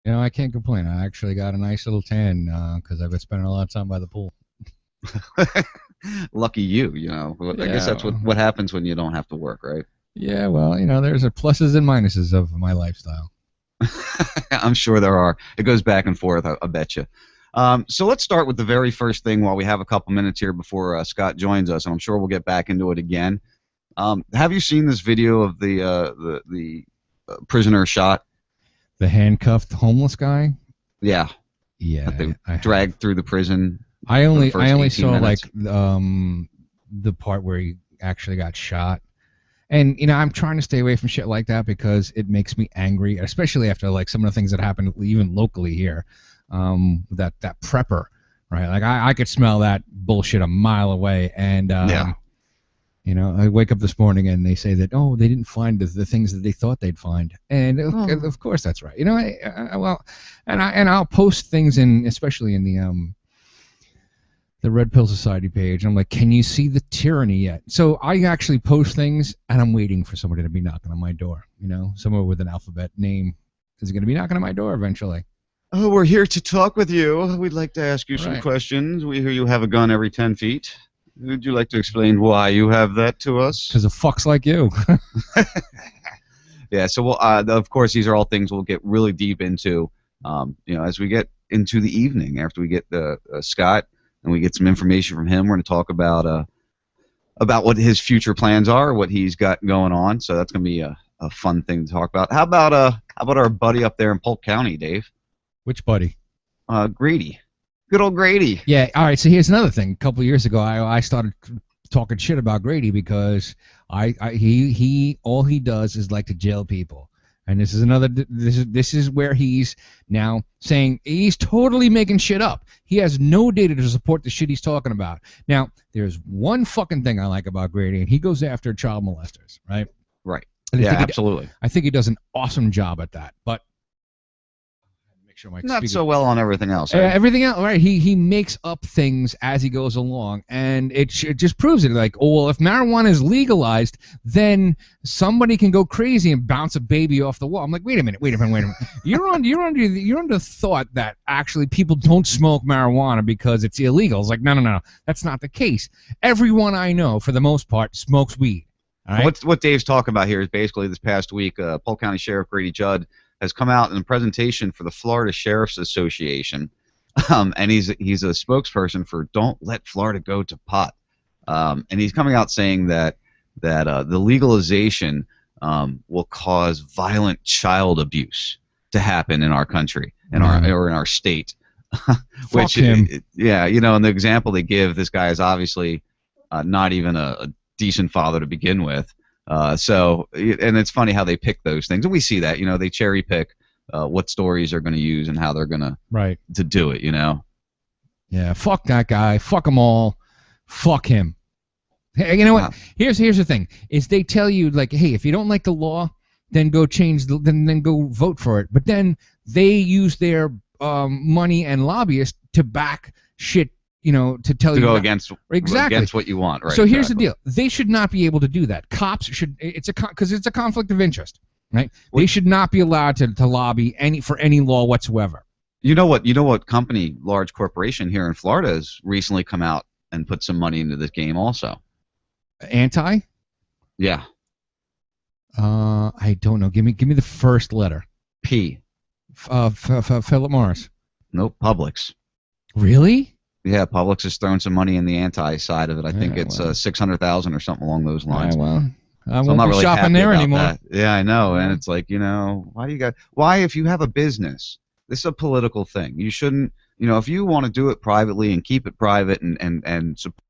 I can't complain. I actually got a nice little tan because I've been spending a lot of time by the pool. Lucky you, you know. I guess that's Yeah, what happens when you don't have to work, right? yeah. Well, there's a pluses and minuses of my lifestyle. I'm sure there are. It goes back and forth. I bet you. So let's start with the very first thing while we have a couple minutes here before Scott joins us, and I'm sure we'll get back into it again. Have you seen this video of the prisoner shot? The handcuffed homeless guy. Yeah, that Yeah, they I have. dragged through the prison I for the only I first only 18 saw like minutes. the part where he actually got shot. And I'm trying to stay away from shit like that because it makes me angry, especially after like some of the things that happened even locally here. That prepper, right? Like I could smell that bullshit a mile away, and Yeah. I wake up this morning and they say that they didn't find the things that they thought they'd find, and Oh, of course that's right. Well, and I'll post things in, especially in the Red Pill Society page. I'm like, can you see the tyranny yet? So I actually post things, and I'm waiting for somebody to be knocking on my door. Someone with an alphabet name is going to be knocking on my door eventually. oh, we're here to talk with you. We'd like to ask you some Right. questions. We hear you have a gun every 10 feet. Would you like to explain why you have that to us? Because of fucks like you. Yeah, so of course, these are all things we'll get really deep into, as we get into the evening after we get the Scott and we get some information from him. We're going to talk about what his future plans are, what he's got going on. So that's going to be a fun thing to talk about. How about our buddy up there in Polk County, Dave? Which buddy? Grady, good old Grady. Yeah. All right. So here's another thing. A couple of years ago, I started talking shit about Grady because he all he does is like to jail people. And this is where he's now saying he's totally making shit up. He has no data to support the shit he's talking about. Now, there's one fucking thing I like about Grady, and he goes after child molesters, right? Right. And Yeah, absolutely. I think he does an awesome job at that. But make sure my Not speaker. so well on everything else, eh? Everything else, right? He makes up things as he goes along, and it just proves it. Like, oh well, if marijuana is legalized, then somebody can go crazy and bounce a baby off the wall. I'm like, wait a minute, wait a minute, wait a minute. You're under the thought that actually people don't smoke marijuana because it's illegal. It's like, no, no, no, that's not the case. Everyone I know, for the most part, smokes weed. All right. What Dave's talking about here is basically this past week, Polk County Sheriff Grady Judd has come out in a presentation for the Florida Sheriff's Association, and he's a spokesperson for Don't Let Florida Go to Pot, and he's coming out saying that the legalization will cause violent child abuse to happen in our country, Yeah. or in our state. Fuck Which, him. yeah, and the example they give, this guy is obviously not even a decent father to begin with. And it's funny how they pick those things, and we see that, they cherry pick what stories are going to use and how they're going Right. to do it. Yeah. Fuck that guy. Fuck them all. Fuck him. Hey, you know what? Wow. Here's the thing: is they tell you like, hey, if you don't like the law, then go change then go vote for it. But then they use their money and lobbyists to back shit, to tell To you go not. against Exactly. what you want, right? So here's the Exactly. deal: they should not be able to do that. Cops should. Because it's a conflict of interest, right? They What should not be allowed to lobby for any law whatsoever. you know what company, large corporation here in Florida, has recently come out and put some money into this game also. Anti? Yeah. I don't know. Give me the first letter. P. Philip Morris. Nope. Publix. Really? Yeah, Publix has thrown some money in the anti side of it. I think Yeah, it's well. 600,000 or something along those All right, lines. well, I So I'm won't not be really shopping happy there about anymore. that. Yeah, I know. And Yeah. it's like, why, if you have a business, this is a political thing. You shouldn't, if you want to do it privately and keep it private and support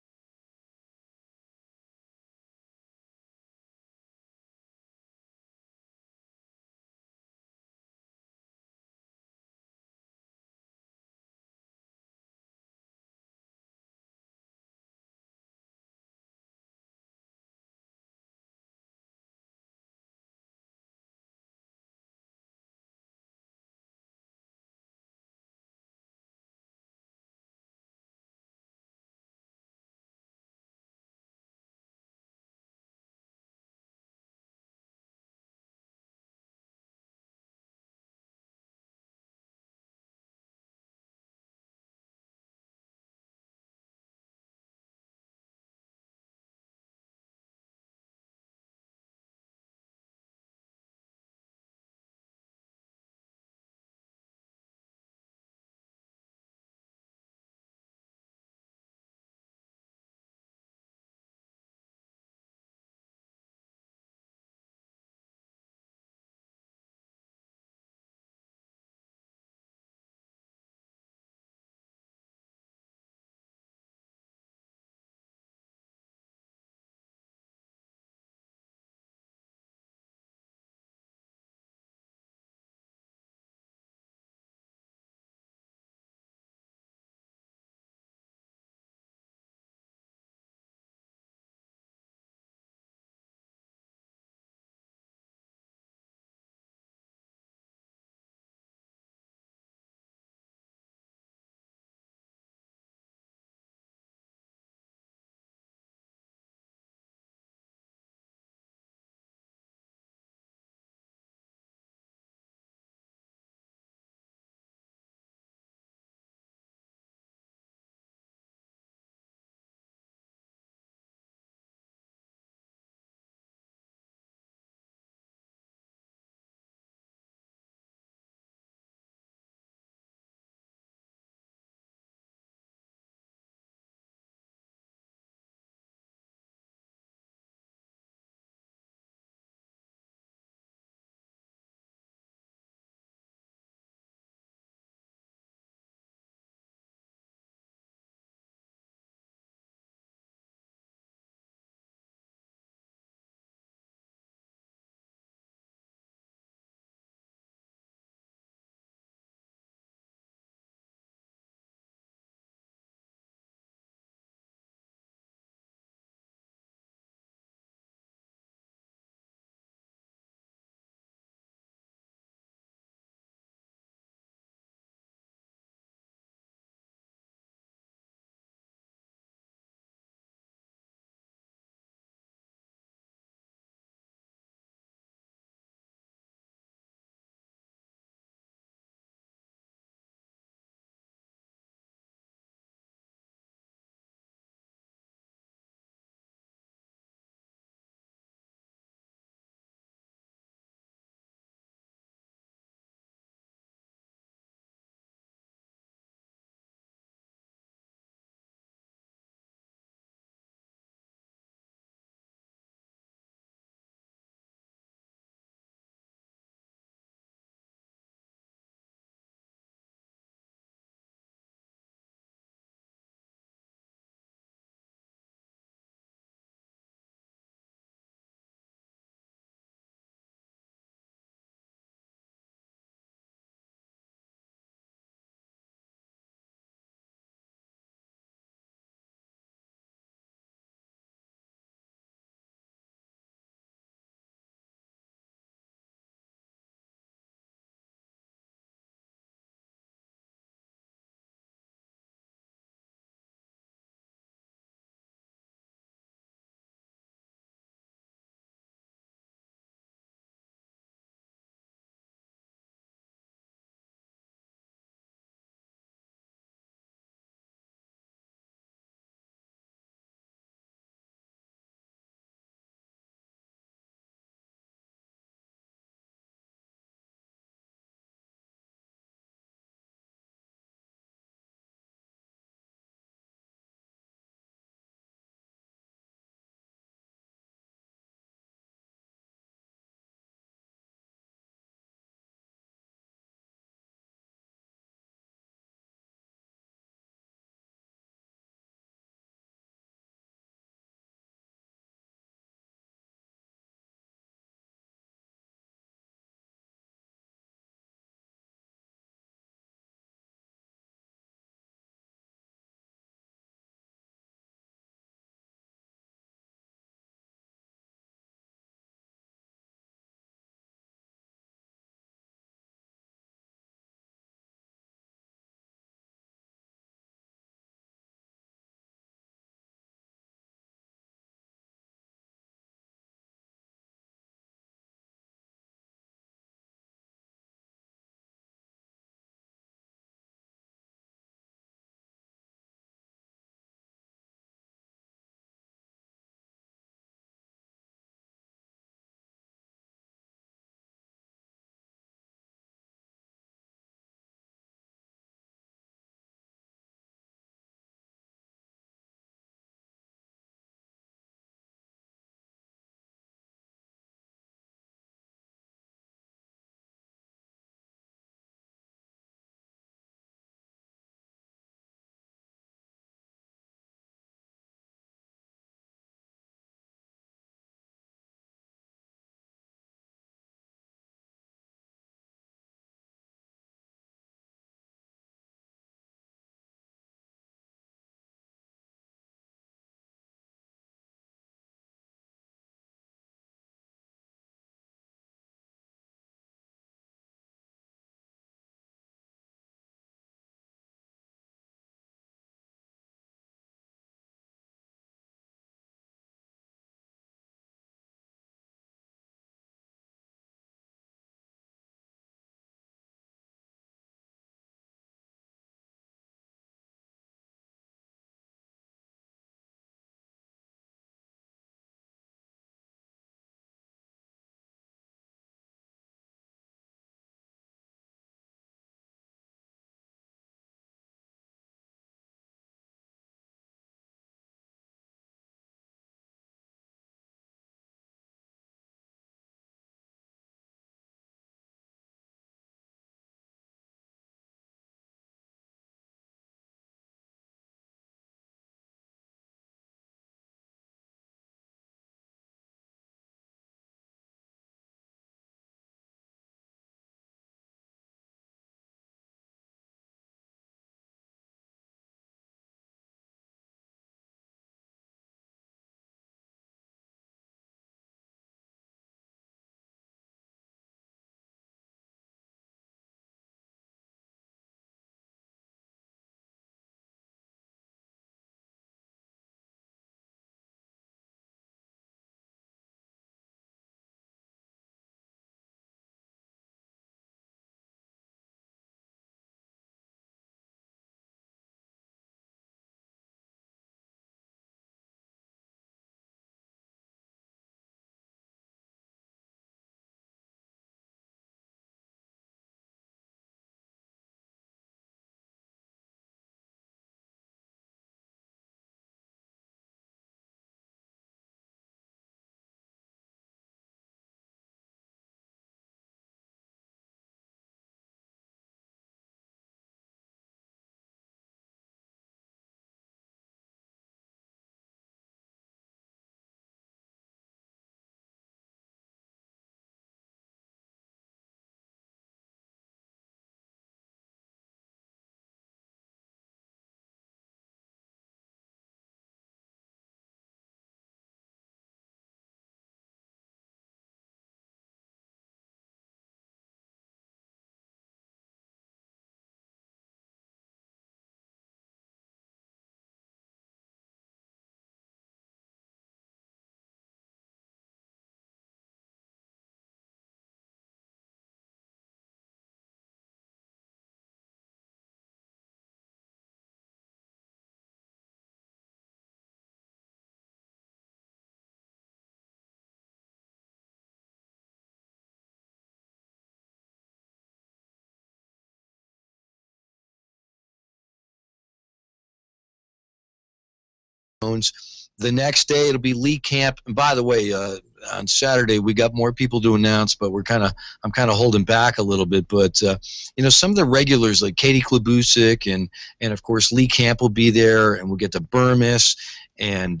The next day it'll be Lee Camp. And by the way, on Saturday we got more people to announce, but I'm kind of holding back a little bit. But some of the regulars like Katie Klabusik and of course Lee Camp will be there, and we'll get to Burmis. And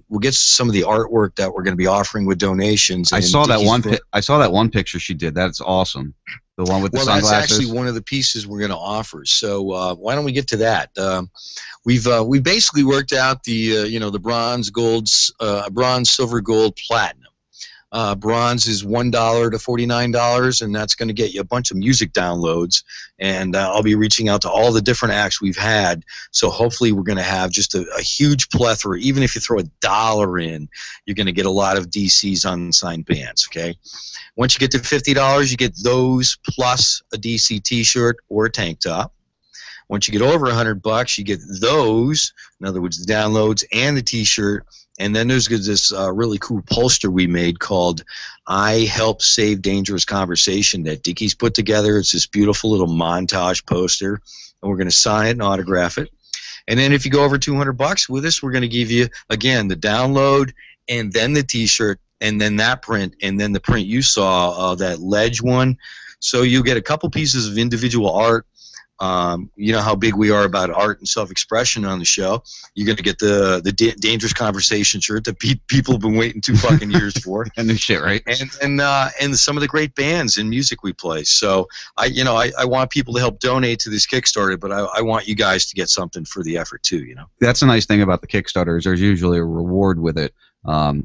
we'll get some of the artwork that we're going to be offering with donations. I saw that one picture she did. That's awesome. The one with the sunglasses. Well, that's actually one of the pieces we're going to offer. So why don't we get to that? We basically worked out the bronze, bronze, silver, gold, platinum. Bronze is $1 to $49, and that's going to get you a bunch of music downloads. And I'll be reaching out to all the different acts we've had. So hopefully we're going to have just a huge plethora. Even if you throw $1 in, you're going to get a lot of DC's unsigned bands. Okay. Once you get to $50, you get those plus a DC T-shirt or a tank top. Once you get over $100, you get those. In other words, the downloads and the T-shirt. And then there's this really cool poster we made called "I Help Save Dangerous Conversation" that Dickie's put together. It's this beautiful little montage poster, and we're going to sign it and autograph it. And then if you go over $200 with us, we're going to give you, again, the download and then the T-shirt and then that print and then the print you saw, that ledge one. So you get a couple pieces of individual art. You know how big we are about art and self-expression on the show. You're going to get the Dangerous Conversation shirt that people have been waiting 2 fucking years for. And new shit, right? And some of the great bands and music we play. So I want people to help donate to this Kickstarter, but I want you guys to get something for the effort too. That's a nice thing about the Kickstarters. There's usually a reward with it.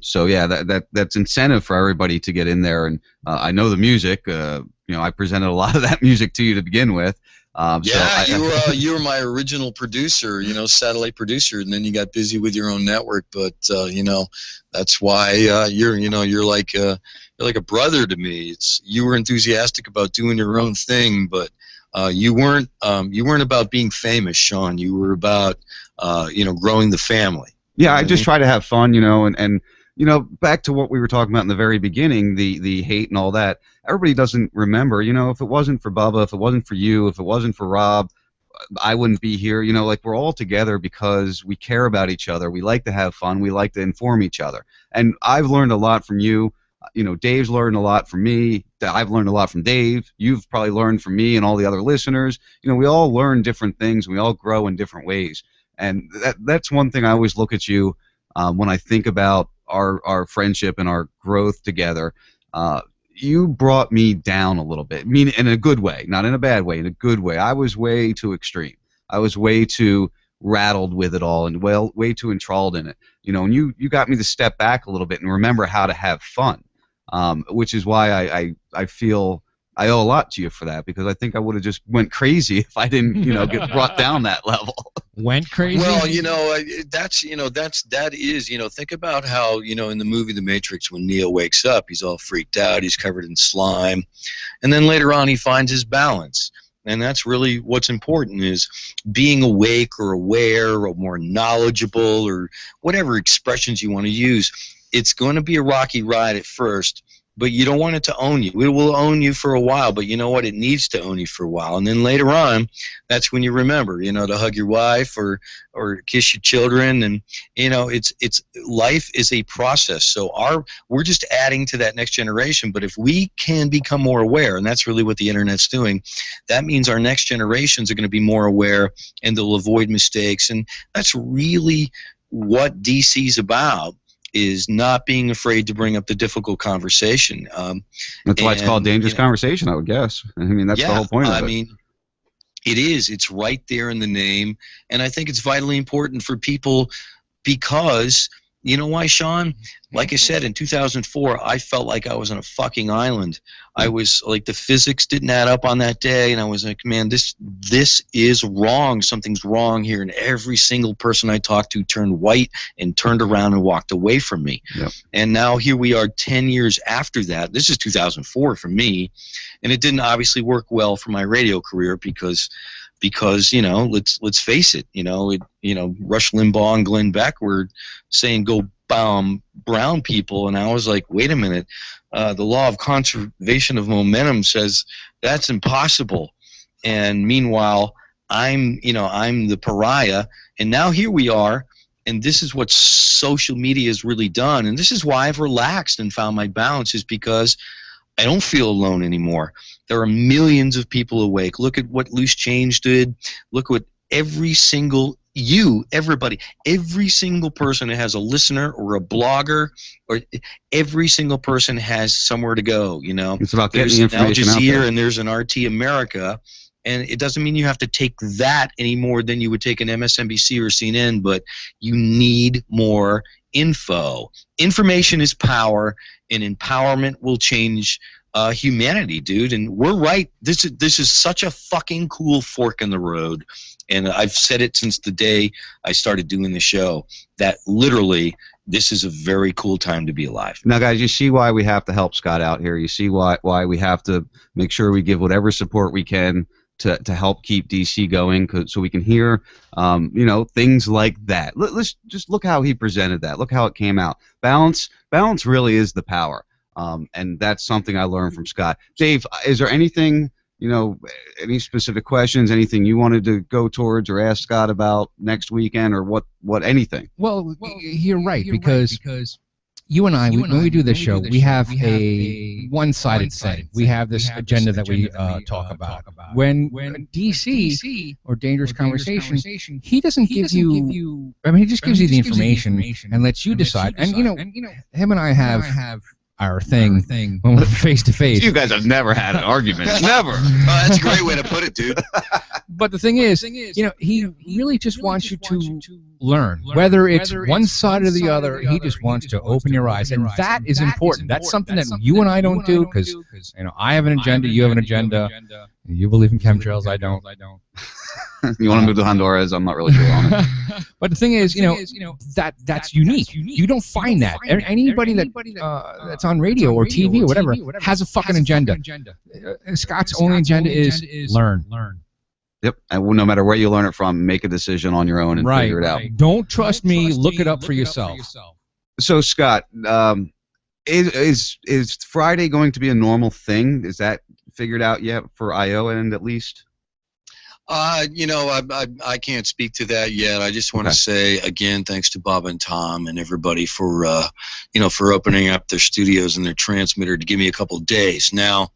So yeah, that's incentive for everybody to get in there. And I know the music. I presented a lot of that music to you to begin with. You were my original producer, satellite producer, and then you got busy with your own network. But that's why you're like a brother to me. You were enthusiastic about doing your own thing, but you weren't about being famous, Sean. You were about growing the family. Yeah, I just try to have fun, and back to what we were talking about in the very beginning, the hate and all that. Everybody doesn't remember, if it wasn't for Bubba, if it wasn't for you, if it wasn't for Rob, I wouldn't be here. We're all together because we care about each other. We like to have fun. We like to inform each other. And I've learned a lot from you. Dave's learned a lot from me. I've learned a lot from Dave. You've probably learned from me and all the other listeners. We all learn different things. We all grow in different ways. And that's one thing I always look at you when I think about our friendship and our growth together. You brought me down a little bit, in a good way, not in a bad way, in a good way. I was way too extreme. I was way too rattled with it all and way too enthralled in it. And you got me to step back a little bit and remember how to have fun, which is why I feel I owe a lot to you for that, because I think I would have just went crazy if I didn't, get brought down that level. Went crazy? Well, that is, think about how, in the movie The Matrix, when Neo wakes up, he's all freaked out, he's covered in slime, and then later on he finds his balance. And that's really what's important, is being awake or aware or more knowledgeable or whatever expressions you want to use. It's going to be a rocky ride at first, but you don't want it to own you. It will own you for a while, but you know what? It needs to own you for a while. And then later on, that's when you remember, to hug your wife or kiss your children. And, it's life is a process. So we're just adding to that next generation. But if we can become more aware, and that's really what the Internet's doing, that means our next generations are going to be more aware and they'll avoid mistakes. And that's really what DC's about, is not being afraid to bring up the difficult conversation. That's why it's called Dangerous Conversation, I would guess. That's the whole point of it. It is. It's right there in the name. And I think it's vitally important for people because, you know why, Sean? Like I said, in 2004, I felt like I was on a fucking island. I was like, the physics didn't add up on that day, and I was like, man, this is wrong. Something's wrong here. And every single person I talked to turned white and turned around and walked away from me. Yep. And now here we are 10 years after that. This is 2004 for me, and it didn't obviously work well for my radio career because let's face it, Rush Limbaugh and Glenn Beck were saying go brown people, and I was like, wait a minute, the law of conservation of momentum says that's impossible. And meanwhile, I'm the pariah, and now here we are, and this is what social media has really done, and this is why I've relaxed and found my balance, is because I don't feel alone anymore. There are millions of people awake. Look at what Loose Change did. Look what every single everybody, every single person that has a listener or a blogger, or every single person has somewhere to go. You know, it's about getting there's the information Al out Jazeera there. and there's an RT America, and it doesn't mean you have to take that any more than you would take an MSNBC or CNN, but you need more info. Information is power, and empowerment will change humanity, dude. And we're right. This is such a fucking cool fork in the road. And I've said it since the day I started doing the show, that literally this is a very cool time to be alive. Now, guys, you see why we have to help Scott out here. You see why we have to make sure we give whatever support we can to help keep DC going, so we can hear, things like that. Let's just look how he presented that. Look how it came out. Balance really is the power, and that's something I learned from Scott. Dave, is there anything, any specific questions, anything you wanted to go towards or ask Scott about next weekend, or what anything? Well, you're right, because you and I, when we do this show, we have a one-sided thing. We have this agenda that we talk about. When DC, or Dangerous Conversation, he doesn't give you, I mean, he just gives you the information and lets you decide. And, him and I have our thing when we're face to face. You guys have never had an argument. Never. Oh, that's a great way to put it, dude. But the thing is, he really just wants you to learn. Whether it's one side or the other, he just wants to open your eyes. And that is important. That's something that you and I don't do, because I have an agenda, you have an agenda. You believe in chemtrails, I don't. You want to move to Honduras? I'm not really sure on it. But the thing is, that's unique. You don't find that. Anybody that's on radio or TV or whatever has a fucking agenda. Scott's only agenda is learn. Yep. And no matter where you learn it from, make a decision on your own and figure it out. Don't trust me. Look it up for yourself. So, Scott, is Friday going to be a normal thing? Is that figured out yet for IO end at least? I can't speak to that yet. I just want to say again, thanks to Bob and Tom and everybody for opening up their studios and their transmitter to give me a couple of days. Now,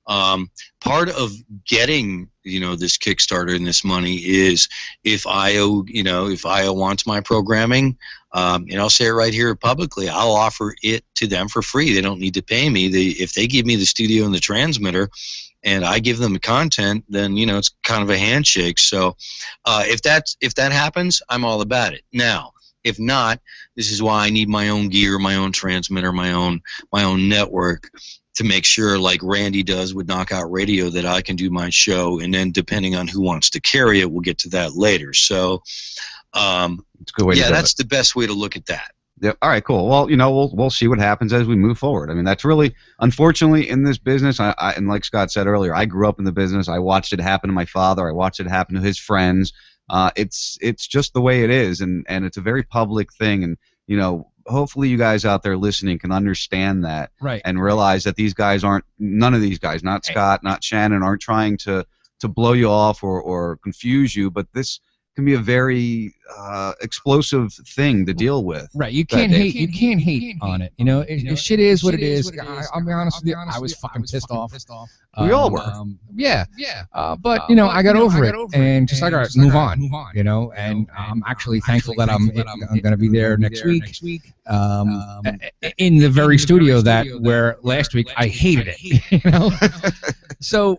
part of getting this Kickstarter and this money is if IO wants my programming, and I'll say it right here publicly, I'll offer it to them for free. They don't need to pay me. If they give me the studio and the transmitter, and I give them the content, then it's kind of a handshake. So if that happens, I'm all about it. Now, if not, this is why I need my own gear, my own transmitter, my own network, to make sure, like Randy does with Knockout Radio, that I can do my show. And then depending on who wants to carry it, we'll get to that later. So it's a good way to do that's it. the best way to look at that. Yep. All right, cool. Well, we'll see what happens as we move forward. I mean, that's really, unfortunately, in this business, and like Scott said earlier, I grew up in the business. I watched it happen to my father. I watched it happen to his friends. It's just the way it is, and it's a very public thing. And, hopefully you guys out there listening can understand that, right, and realize that none of these guys, not Scott, not Shannon, aren't trying to blow you off or confuse you, but this can be a very explosive thing to deal with. Right, you can't hate. You can't hate on it. Shit is what it is. I'll be honest with you. I was fucking pissed off. We all were. Yeah. But I got over it, and just like, all right, move on. And I'm actually thankful that I'm going to be there next week. In the very studio where last week I hated it. So.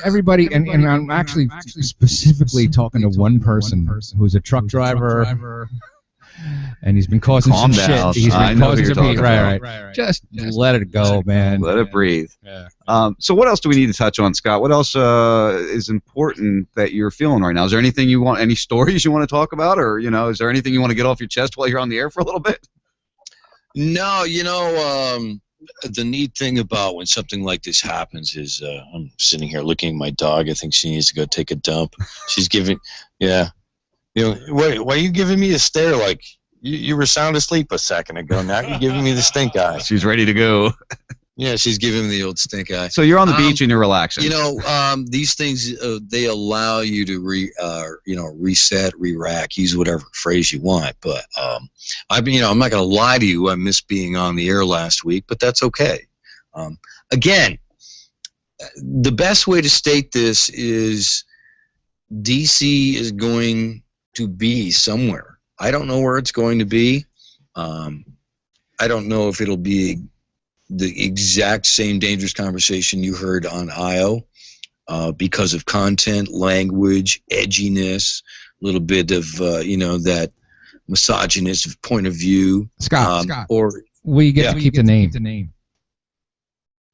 Everybody, and I'm actually specifically talking to one person who's a truck driver, and he's been causing some shit. He's been causing some heat. Right. Just let it go, man. Let it breathe. Yeah. So what else do we need to touch on, Scott? What else is important that you're feeling right now? Is there anything any stories you want to talk about, or is there anything you want to get off your chest while you're on the air for a little bit? No, the neat thing about when something like this happens is I'm sitting here looking at my dog. I think she needs to go take a dump. She's giving, why are you giving me a stare like you were sound asleep a second ago? Now you're giving me the stink eye. She's ready to go. Yeah, she's giving him the old stink eye. So you're on the beach and you're relaxing. You know, these things they allow you to reset, re-rack, use whatever phrase you want. But I'm not going to lie to you. I missed being on the air last week, but that's okay. Again, the best way to state this is DC is going to be somewhere. I don't know where it's going to be. I don't know if it'll be the exact same dangerous conversation you heard on IO because of content, language, edginess, a little bit of that misogynist point of view. Scott, or we get to keep the name.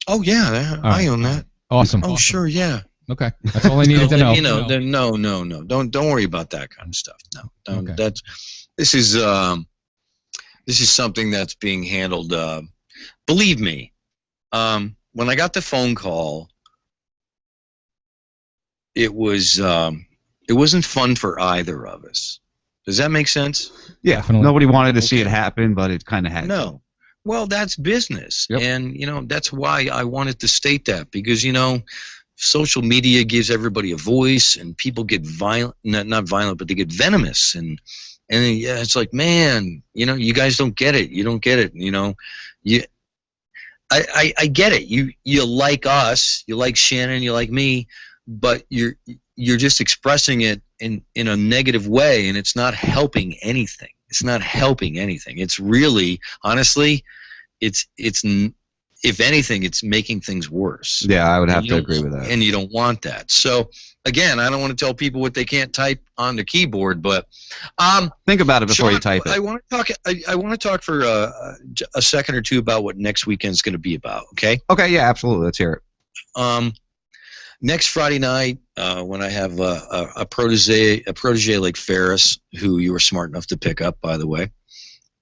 Oh yeah, I own that. Awesome. Oh sure, yeah. Okay, that's all I needed to know. No. Don't worry about that kind of stuff. No, don't. Okay. This is something that's being handled. Believe me, when I got the phone call, it wasn't fun for either of us. Does that make sense? Yeah, definitely. Nobody wanted to see it happen, but it kind of had. No. Well, that's business, yep. And that's why I wanted to state that, because social media gives everybody a voice, and people get violent, not violent, but they get venomous, and yeah, it's like, man, you guys don't get it. You don't get it. I get it. You like us, you like Shannon, you like me, but you're just expressing it in a negative way, and it's not helping anything. It's not helping anything. It's really, honestly, it's if anything, it's making things worse. Yeah, I would have to agree with that. And you don't want that. So again, I don't want to tell people what they can't type on the keyboard, but think about it before you type it. I want to talk. I want to talk for a second or two about what next weekend's going to be about. Okay. Okay. Yeah. Absolutely. Let's hear it. Next Friday night, when I have a protege like Ferris, who you were smart enough to pick up, by the way,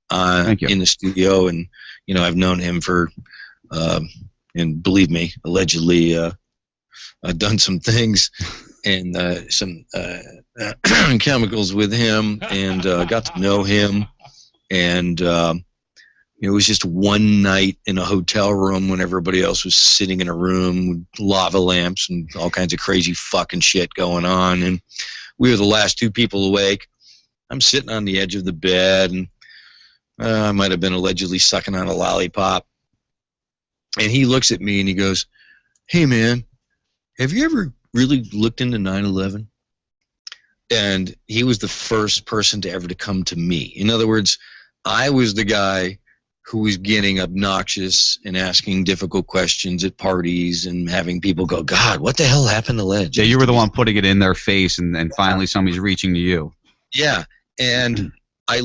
Thank you. in the studio, and I've known him for, and believe me, allegedly, I've done some things and some chemicals with him, and got to know him, and it was just one night in a hotel room when everybody else was sitting in a room with lava lamps and all kinds of crazy fucking shit going on. And we were the last two people awake. I'm sitting on the edge of the bed, and I might have been allegedly sucking on a lollipop. And he looks at me and he goes, "Hey, man, have you ever really looked into 9/11?" And he was the first person to ever to come to me. In other words, I was the guy who was getting obnoxious and asking difficult questions at parties and having people go, "God, what the hell happened to Ledge?" Yeah, you were the one putting it in their face, and finally somebody's reaching to you. Yeah, and I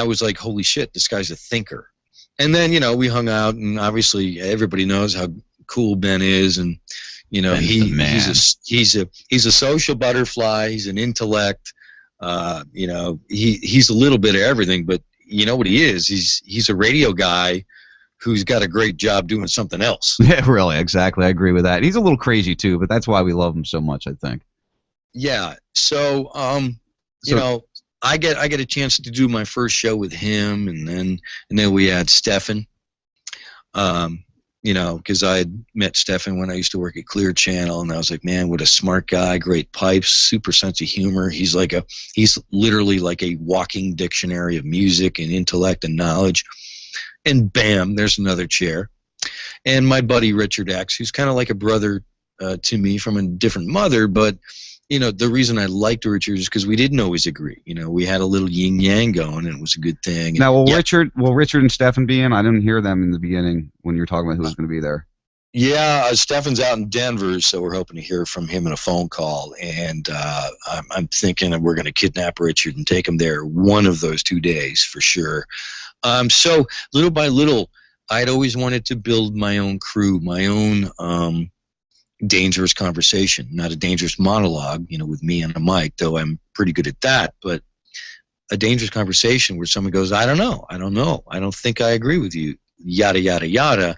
was like, holy shit, this guy's a thinker. And then, we hung out, and obviously everybody knows how cool Ben is, and he's a social butterfly, he's an intellect. He's a little bit of everything, but you know what he is? He's a radio guy who's got a great job doing something else. Yeah, really, exactly. I agree with that. He's a little crazy too, but that's why we love him so much, I think. Yeah. So, I get a chance to do my first show with him, and then we had Stefan. Because I had met Stefan when I used to work at Clear Channel, and I was like, man, what a smart guy, great pipes, super sense of humor. He's literally like a walking dictionary of music and intellect and knowledge. And bam, there's another chair. And my buddy Richard X, who's kind of like a brother to me from a different mother, but the reason I liked Richard is because we didn't always agree. We had a little yin yang going, and it was a good thing. Now, will Richard and Stefan be in? I didn't hear them in the beginning when you were talking about who was going to be there. Yeah, Stefan's out in Denver, so we're hoping to hear from him in a phone call. And I'm thinking that we're going to kidnap Richard and take him there one of those 2 days for sure. So little by little, I'd always wanted to build my own crew, my own dangerous conversation, not a dangerous monologue, with me and a mic, though I'm pretty good at that, but a dangerous conversation where someone goes, I don't know, I don't think I agree with you, yada, yada, yada.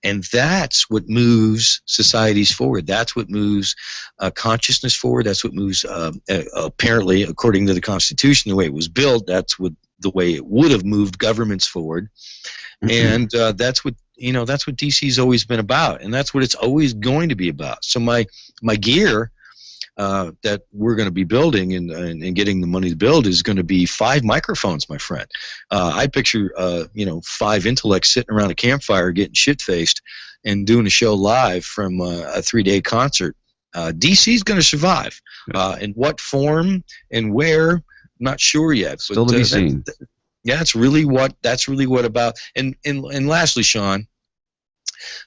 And that's what moves societies forward. That's what moves consciousness forward. That's what moves, apparently, according to the Constitution, the way it was built, that's what the way it would have moved governments forward. And that's what DC's always been about, and that's what it's always going to be about. So my gear that we're going to be building and getting the money to build is going to be 5 microphones, my friend. I picture 5 intellects sitting around a campfire getting shit-faced and doing a show live from a 3-day concert. DC's going to survive. In what form and where, I'm not sure yet. Still to be seen. Yeah, that's really what about. And lastly, Sean,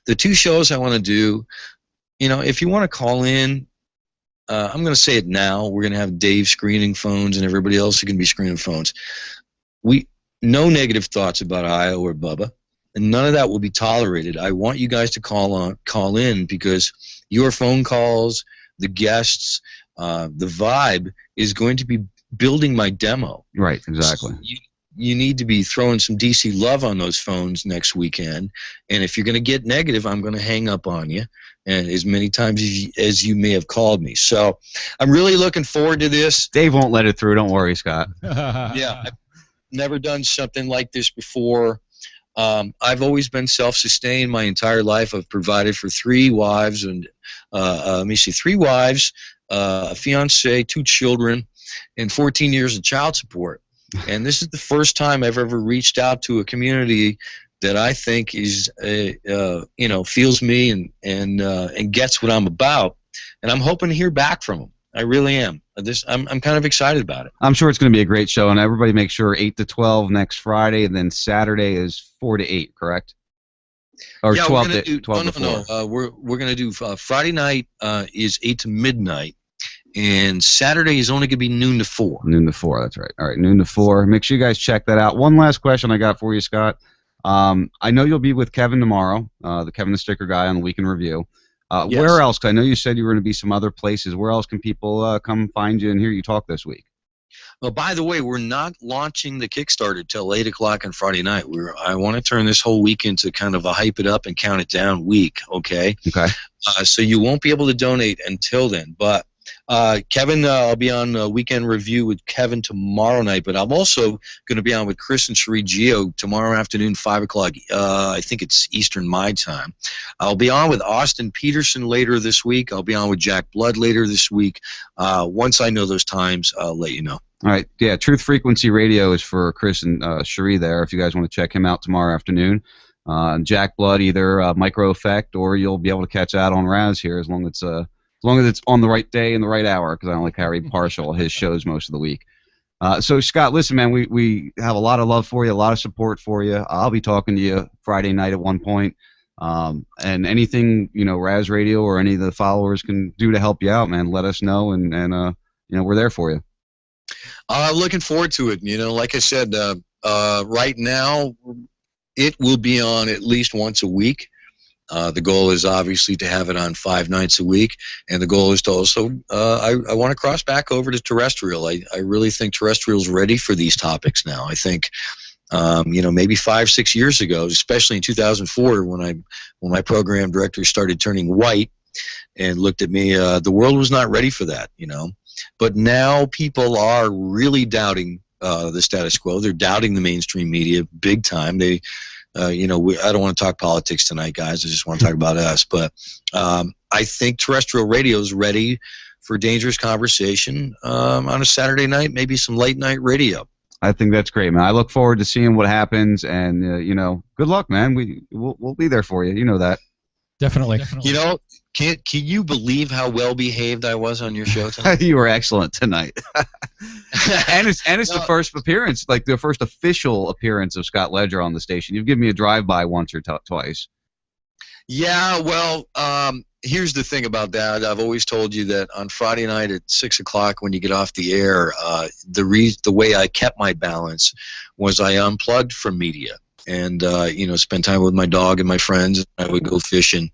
the 2 shows I want to do, if you want to call in, I'm going to say it now. We're going to have Dave screening phones, and everybody else is going to be screening phones. No negative thoughts about Io or Bubba, and none of that will be tolerated. I want you guys to call in, because your phone calls, the guests, the vibe is going to be building my demo. Right, exactly. So you need to be throwing some DC love on those phones next weekend, and if you're going to get negative, I'm going to hang up on you, and as many times as you may have called me. So I'm really looking forward to this. Dave won't let it through. Don't worry, Scott. Yeah, I've never done something like this before. I've always been self-sustained my entire life. I've provided for 3 wives, and 3 wives, a fiance, 2 children, and 14 years of child support. And this is the first time I've ever reached out to a community that I think is, feels me and gets what I'm about. And I'm hoping to hear back from them. I really am. I'm kind of excited about it. I'm sure it's going to be a great show, and everybody make sure 8 to 12 next Friday, and then Saturday is 4 to 8, correct? Or yeah, 12 to 4. No. We're going to do Friday night is 8 to midnight. And Saturday is only going to be noon to 4. Noon to 4, that's right. All right, noon to 4. Make sure you guys check that out. One last question I got for you, Scott. I know you'll be with Kevin tomorrow, the Kevin the Sticker guy on the Week in Review. Yes. Where else? 'Cause I know you said you were going to be some other places. Where else can people come find you and hear you talk this week? Well, by the way, we're not launching the Kickstarter till 8 o'clock on Friday night. I want to turn this whole week into kind of a hype it up and count it down week, okay? Okay. So you won't be able to donate until then. But Kevin, I'll be on Weekend Review with Kevin tomorrow night, but I'm also going to be on with Chris and Cherie Gio tomorrow afternoon, 5 o'clock. I think it's Eastern my time. I'll be on with Austin Peterson later this week. I'll be on with Jack Blood later this week. Once I know those times, I'll let you know. All right. Yeah, Truth Frequency Radio is for Chris and Cherie there, if you guys want to check him out tomorrow afternoon. Jack Blood, either Micro Effect, or you'll be able to catch that on Raz here as long as it's on the right day and the right hour, because I only carry partial his shows most of the week. So, Scott, listen, man, we have a lot of love for you, a lot of support for you. I'll be talking to you Friday night at one point. And anything, Raz Radio or any of the followers can do to help you out, man, let us know, and we're there for you. Looking forward to it. Like I said, right now it will be on at least once a week. The goal is obviously to have it on 5 nights a week, and the goal is to also, I want to cross back over to terrestrial. I really think terrestrial's ready for these topics now. I think, maybe 5-6 years ago, especially in 2004, when my program director started turning white and looked at me, the world was not ready for that, But now people are really doubting the status quo. They're doubting the mainstream media big time. I don't want to talk politics tonight, guys. I just want to talk about us. But I think terrestrial radio is ready for dangerous conversation on a Saturday night, maybe some late night radio. I think that's great, man. I look forward to seeing what happens, and good luck, man. We'll be there for you. You know that. Definitely. Can you believe how well behaved I was on your show tonight? You were excellent tonight. and it's the first appearance, like the first official appearance of Scott Ledger on the station. You've given me a drive-by once or twice. Yeah, well, here's the thing about that. I've always told you that on Friday night at 6 o'clock when you get off the air, the way I kept my balance was I unplugged from media and, spent time with my dog and my friends. I would go fishing.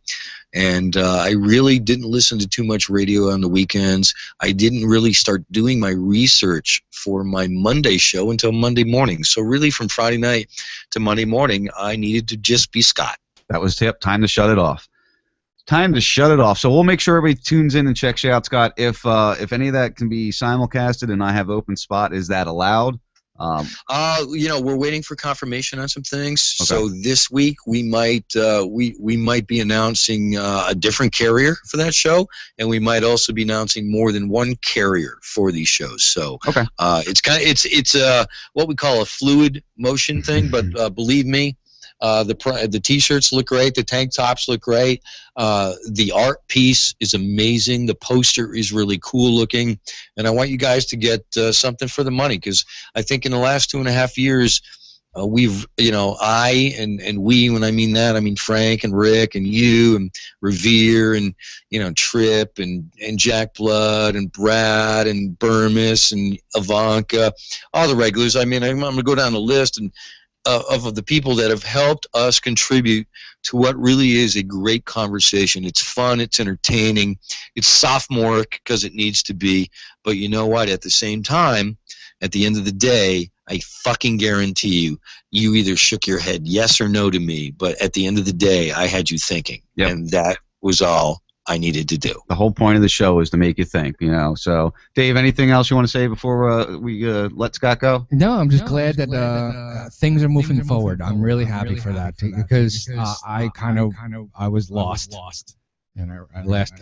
And I really didn't listen to too much radio on the weekends. I didn't really start doing my research for my Monday show until Monday morning. So really from Friday night to Monday morning, I needed to just be Scott. That was time to shut it off. Time to shut it off. So we'll make sure everybody tunes in and checks you out, Scott. If any of that can be simulcasted and I have open spot, is that allowed? We're waiting for confirmation on some things. Okay. So this week we might we might be announcing a different carrier for that show, and we might also be announcing more than one carrier for these shows. So Okay. It's what we call a fluid motion thing, but believe me. The T-shirts look great. The tank tops look great. The art piece is amazing. The poster is really cool looking, and I want you guys to get something for the money, because I think in the last 2.5 years, we've, I and we, when I mean that, I mean Frank and Rick and you and Revere and Trip and Jack Blood and Brad and Burmis and Ivanka, all the regulars. I mean, I'm going to go down the list and. Of the people that have helped us contribute to what really is a great conversation. It's fun, it's entertaining, it's sophomoric because it needs to be, but you know what? At the same time, at the end of the day, I fucking guarantee you either shook your head yes or no to me, but at the end of the day, I had you thinking. Yep. And that was all I needed to do. The whole point of the show is to make you think, So, Dave, anything else you want to say before we let Scott go? No, I'm just glad that things are moving forward. I'm really happy for that because I was lost. And I last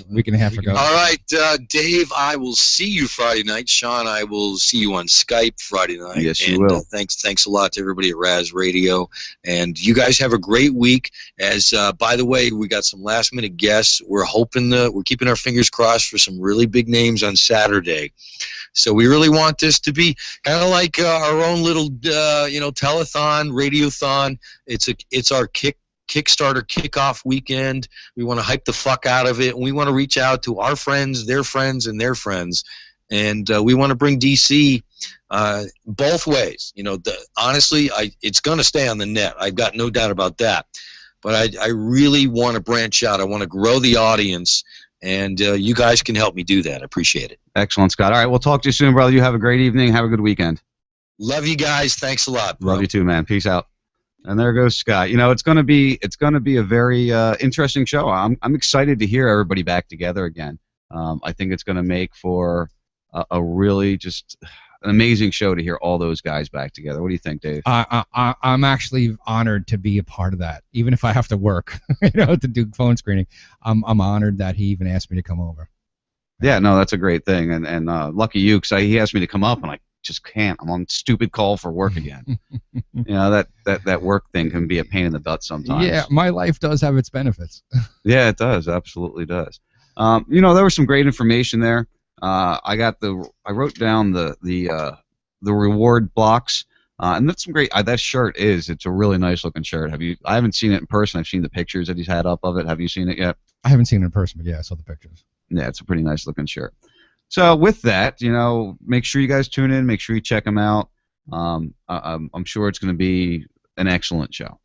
week and a half ago. All right, Dave, I will see you Friday night. Sean, I will see you on Skype Friday night. Yes, you will. Thanks a lot to everybody at Raz Radio. And you guys have a great week. As by the way, we got some last-minute guests. We're keeping our fingers crossed for some really big names on Saturday. So we really want this to be kind of like our own little, telethon, radiothon. It's our Kickstarter kickoff weekend. We want to hype the fuck out of it, and we want to reach out to our friends, their friends, and their friends, and we want to bring DC both ways. Honestly, it's going to stay on the net. I've got no doubt about that. But I really want to branch out. I want to grow the audience, and you guys can help me do that. I appreciate it. Excellent, Scott. All right, we'll talk to you soon, brother. You have a great evening. Have a good weekend. Love you guys. Thanks a lot, bro. Love you too, man. Peace out. And there goes Scott. It's going to be a very interesting show. I'm excited to hear everybody back together again. I think it's going to make for a really just an amazing show to hear all those guys back together. What do you think, Dave? I'm actually honored to be a part of that, even if I have to work, to do phone screening. I'm honored that he even asked me to come over. Yeah, no, that's a great thing, and lucky you, because he asked me to come up, and I just can't. I'm on stupid call for work again. That work thing can be a pain in the butt sometimes. Yeah, my life does have its benefits. Yeah, it does. Absolutely does. There was some great information there. I wrote down the reward blocks, and that's some great. That shirt it's a really nice looking shirt. I haven't seen it in person. I've seen the pictures that he's had up of it. Have you seen it yet? I haven't seen it in person, but yeah, I saw the pictures. Yeah, it's a pretty nice looking shirt. So with that, make sure you guys tune in. Make sure you check them out. I'm sure it's going to be an excellent show.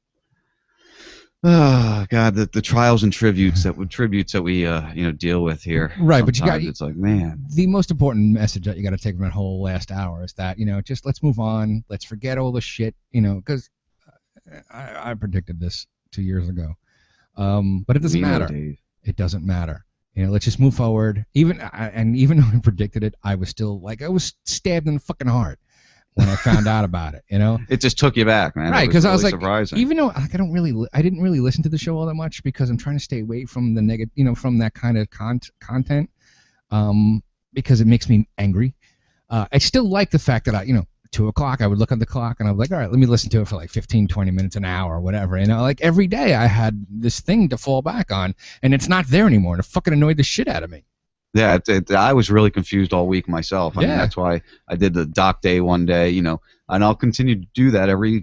Oh God, the trials and tributes that we deal with here. Right, but it's like, man. The most important message that you got to take from that whole last hour is that just let's move on. Let's forget all the shit. Because I predicted this 2 years ago. But it doesn't matter. Dave. It doesn't matter. Let's just move forward. Even though I predicted it, I was still I was stabbed in the fucking heart when I found out about it. It just took you back, man. Right, because I was like, surprising. even though I didn't really listen to the show all that much because I'm trying to stay away from the negative, from that kind of content, because it makes me angry. I still like the fact that 2 o'clock, I would look at the clock and I'm like, all right, let me listen to it for like 15, 20 minutes, an hour, or whatever. Like every day I had this thing to fall back on, and it's not there anymore, and it fucking annoyed the shit out of me. Yeah, I was really confused all week myself. I mean, that's why I did the doc day one day, and I'll continue to do that every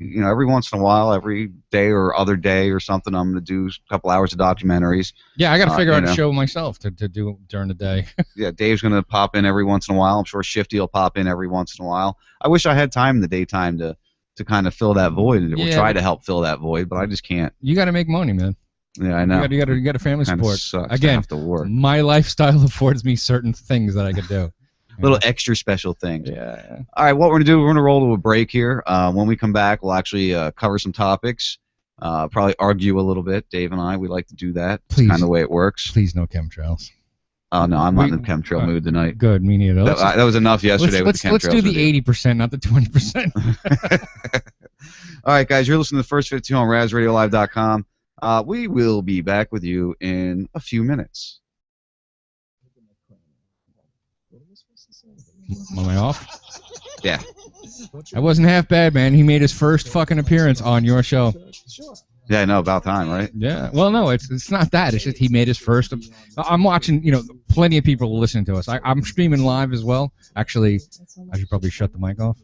once in a while, every day or other day or something. I'm going to do a couple hours of documentaries. Yeah, I got to figure out a show myself to do during the day. Yeah, Dave's going to pop in every once in a while. I'm sure Shifty will pop in every once in a while. I wish I had time in the daytime to kind of fill that void, and try to help fill that void, but I just can't. You got to make money, man. Yeah, I know. You got a family support. Again, have to work. My lifestyle affords me certain things that I could do. Little extra special things. Yeah. All right, what we're going to do, we're going to roll to a break here. When we come back, we'll actually cover some topics, probably argue a little bit. Dave and I, we like to do that. Please. It's kind of the way it works. Please no chemtrails. Oh no, I'm not in the chemtrail mood tonight. Good, me neither. That was enough yesterday with the chemtrails. Let's do the 80%, not the 20%. All right, guys, you're listening to the First 52 on RazRadioLive.com. We will be back with you in a few minutes. Am I off? Yeah. That wasn't half bad, man. He made his first fucking appearance on your show. Yeah, I know, about time, right? Yeah. Well, no, it's not that. It's just he made his first. I'm watching, plenty of people are listening to us. I'm streaming live as well. Actually, I should probably shut the mic off.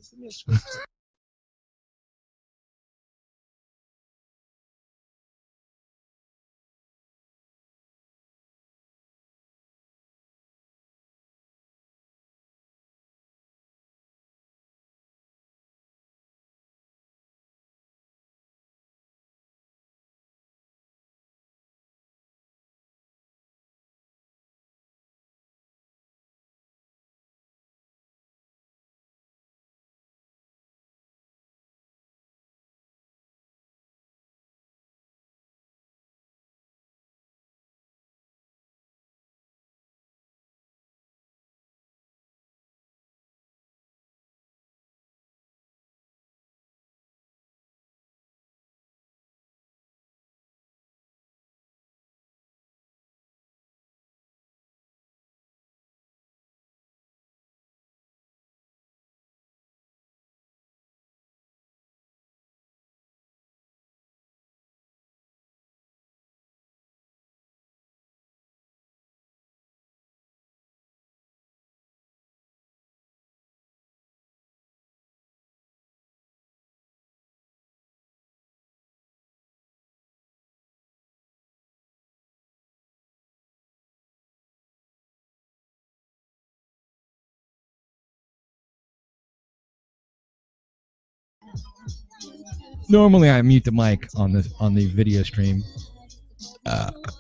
Normally I mute the mic on the video stream,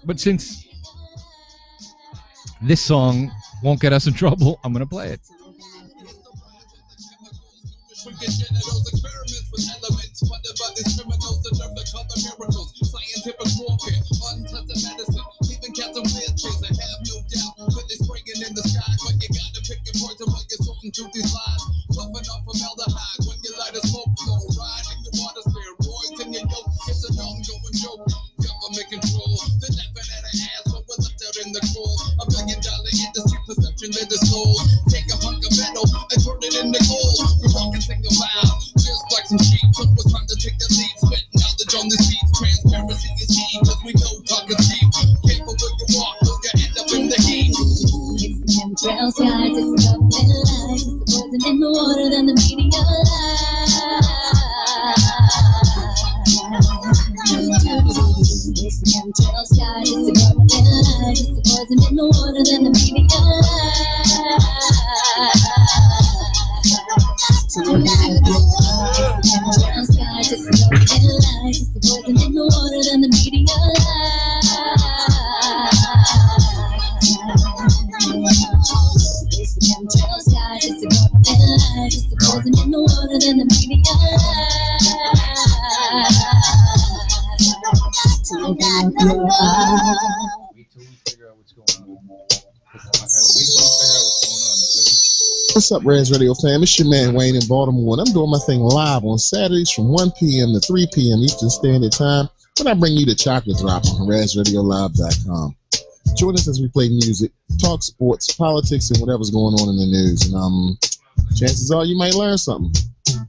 but since this song won't get us in trouble, I'm gonna play it. Experiments with elements funded by these criminals that never call them miracles. Scientific warfare, untested medicine, even cats and wheelchairs. I have no doubt that they're springing in the sky. But you gotta pick your poison while you're sorting through these lies. Puffing off formaldehyde when you light a smoke flow. Ride in your water sphere, roids in your yoke. It's an ongoing joke. Government control, they're laughing at our ass, but we're left out in the cold. $1 billion industry perception that is sold. Take a hunk of metal and turn it into gold. We're rocking single loud. Just like some sheep, so we're trying to take the lead. Spit knowledge on this beat. Transparency is key, cause we go talking cheap. Careful where you walk, or you end up in the heat. Chemtrails, guys, it's a government lies. It's the poison in the water, then the media lies. It's the chemtrails, guys, it's the government lies. It's the poison in the water, then the media lies. Tonight, chemtrails, guys, it's the government lies. It's the poison in the water, then the media lies. It's the chemtrails, guys, it's the government lies. It's the poison in the water, then the media lies. Wait till we figure out what's going on. What's up, Raz Radio fam? It's your man Wayne in Baltimore, and I'm doing my thing live on Saturdays from 1 p.m. to 3 p.m. Eastern Standard Time when I bring you the Chocolate Drop on RazRadioLive.com. Join us as we play music, talk sports, politics, and whatever's going on in the news. And chances are you might learn something.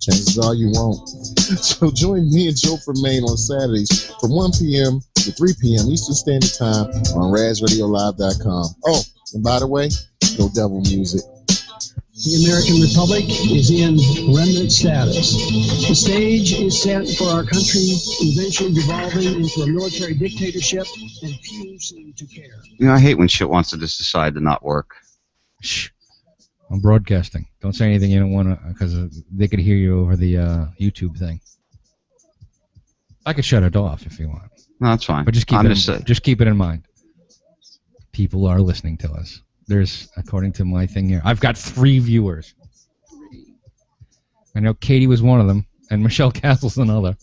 Chances are you won't. So join me and Joe from Maine on Saturdays from 1 p.m. to 3 p.m. Eastern Standard Time on RazRadioLive.com. Oh, and by the way, no devil music. The American Republic is in remnant status. The stage is set for our country eventually devolving into a military dictatorship, and few seem to care. You know, I hate when shit wants to just decide to not work. Shh. I'm broadcasting. Don't say anything you don't want to, because they could hear you over the YouTube thing. I could shut it off if you want. No, that's fine. But just keep it in mind. People are listening to us. There's, according to my thing here, I've got 3 viewers. 3. I know Katie was one of them, and Michelle Castle's another.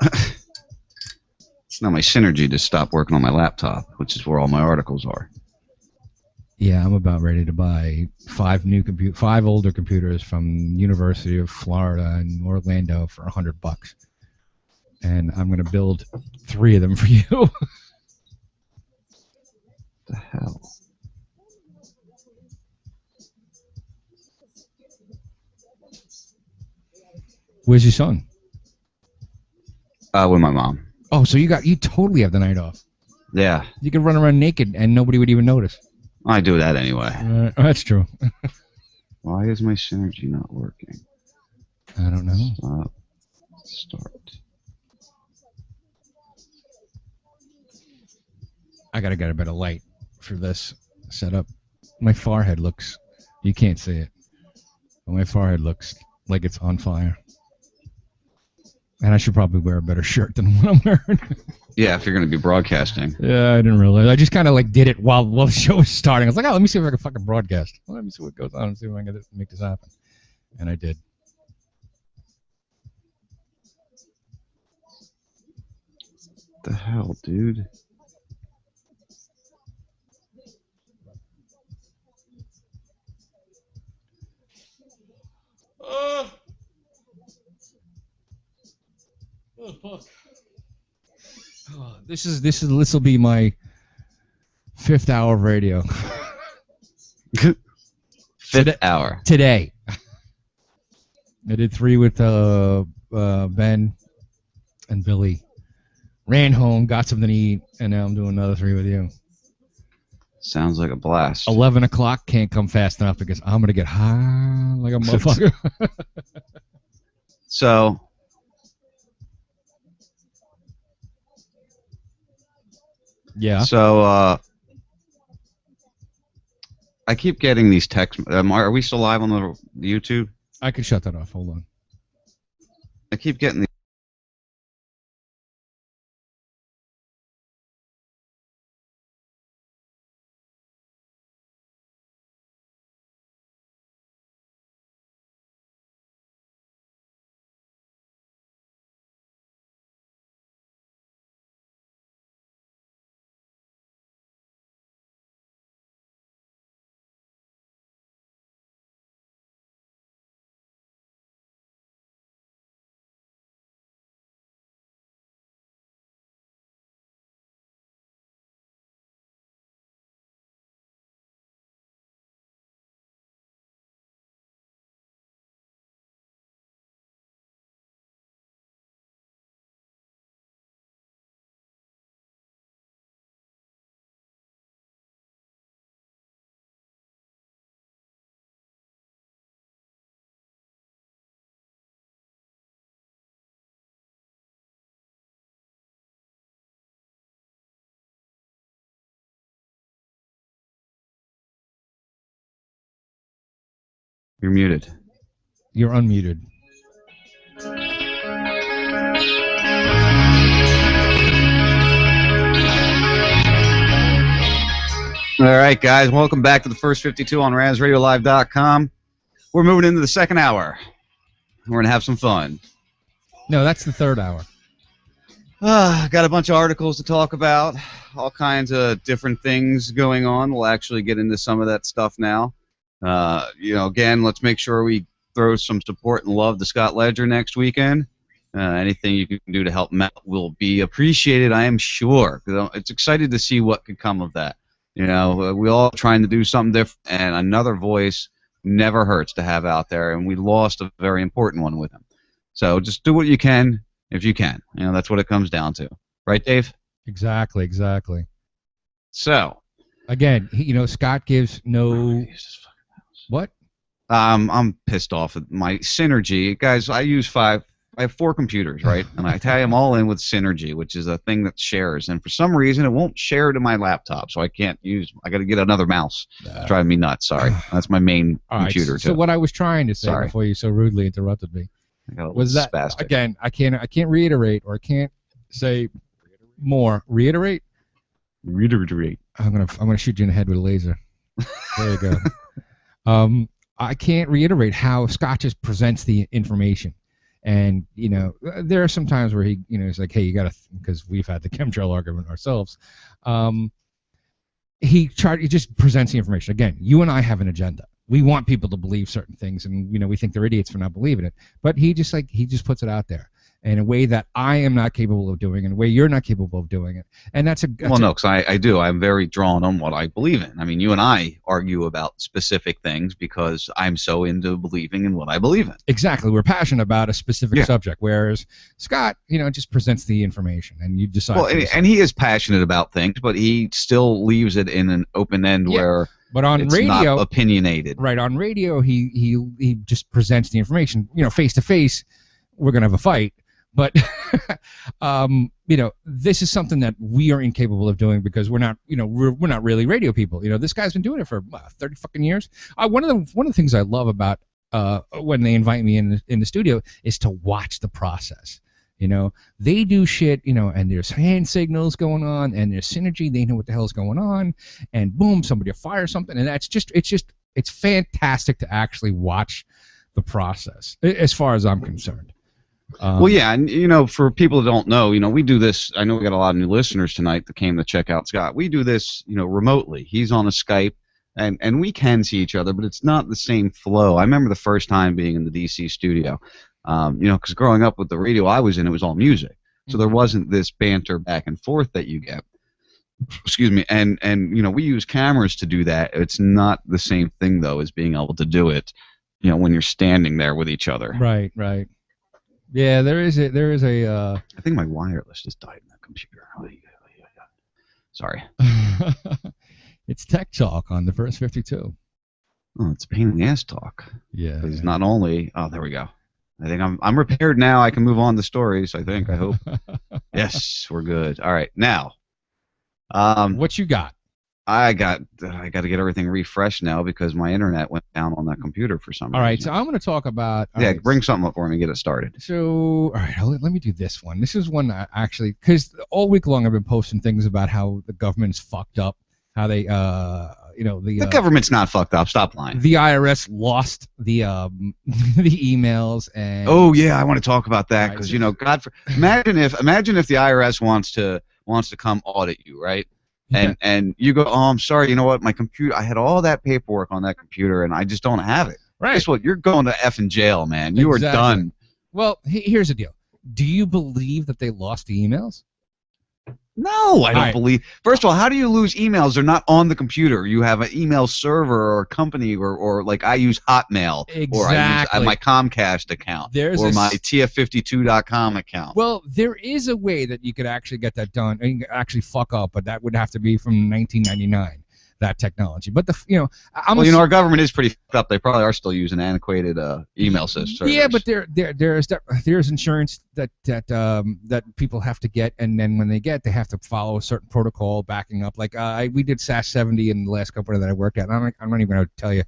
It's not my Synergy to stop working on my laptop, which is where all my articles are. Yeah, I'm about ready to buy 5 older computers from University of Florida in Orlando for $100, and I'm gonna build 3 of them for you. The hell? Where's your son? With my mom. Oh, so you totally have the night off. Yeah, You can run around naked and nobody would even notice. I do that anyway. That's true. Why is my synergy not working? I don't know. Start. I gotta get a better light for this setup. My forehead looks, you can't see it, but my forehead looks like it's on fire. And I should probably wear a better shirt than what I'm wearing. Yeah, if you're going to be broadcasting. Yeah, I didn't realize. I just kind of like did it while the show was starting. I was like, oh, let me see if I can fucking broadcast. Well, let me see what goes on and see if I can make this happen. And I did. The hell, dude? This will be my 5th hour of radio. Fifth hour. Today. I did 3 with Ben and Billy. Ran home, got something to eat, and now I'm doing another 3 with you. Sounds like a blast. 11 o'clock can't come fast enough because I'm going to get high like a motherfucker. So, yeah. So, I keep getting these texts. Are we still live on the YouTube? I can shut that off. Hold on. I keep getting these. You're muted. You're unmuted. All right, guys. Welcome back to the First 52 on RazRadioLive.com. We're moving into the 2nd hour. We're going to have some fun. No, that's the 3rd hour. Got a bunch of articles to talk about. All kinds of different things going on. We'll actually get into some of that stuff now. Again, let's make sure we throw some support and love to Scott Ledger next weekend. Anything you can do to help him out will be appreciated, I am sure. It's excited to see what could come of that. We all trying to do something different, and another voice never hurts to have out there, and we lost a very important one with him. So just do what you can if you can. That's what it comes down to. Right, Dave? Exactly. So. Again, Scott gives no... What? I'm pissed off at my Synergy. Guys, I have 4 computers, right? And I tie them all in with Synergy, which is a thing that shares. And for some reason, it won't share to my laptop, so I got to get another mouse. It's driving me nuts. Sorry. That's my main computer, too. So what I was trying to say before you so rudely interrupted me was that, spastic. Again, I can't reiterate, or I can't say more. Reiterate? Reiterate. I'm gonna shoot you in the head with a laser. There you go. I can't reiterate how Scott just presents the information. And, there are some times where he, he's like, hey, you got to, because we've had the chemtrail argument ourselves. he just presents the information. Again, you and I have an agenda. We want people to believe certain things, and we think they're idiots for not believing it. But he just puts it out there in a way that I am not capable of doing, in a way you're not capable of doing it. And that's no, because I do. I'm very drawn on what I believe in. I mean, you and I argue about specific things because I'm so into believing in what I believe in. Exactly. We're passionate about a specific subject, whereas Scott, just presents the information, and you decide. Well, and he is passionate about things, but he still leaves it in an open end where. But on it's radio, not opinionated. Right, on radio, he just presents the information. Face to face, we're gonna have a fight. But this is something that we are incapable of doing because we're not really radio people. This guy's been doing it for 30 fucking years. One of the things I love about when they invite me in the studio is to watch the process. They do shit, and there's hand signals going on, and there's synergy. They know what the hell's going on, and boom, somebody will fire something, and it's fantastic to actually watch the process, as far as I'm concerned. Well, yeah, and for people that don't know, we do this. I know we got a lot of new listeners tonight that came to check out Scott. We do this, remotely. He's on a Skype, and we can see each other, but it's not the same flow. I remember the first time being in the DC studio. Because growing up with the radio I was in, it was all music, so there wasn't this banter back and forth that you get. Excuse me, and we use cameras to do that. It's not the same thing though as being able to do it, when you're standing there with each other. Right. Yeah, there is a. I think my wireless just died in that computer. Sorry. It's Tech Talk on the First 52. Oh, it's a pain in the ass talk. Yeah. Because not only. Oh, there we go. I think I'm repaired now. I can move on to stories. I hope. Yes, we're good. All right, now. What you got? I got to get everything refreshed now because my internet went down on that computer for some reason. All right, so I'm going to talk about. Bring something up for me and get it started. So, all right, let me do this one. This is one I actually, because all week long I've been posting things about how the government's fucked up, how they, the government's not fucked up. Stop lying. The IRS lost the the emails and. Oh yeah, I want to talk about that because imagine if the IRS wants to come audit you, right? And you go, oh, I'm sorry, you know what? My computer, I had all that paperwork on that computer, and I just don't have it. Right. Guess what? You're going to effing jail, man. You are done. Well, here's the deal. Do you believe that they lost the emails? No, I don't believe. First of all, how do you lose emails? They're not on the computer. You have an email server or a company, or like I use Hotmail, or I use my Comcast account, or my TF52.com account. Well, there is a way that you could actually get that done, and you can actually fuck up, but that would have to be from 1999. That technology, but our government is pretty fucked up. They probably are still using antiquated email systems. Yeah, but there's insurance that people have to get, and then when they have to follow a certain protocol backing up. Like we did SAS 70 in the last company that I worked at. I'm not even going to tell you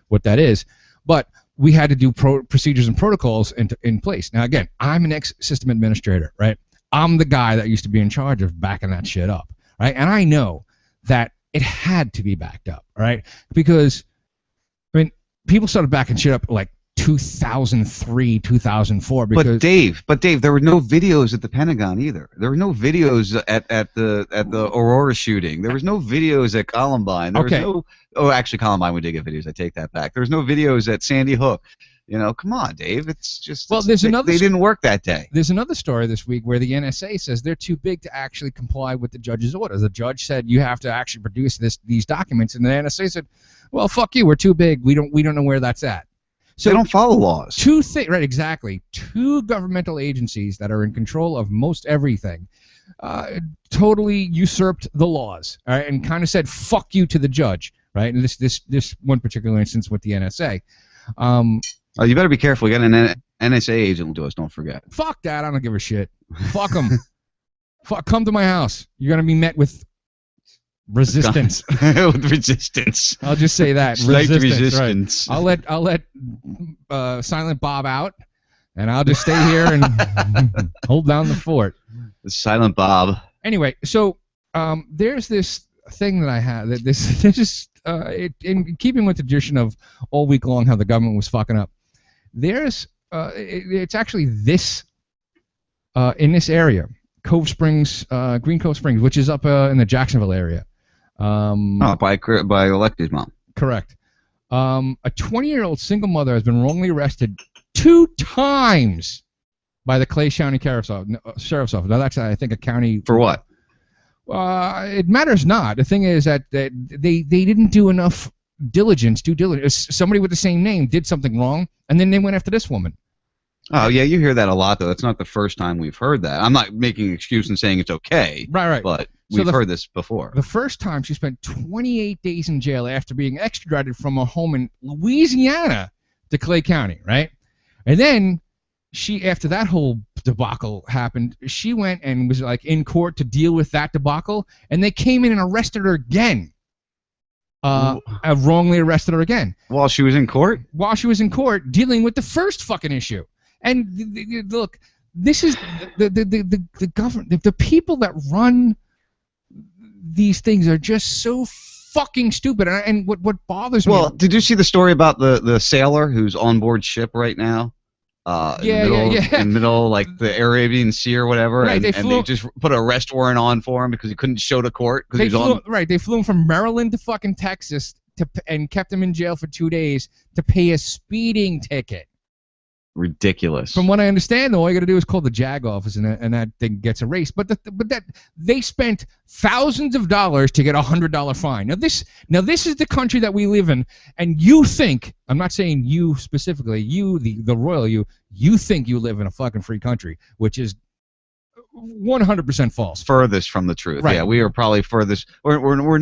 what that is, but we had to do procedures and protocols in place. Now again, I'm an ex-system administrator, right? I'm the guy that used to be in charge of backing that shit up, right? And I know that it had to be backed up, right? Because, people started backing shit up like 2003, 2004. Because but Dave, there were no videos at the Pentagon either. There were no videos at the Aurora shooting. There was no videos at Columbine. There was no. Oh, actually, Columbine we did get videos. I take that back. There was no videos at Sandy Hook. Come on, Dave. It's just they didn't work that day. There's another story this week where the NSA says they're too big to actually comply with the judge's orders. The judge said you have to actually produce these documents, and the NSA said, "Well, fuck you. We're too big. We don't know where that's at." So they don't follow laws. Right, exactly. Two governmental agencies that are in control of most everything totally usurped the laws, all right, and kind of said "fuck you" to the judge, right? And this one particular instance with the NSA. Oh, you better be careful. You got an NSA agent to us. Don't forget. Fuck that. I don't give a shit. Fuck them. Come to my house. You're gonna be met with resistance. With resistance. I'll just say that. Slight resistance. Right. I'll let Silent Bob out, and I'll just stay here and hold down the fort. The Silent Bob. Anyway, so there's this thing that I have. This is in keeping with the tradition of all week long how the government was fucking up. There's it's actually this in this area, Green Cove Springs, which is up in the Jacksonville area. By Alexi's mom. Correct. A 20-year-old single mother has been wrongly arrested 2 times by the Clay County Sheriff's Office. Now that's, I think, a county. For what? It matters not. The thing is that they didn't do enough due diligence. Somebody with the same name did something wrong, and then they went after this woman. Oh, yeah, you hear that a lot, though. That's not the first time we've heard that. I'm not making an excuse and saying it's okay. Right. But we've heard this before. The first time, she spent 28 days in jail after being extradited from a home in Louisiana to Clay County, right? And then after that whole debacle happened, she went and was like in court to deal with that debacle, and they came in and arrested her again. Wrongly arrested her again. While she was in court? While she was in court dealing with the first fucking issue. And look, this is the government. The people that run these things are just so fucking stupid. And what bothers me. Well, did you see the story about the sailor who's on board ship right now? In the middle, like the Arabian Sea or whatever, right, and they just put an arrest warrant on for him because he couldn't show to court because he's on. Right, they flew him from Maryland to fucking Texas and kept him in jail for 2 days to pay a speeding ticket. Ridiculous. From what I understand, all you got to do is call the JAG office, and that thing gets erased. But that they spent thousands of dollars to get a $100 fine. Now this is the country that we live in, and you think, I'm not saying you specifically, you the royal you think you live in a fucking free country, which is 100% false. Furthest from the truth. Right. Yeah, we are probably furthest. We're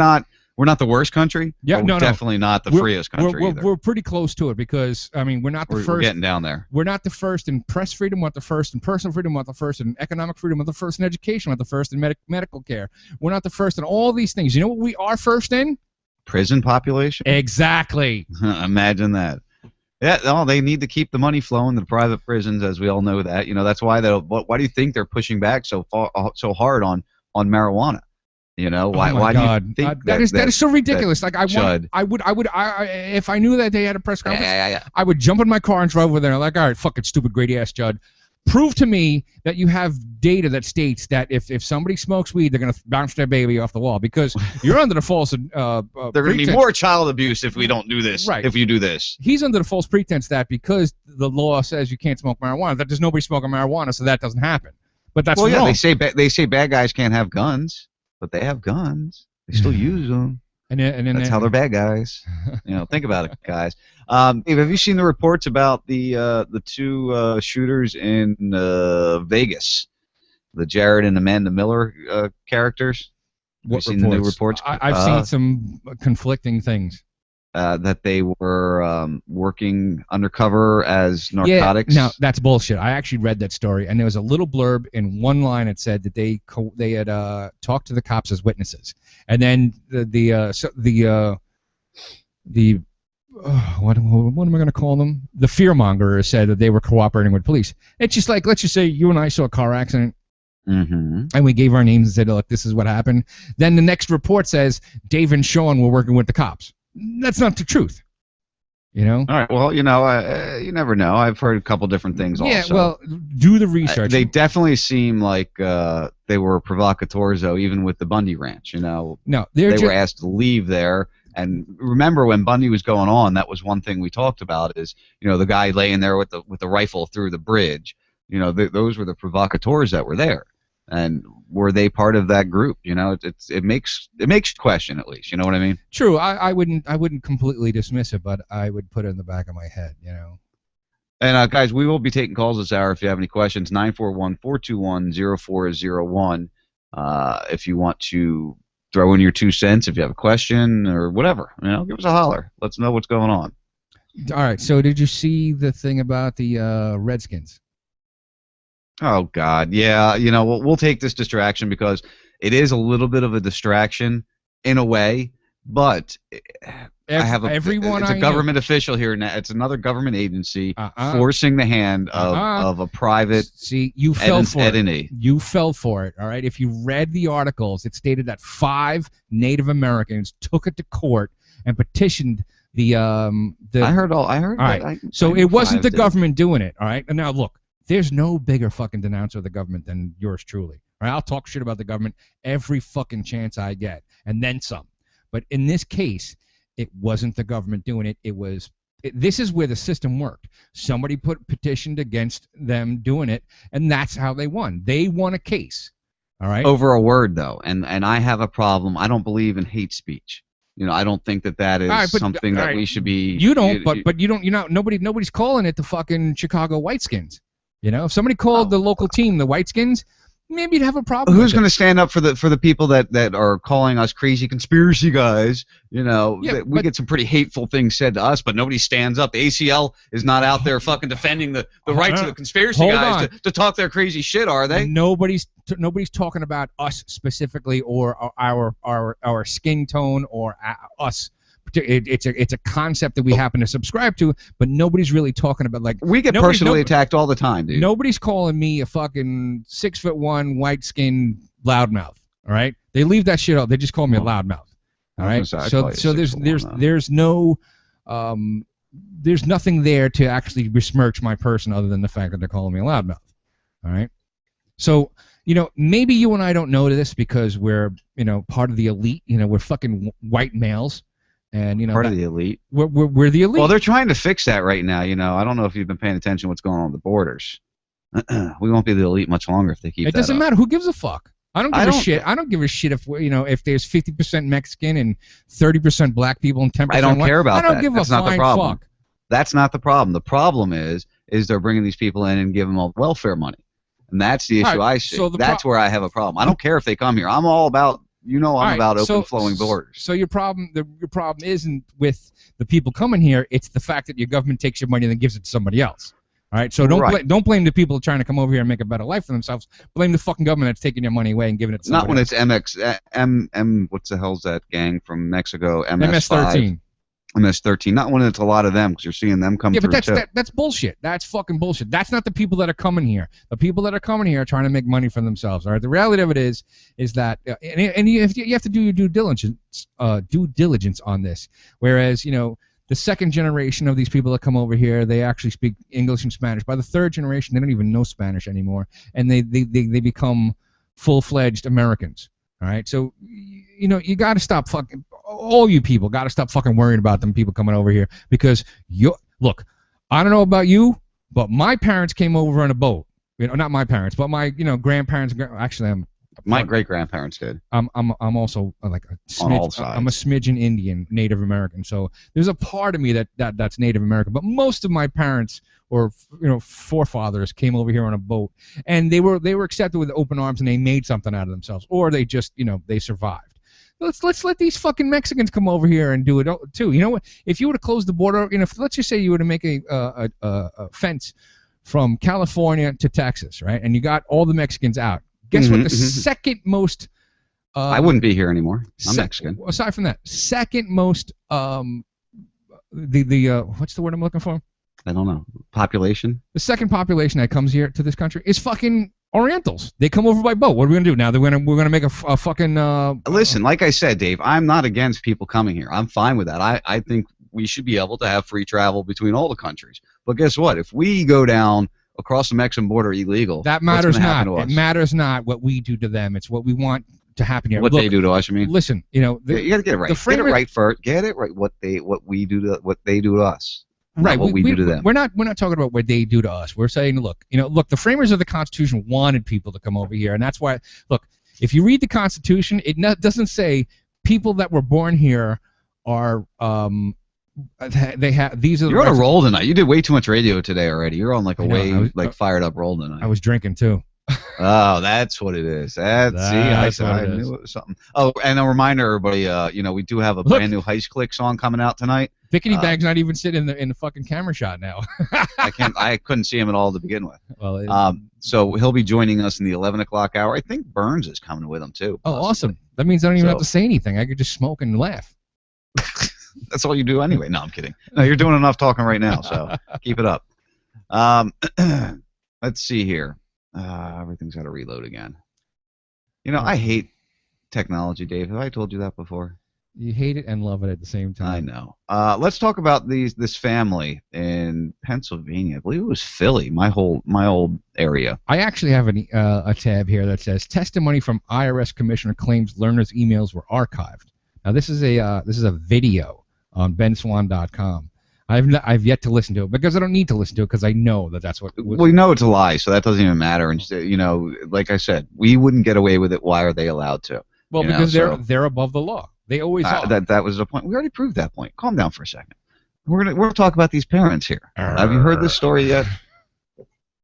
not the worst country. Yeah, but we're definitely not the freest country either. We're pretty close to it because, I mean, we're not the first. We're getting down there. We're not the first in press freedom. We're not the first in personal freedom. We're not the first in economic freedom. We're the first in education. We're not the first in medical care. We're not the first in all these things. You know what we are first in? Prison population? Exactly. Imagine that. Yeah, no, they need to keep the money flowing to the private prisons, as we all know that. You know, that's why why do you think they're pushing back so hard on marijuana? You know, why do you think that is so ridiculous? Like I would if I knew that they had a press conference, I would jump in my car and drive over there like, all right, fucking stupid greedy ass Judd. Prove to me that you have data that states that if somebody smokes weed, they're gonna bounce their baby off the wall because you're under the false there's gonna be more child abuse if we don't do this. Right. If you do this. He's under the false pretense that because the law says you can't smoke marijuana, that there's nobody smoking marijuana, so that doesn't happen. But that's wrong. Yeah, they say bad guys can't have guns. But they have guns. They still use them. And that's how they're bad guys. You know, think about it, guys. Have you seen the reports about the two shooters in Vegas, the Jared and Amanda Miller characters? What have you seen the new reports? I've seen some conflicting things. That they were working undercover as narcotics. Yeah, no, that's bullshit. I actually read that story, and there was a little blurb in one line that said that they had talked to the cops as witnesses, and then what am I going to call them? The fearmonger said that they were cooperating with police. It's just like, let's just say you and I saw a car accident. Mm-hmm. And we gave our names and said, look, this is what happened. Then the next report says Dave and Sean were working with the cops. That's not the truth, you know. All right. Well, you know, you never know. I've heard a couple different things. Yeah. Also. Well, do the research. They definitely seem like they were provocateurs, though, even with the Bundy Ranch. You know. No, they were asked to leave there. And remember when Bundy was going on, that was one thing we talked about. Is the guy laying there with the rifle through the bridge. Those were the provocateurs that were there. And were they part of that group? It makes you question, at least. You know what I mean? True. I wouldn't completely dismiss it, but I would put it in the back of my head. And guys, we will be taking calls this hour if you have any questions. 941-421-0401. If you want to throw in your 2 cents, if you have a question or whatever, give us a holler. Let's know what's going on. All right. So did you see the thing about the Redskins? Oh, God, yeah. We'll take this distraction because it is a little bit of a distraction in a way, but I have a government official here now. It's another government agency forcing the hand of a private. See, you fell for it. You fell for it, all right? If you read the articles, it stated that 5 Native Americans took it to court and petitioned the I heard. All right. So it wasn't the government doing it, all right? And now, look. There's no bigger fucking denouncer of the government than yours truly. Right? I'll talk shit about the government every fucking chance I get, and then some. But in this case, it wasn't the government doing it. This is where the system worked. Somebody petitioned against them doing it, and that's how they won. They won a case. All right. Over a word, though, and I have a problem. I don't believe in hate speech. I don't think that is something that we should be. You don't, but you don't. Nobody's calling it the fucking Chicago Whiteskins. If somebody called the local team the Whiteskins, maybe you'd have a problem. Who's going to stand up for the people that are calling us crazy conspiracy guys? We get some pretty hateful things said to us, but nobody stands up. The ACL is not out there fucking defending the rights of the conspiracy guys to talk their crazy shit, are they? Nobody's talking about us specifically or our skin tone or us. It's a concept that we happen to subscribe to, but nobody's really talking about we get personally attacked all the time, dude. Nobody's calling me a fucking 6'1" white skinned loudmouth. All right, they leave that shit out. They just call me a loudmouth. All right, so there's nothing there to actually besmirch my person other than the fact that they're calling me a loudmouth. All right, so maybe you and I don't know this because we're part of the elite. We're fucking white males. And part of the elite. We're the elite. Well, they're trying to fix that right now. I don't know if you've been paying attention to what's going on with the borders. We won't be the elite much longer if they keep. It doesn't matter. Who gives a fuck? I don't give a shit. I don't give a shit if if there's 50% Mexican and 30% black people and 10% white. I don't care about that. I don't give a flying fuck. That's not the problem. The problem is they're bringing these people in and giving them all welfare money, and that's the issue I see. So that's where I have a problem. I don't care if they come here. I'm all about. I'm about open flowing borders. So your problem isn't with the people coming here. It's the fact that your government takes your money and then gives it to somebody else. All right. So don't blame the people trying to come over here and make a better life for themselves. Blame the fucking government that's taking your money away and giving it to somebody else. Not when it's what the hell's that gang from Mexico? MS-13. MS-13. Not when it's a lot of them, because you're seeing them come through. Yeah, but that's bullshit. That's fucking bullshit. That's not the people that are coming here. The people that are coming here are trying to make money for themselves. All right. The reality of it is that, and you have to do your due diligence on this. Whereas the second generation of these people that come over here, they actually speak English and Spanish. By the third generation, they don't even know Spanish anymore, and they become full-fledged Americans. All right. So you got to stop fucking. All you people got to stop fucking worrying about them people coming over here because look, I don't know about you, but my parents came over on a boat. Not my parents, but my grandparents. Actually, my great grandparents did. I'm also like a smidge, on all sides. I'm a smidgen Indian, Native American. So there's a part of me that's Native American, but most of my parents or forefathers came over here on a boat, and they were accepted with open arms, and they made something out of themselves, or they just they survived. Let's let these fucking Mexicans come over here and do it too. You know what? If you were to close the border, let's just say you were to make a fence from California to Texas, right? And you got all the Mexicans out. Guess what? The second most. I wouldn't be here anymore. I'm Mexican. Aside from that, second most. What's the word I'm looking for? I don't know. Population. The second population that comes here to this country is fucking Orientals. They come over by boat. What are we gonna do now? We're gonna make a fucking. Listen, like I said, Dave, I'm not against people coming here. I'm fine with that. I think we should be able to have free travel between all the countries. But guess what? If we go down across the Mexican border illegal, that matters not. It matters not what we do to them. It's what we want to happen here. What they do to us, you mean? Listen, you gotta get it right. Get it right first. Get it right. What they do to us. Right, what we do to them. We're not talking about what they do to us. We're saying, look, the framers of the Constitution wanted people to come over here, and that's why. Look, if you read the Constitution, it doesn't say people that were born here are they have these are. You're on a roll tonight. You did way too much radio today already. You're on like a fired up roll tonight. I was drinking too. Oh, that's what it is. I knew it was something. Oh, and a reminder, everybody. We do have a brand new Heist Click song coming out tonight. Bickety Bag's not even sitting in the fucking camera shot now. I couldn't see him at all to begin with. Well, so he'll be joining us in the 11 o'clock hour. I think Burns is coming with him too. Oh, awesome! That means I don't even have to say anything. I could just smoke and laugh. That's all you do anyway. No, I'm kidding. No, you're doing enough talking right now, so keep it up. Let's see here. Everything's got to reload again. I hate technology, Dave. Have I told you that before? You hate it and love it at the same time. I know. Let's talk about this family in Pennsylvania. I believe it was Philly, my old area. I actually have a tab here that says testimony from IRS commissioner claims learners' emails were archived. Now this is a video on benswan.com. I've yet to listen to it because I don't need to listen to it because I know that's what. We know it's a lie, so that doesn't even matter. And like I said, we wouldn't get away with it. Why are they allowed to? Well, because they're above the law. They always are. That was the point. We already proved that point. Calm down for a second. We're gonna talk about these parents here. Have you heard this story yet?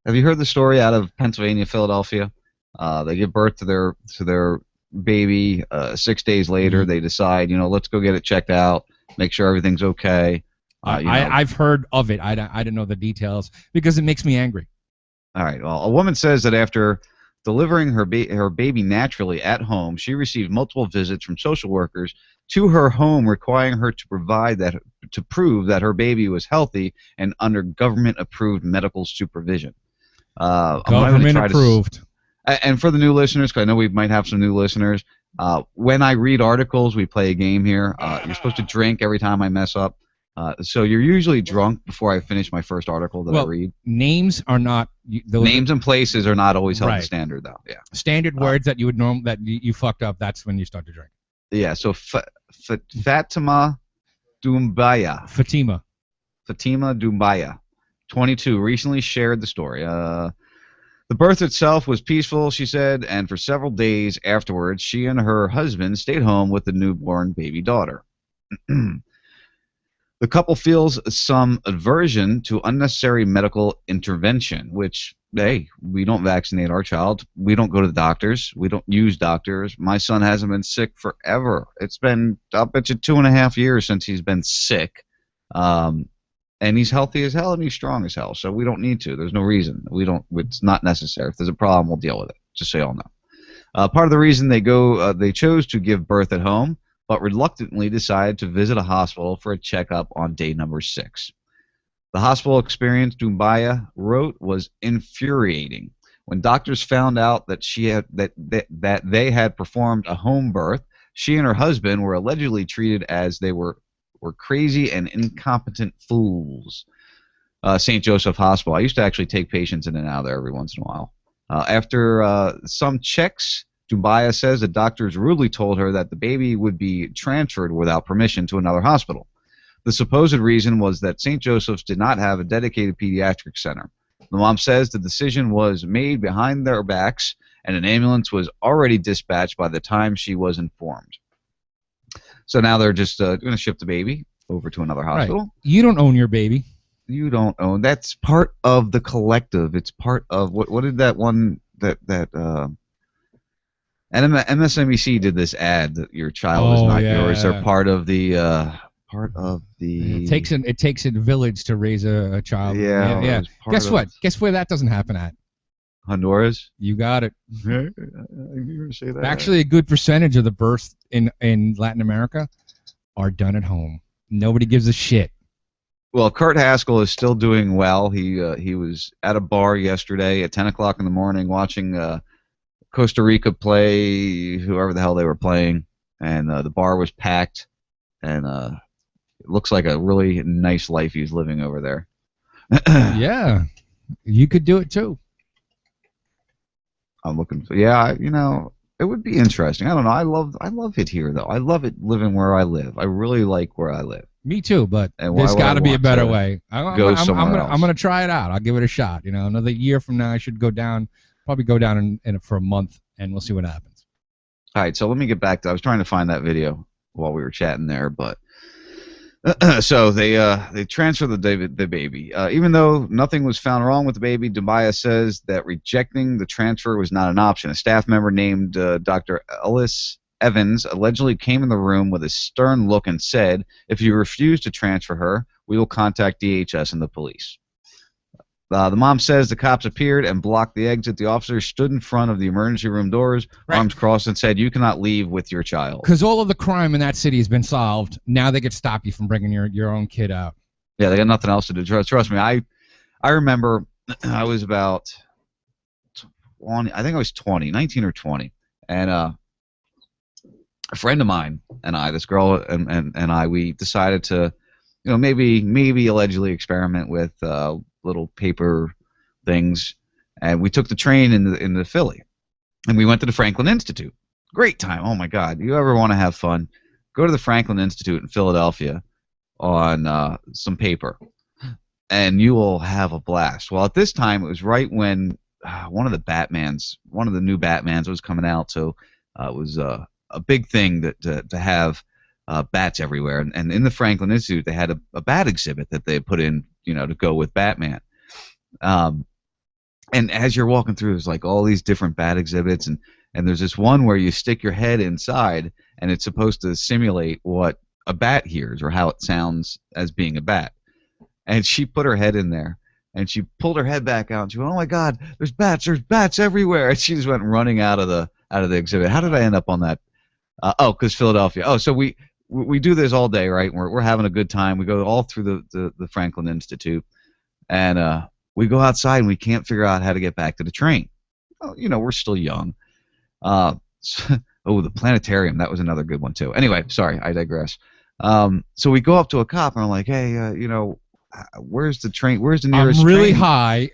Have you heard the story out of Pennsylvania, Philadelphia? They give birth to their baby. 6 days later, they decide, let's go get it checked out, make sure everything's okay. I've heard of it. I didn't know the details because it makes me angry. All right. Well, a woman says that after delivering her baby naturally at home, she received multiple visits from social workers to her home requiring her to prove that her baby was healthy and under government-approved medical supervision. Government approved. And for the new listeners, because I know we might have some new listeners, when I read articles, we play a game here. You're supposed to drink every time I mess up. So you're usually drunk before I finish my first article that I read. Names are not names and places are not always held to standard, though. Yeah. Standard words that you would that you fucked up. That's when you start to drink. Yeah. So Fatima Doumbaya. Fatima Doumbaya, 22, recently shared the story. The birth itself was peaceful, she said, and for several days afterwards, she and her husband stayed home with the newborn baby daughter. The couple feels some aversion to unnecessary medical intervention, which, hey, we don't vaccinate our child. We don't go to the doctors. We don't use doctors. My son hasn't been sick forever. It's been, I'll bet you, 2.5 years since he's been sick. And he's healthy as hell and he's strong as hell. So we don't need to. There's no reason. It's not necessary. If there's a problem, we'll deal with it. Just so y'all know. Part of the reason they chose to give birth at home, but reluctantly decided to visit a hospital for a checkup on day number 6. The hospital experience, Doumbaya wrote, was infuriating. When doctors found out that that they had performed a home birth, she and her husband were allegedly treated as they were crazy and incompetent fools. St. Joseph Hospital. I used to actually take patients in and out of there every once in a while. After some checks, Doumbaya says the doctors rudely told her that the baby would be transferred without permission to another hospital. The supposed reason was that St. Joseph's did not have a dedicated pediatric center. The mom says the decision was made behind their backs, and an ambulance was already dispatched by the time she was informed. So now they're just going to ship the baby over to another hospital. Right. You don't own your baby. You don't own. That's part of the collective. It's part of what did that one that and MSNBC did this ad that your child is not yours. They're part of the It takes a village to raise a child. Yeah. Guess what? Guess where that doesn't happen at? Honduras. You got it. You were say that. Actually, a good percentage of the births in Latin America are done at home. Nobody gives a shit. Well, Kurt Haskell is still doing well. He was at a bar yesterday at 10 o'clock in the morning watching Costa Rica play whoever the hell they were playing, and the bar was packed, and it looks like a really nice life he's living over there. Yeah, you could do it too. I'm looking for, it would be interesting. I don't know. I love it here though. I love it living where I live. I really like where I live. Me too, but there's got to be a better way. I'm gonna try it out. I'll give it a shot. Another year from now, I should probably go down for a month, and we'll see what happens. All right, so let me get back to. I was trying to find that video while we were chatting there, but so they transfer the baby. Even though nothing was found wrong with the baby, Doumbaya says that rejecting the transfer was not an option. A staff member named Dr. Ellis Evans allegedly came in the room with a stern look and said, "If you refuse to transfer her, we will contact DHS and the police." The mom says the cops appeared and blocked the exit. The officers stood in front of the emergency room doors, arms crossed, and said, "You cannot leave with your child." Because all of the crime in that city has been solved. Now they could stop you from bringing your own kid out. Yeah, they got nothing else to do. Trust me. I remember I was about 20. I think I was 20, 19 or 20, and a friend of mine and I, this girl and I, we decided to, maybe allegedly experiment with little paper things, and we took the train into Philly, and we went to the Franklin Institute. Great time. Oh my God! You ever want to have fun? go to the Franklin Institute in Philadelphia on some paper, and you will have a blast. Well, at this time, it was right when one of the new Batmans was coming out, so it was a big thing to have bats everywhere. And in the Franklin Institute, they had a bat exhibit that they put in, to go with Batman. And as you're walking through, there's like all these different bat exhibits, and there's this one where you stick your head inside, and it's supposed to simulate what a bat hears or how it sounds as being a bat. And she put her head in there, and she pulled her head back out, and she went, "Oh my God, there's bats everywhere!" And she just went running out of the exhibit. How did I end up on that? Because Philadelphia. Oh, so we do this all day, right? We're having a good time. We go all through the Franklin Institute, and we go outside, and we can't figure out how to get back to the train. Well, we're still young. The planetarium, that was another good one too. Anyway, sorry, I digress. So we go up to a cop, and I'm like, "Hey, where's the train? Where's the nearest I'm really train?" high.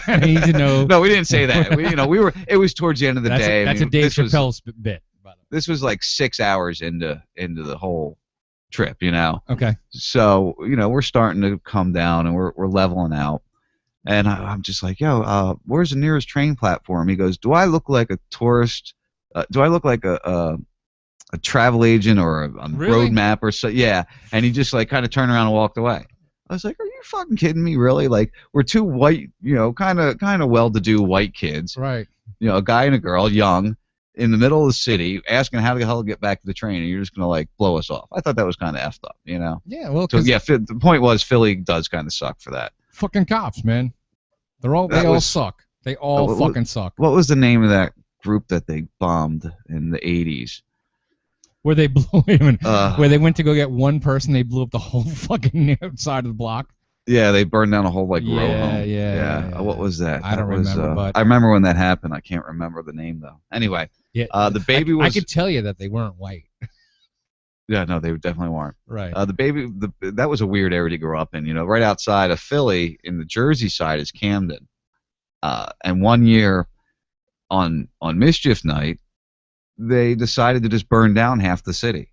I need to know. No, we didn't say that. We were. It was towards the end of the day. That's a Dave Chappelle's bit. This was like 6 hours into the whole trip, Okay. So we're starting to come down, and we're leveling out, and I'm just like, "Yo, where's the nearest train platform?" He goes, "Do I look like a tourist? Do I look like a travel agent or a Really? road map or so?" Yeah, and he just like kind of turned around and walked away. I was like, "Are you fucking kidding me? Really? Like, we're two white, kind of well-to-do white kids, Right. a guy and a girl, young, in the middle of the city, asking how the hell to get back to the train, and you're just gonna like blow us off." I thought that was kind of effed up, Yeah. Well, So yeah, the point was Philly does kind of suck for that. fucking cops, man. They all suck. They all fucking suck. What was the name of that group that they bombed in the 80s? Where they blew him, where they went to go get one person, they blew up the whole fucking side of the block. Yeah, they burned down a whole row home. Yeah. What was that? I don't remember, but I remember when that happened. I can't remember the name though. Anyway, the baby was. I could tell you that they weren't white. Yeah, no, they definitely weren't. Right. The baby, that was a weird area to grow up in. Right outside of Philly, in the Jersey side, is Camden. And one year, on Mischief Night, they decided to just burn down half the city,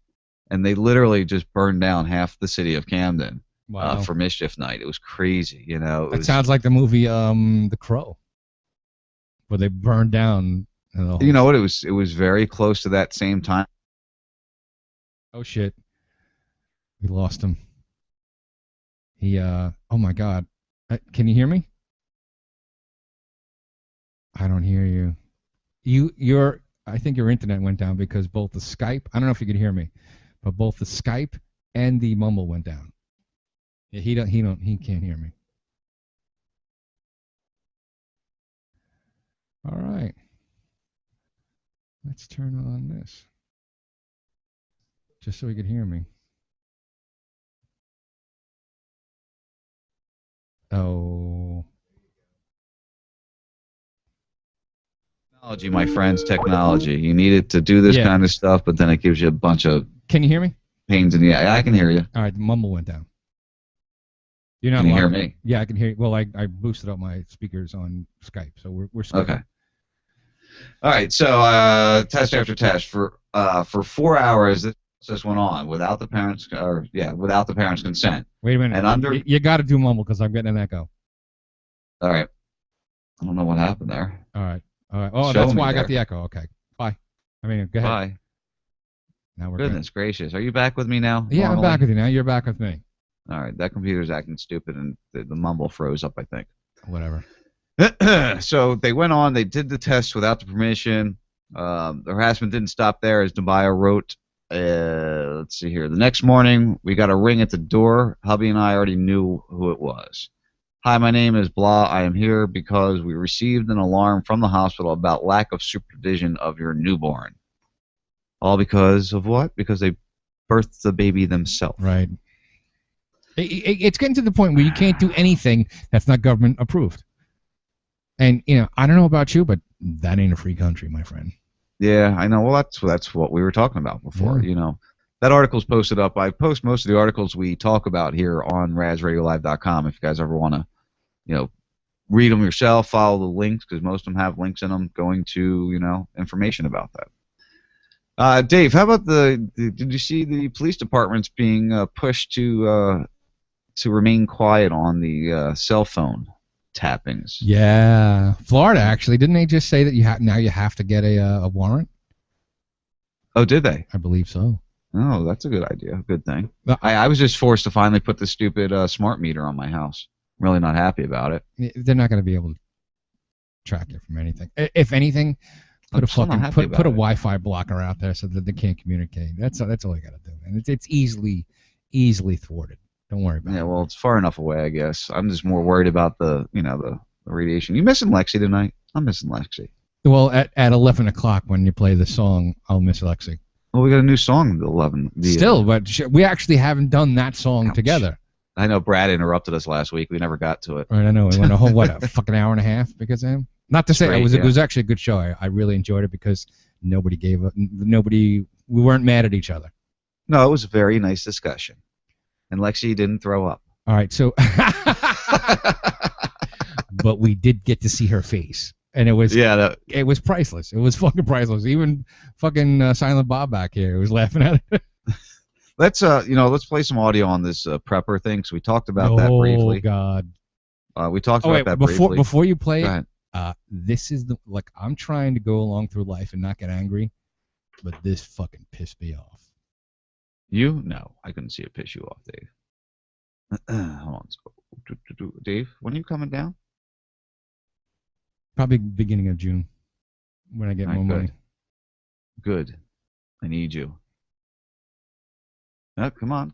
and they literally just burned down half the city of Camden. Wow. For Mischief Night. It was crazy, It sounds like the movie The Crow, where they burned down. You know what? It was very close to that same time. Oh shit, we lost him. He oh my God, can you hear me? I don't hear you. I think your internet went down because both the Skype. I don't know if you could hear me, but both the Skype and the mumble went down. Yeah, he can't hear me. All right. Let's turn on this. Just so he could hear me. Oh. Technology, my friends, technology. You need it to do this kind of stuff, but then it gives you a bunch of. Can you hear me? Pains in the eye. I can hear you. All right, the mumble went down. You're not Can you hear me? Yeah, I can hear you. Well, I boosted up my speakers on Skype, so we're Skype. Okay. All right, so test after test for 4 hours. This process went on without the parents' consent. Wait a minute. And you got to do mumble because I'm getting an echo. All right. I don't know what happened there. All right. Oh, Show that's me why I there. got the echo. Okay. Bye. I mean, go ahead. Bye. Now we're Goodness gracious. Are you back with me now? Yeah, normally? I'm back with you now. You're back with me. All right. That computer's acting stupid, and the mumble froze up, I think. Whatever. So they went on. They did the test without the permission. The harassment didn't stop there, as Dabaya wrote. Let's see here. The next morning, we got a ring at the door. Hubby and I already knew who it was. "Hi, my name is blah. I am here because we received an alarm from the hospital about lack of supervision of your newborn." All because of what? Because they birthed the baby themselves. Right. It's getting to the point where you can't do anything that's not government approved. And, I don't know about you, but that ain't a free country, my friend. Yeah, I know. Well, that's what we were talking about before. Yeah. That article's posted up. I post most of the articles we talk about here on RazRadioLive.com if you guys ever want to, read them yourself, follow the links, because most of them have links in them going to, information about that. Dave, how about did you see the police departments being pushed to remain quiet on the cell phone tappings? Yeah, Florida actually, didn't they just say that now you have to get a warrant? Oh, did they? I believe so. Oh, that's a good idea. Good thing. But I was just forced to finally put the stupid smart meter on my house. I'm really not happy about it. they're not going to be able to track you from anything. If anything, put I'm still not happy put a about it. Wi-Fi blocker out there so that they can't communicate. That's all you got to do, and it's easily thwarted. Don't worry about it. Yeah, well, it's far enough away, I guess. I'm just more worried about the radiation. You missing Lexi tonight? I'm missing Lexi. Well, at 11 o'clock when you play the song, I'll miss Lexi. Well, we got a new song at 11. Still, but we actually haven't done that song Ouch. together. I know Brad interrupted us last week. We never got to it. Right, I know. We went a fucking hour and a half because of him. Not to say Great, it was actually a good show. I really enjoyed it because we weren't mad at each other. No, it was a very nice discussion. And Lexi didn't throw up. All right, so but we did get to see her face. And it was it was priceless. It was fucking priceless. Even fucking Silent Bob back here was laughing at it. Let's play some audio on this prepper thing. So we talked about that briefly. Oh God. We talked about that briefly. Before you play Go it, this is I'm trying to go along through life and not get angry, but this fucking pissed me off. You? No, I couldn't see it piss you off, Dave. Hold on. Dave, when are you coming down? Probably beginning of June, when I get more money. Good. I need you. Oh, come on.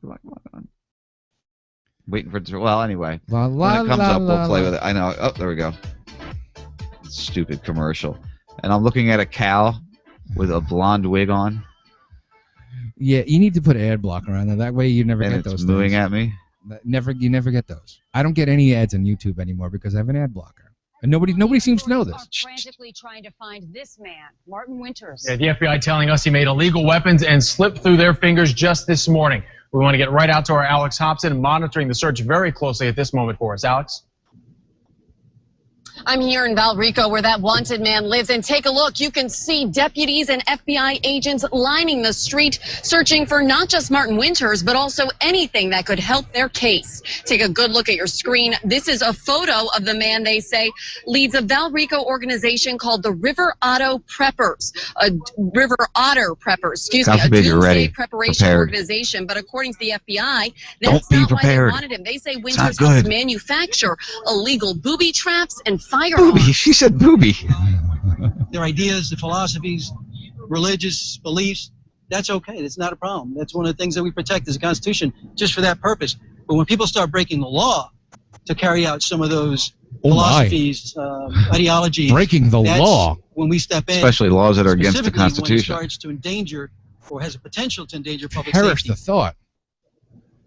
Waiting for it to... Well, anyway. When it comes up, we'll play with it. I know. Oh, there we go. Stupid commercial. And I'm looking at a cow with a blonde wig on. Yeah, you need to put an ad blocker on there. That way you never And get it's those mooing things. at me. You never get those. I don't get any ads on YouTube anymore because I have an ad blocker. And nobody seems to know this. Frantically trying to find this man, Martin Winters. Yeah, the FBI telling us he made illegal weapons and slipped through their fingers just this morning. We want to get right out to our Alex Hobson, monitoring the search very closely at this moment for us. Alex? I'm here in Valrico where that wanted man lives, and take a look. You can see deputies and FBI agents lining the street, searching for not just Martin Winters, but also anything that could help their case. Take a good look at your screen. This is a photo of the man they say leads a Valrico organization called the River Otter Preppers, a doomsday preparation organization. But according to the FBI, that's not why they wanted him. They say Winters helped manufacture illegal booby traps and firearms. Booby. She said booby. Their ideas, their philosophies, religious beliefs, that's okay. That's not a problem. That's one of the things that we protect as a Constitution just for that purpose. But when people start breaking the law to carry out some of those philosophies, ideologies, breaking the law, when we step in, especially laws that are against the Constitution, when it starts to endanger or has a potential to endanger public perish safety. the thought.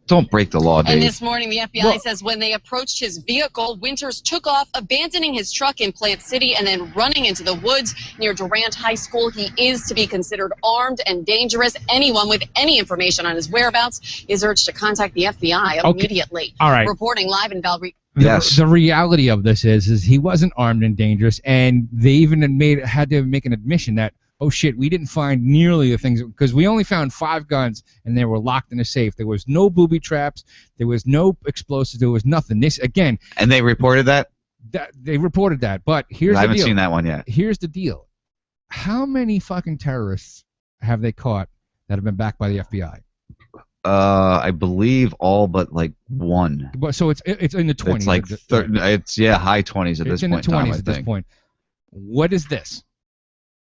Don't break the law, Dave. And this morning, the FBI says when they approached his vehicle, Winters took off, abandoning his truck in Plant City and then running into the woods near Durant High School. He is to be considered armed and dangerous. Anyone with any information on his whereabouts is urged to contact the FBI immediately. All right. Reporting live in Valrico. Yes. The reality of this is he wasn't armed and dangerous, and they even had to make an admission that, oh shit, we didn't find nearly the things, because we only found 5 guns and they were locked in a safe. There was no booby traps, there was no explosives, there was nothing. This again. And they reported that? They reported that, but here's the deal. I haven't seen that one yet. Here's the deal. How many fucking terrorists have they caught that have been backed by the FBI? I believe all but like 1. But so it's in the 20s. It's like it's high 20s at this point. It's in the 20s at this point. What is this?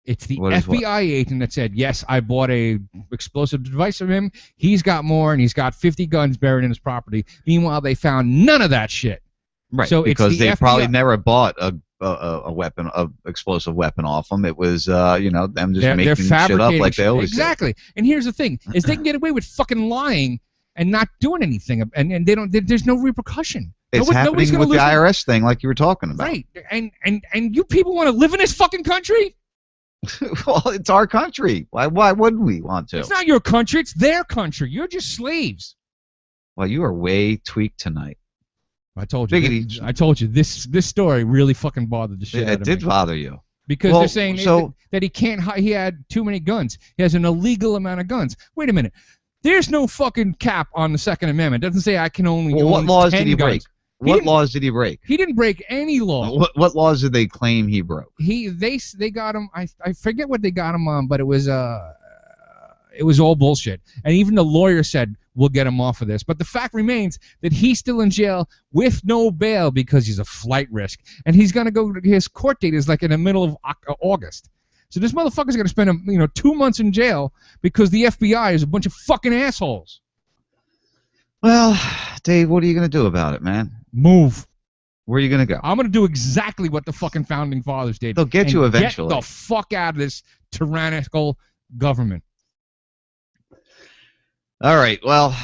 It's the FBI agent that said, yes, I bought a explosive device from him. He's got more, and he's got 50 guns buried in his property. Meanwhile, they found none of that shit. Right, so because they FBI probably never bought a weapon, a explosive weapon off them. It was, them just making shit up like they always do. Exactly. And here's the thing, is they can get away with fucking lying and not doing anything, and they don't. There's no repercussion. It's happening with the IRS thing, like you were talking about. Right. And you people want to live in this fucking country? Well, it's our country. Why wouldn't we want to? It's not your country. It's their country. You're just slaves. Well, you are way tweaked tonight. I told you. I told you this story really fucking bothered the shit out of me. It did bother you. because Well, they're saying so- that he can't. He had too many guns. He has an illegal amount of guns. Wait a minute. There's no fucking cap on the Second Amendment. It doesn't say I can only Well, what own laws 10 did he guns. break? What laws did he break? He didn't break any law. What laws did they claim he broke? They got him. I forget what they got him on, but it was all bullshit. And even the lawyer said we'll get him off of this. But the fact remains that he's still in jail with no bail because he's a flight risk, and he's gonna go. His court date is like in the middle of August. So this motherfucker's gonna spend 2 months in jail because the FBI is a bunch of fucking assholes. Well, Dave, what are you gonna do about it, man? Move. Where are you gonna go? I'm gonna do exactly what the fucking founding fathers did. They'll get you eventually. Get the fuck out of this tyrannical government. All right. Well,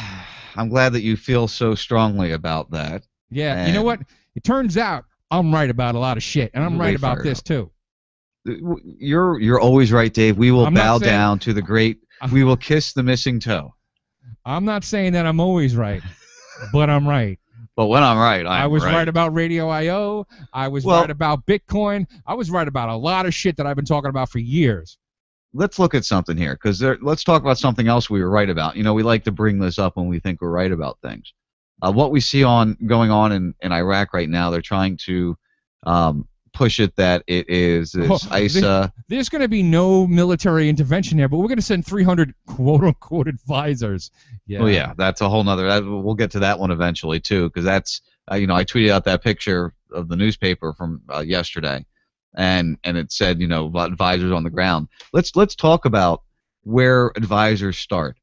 I'm glad that you feel so strongly about that. Yeah. And you know what? It turns out I'm right about a lot of shit, and I'm right Way about fired this up. too. You're always right, Dave. We will I'm not bow saying- down to the great. We will kiss the missing toe. I'm not saying that I'm always right, but I'm right. But when I'm right, I was right about Radio IO. I was right about Bitcoin. I was right about a lot of shit that I've been talking about for years. Let's look at something here, because let's talk about something else we were right about. We like to bring this up when we think we're right about things. What we see going on in Iraq right now, they're trying to push it that it is this ISA. There's going to be no military intervention there, but we're going to send 300 quote-unquote advisors. Yeah. Oh yeah, that's a whole nother. We'll get to that one eventually too, because that's I tweeted out that picture of the newspaper from yesterday, and it said about advisors on the ground. Let's talk about where advisors start.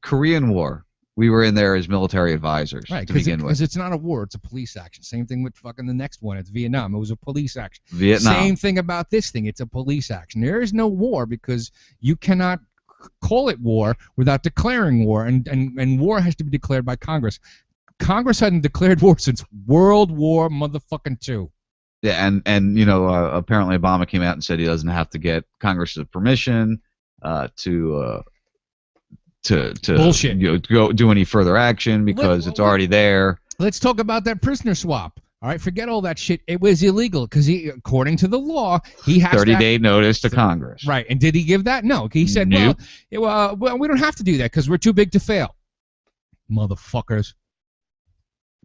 Korean War. We were in there as military advisors right, to begin with. Because it's not a war, it's a police action. Same thing with fucking the next one. It's Vietnam. It was a police action. Vietnam. Same thing about this thing. It's a police action. There is no war because you cannot call it war without declaring war, and war has to be declared by Congress. Congress hadn't declared war since World War motherfucking II. Yeah, and apparently Obama came out and said he doesn't have to get Congress's permission to bullshit. Go do any further action because it's already there. Let's talk about that prisoner swap. All right, forget all that shit. It was illegal because according to the law, he has 30-day notice to Congress. Right, and did he give that? No. He said, nope. well, we don't have to do that because we're too big to fail. Motherfuckers.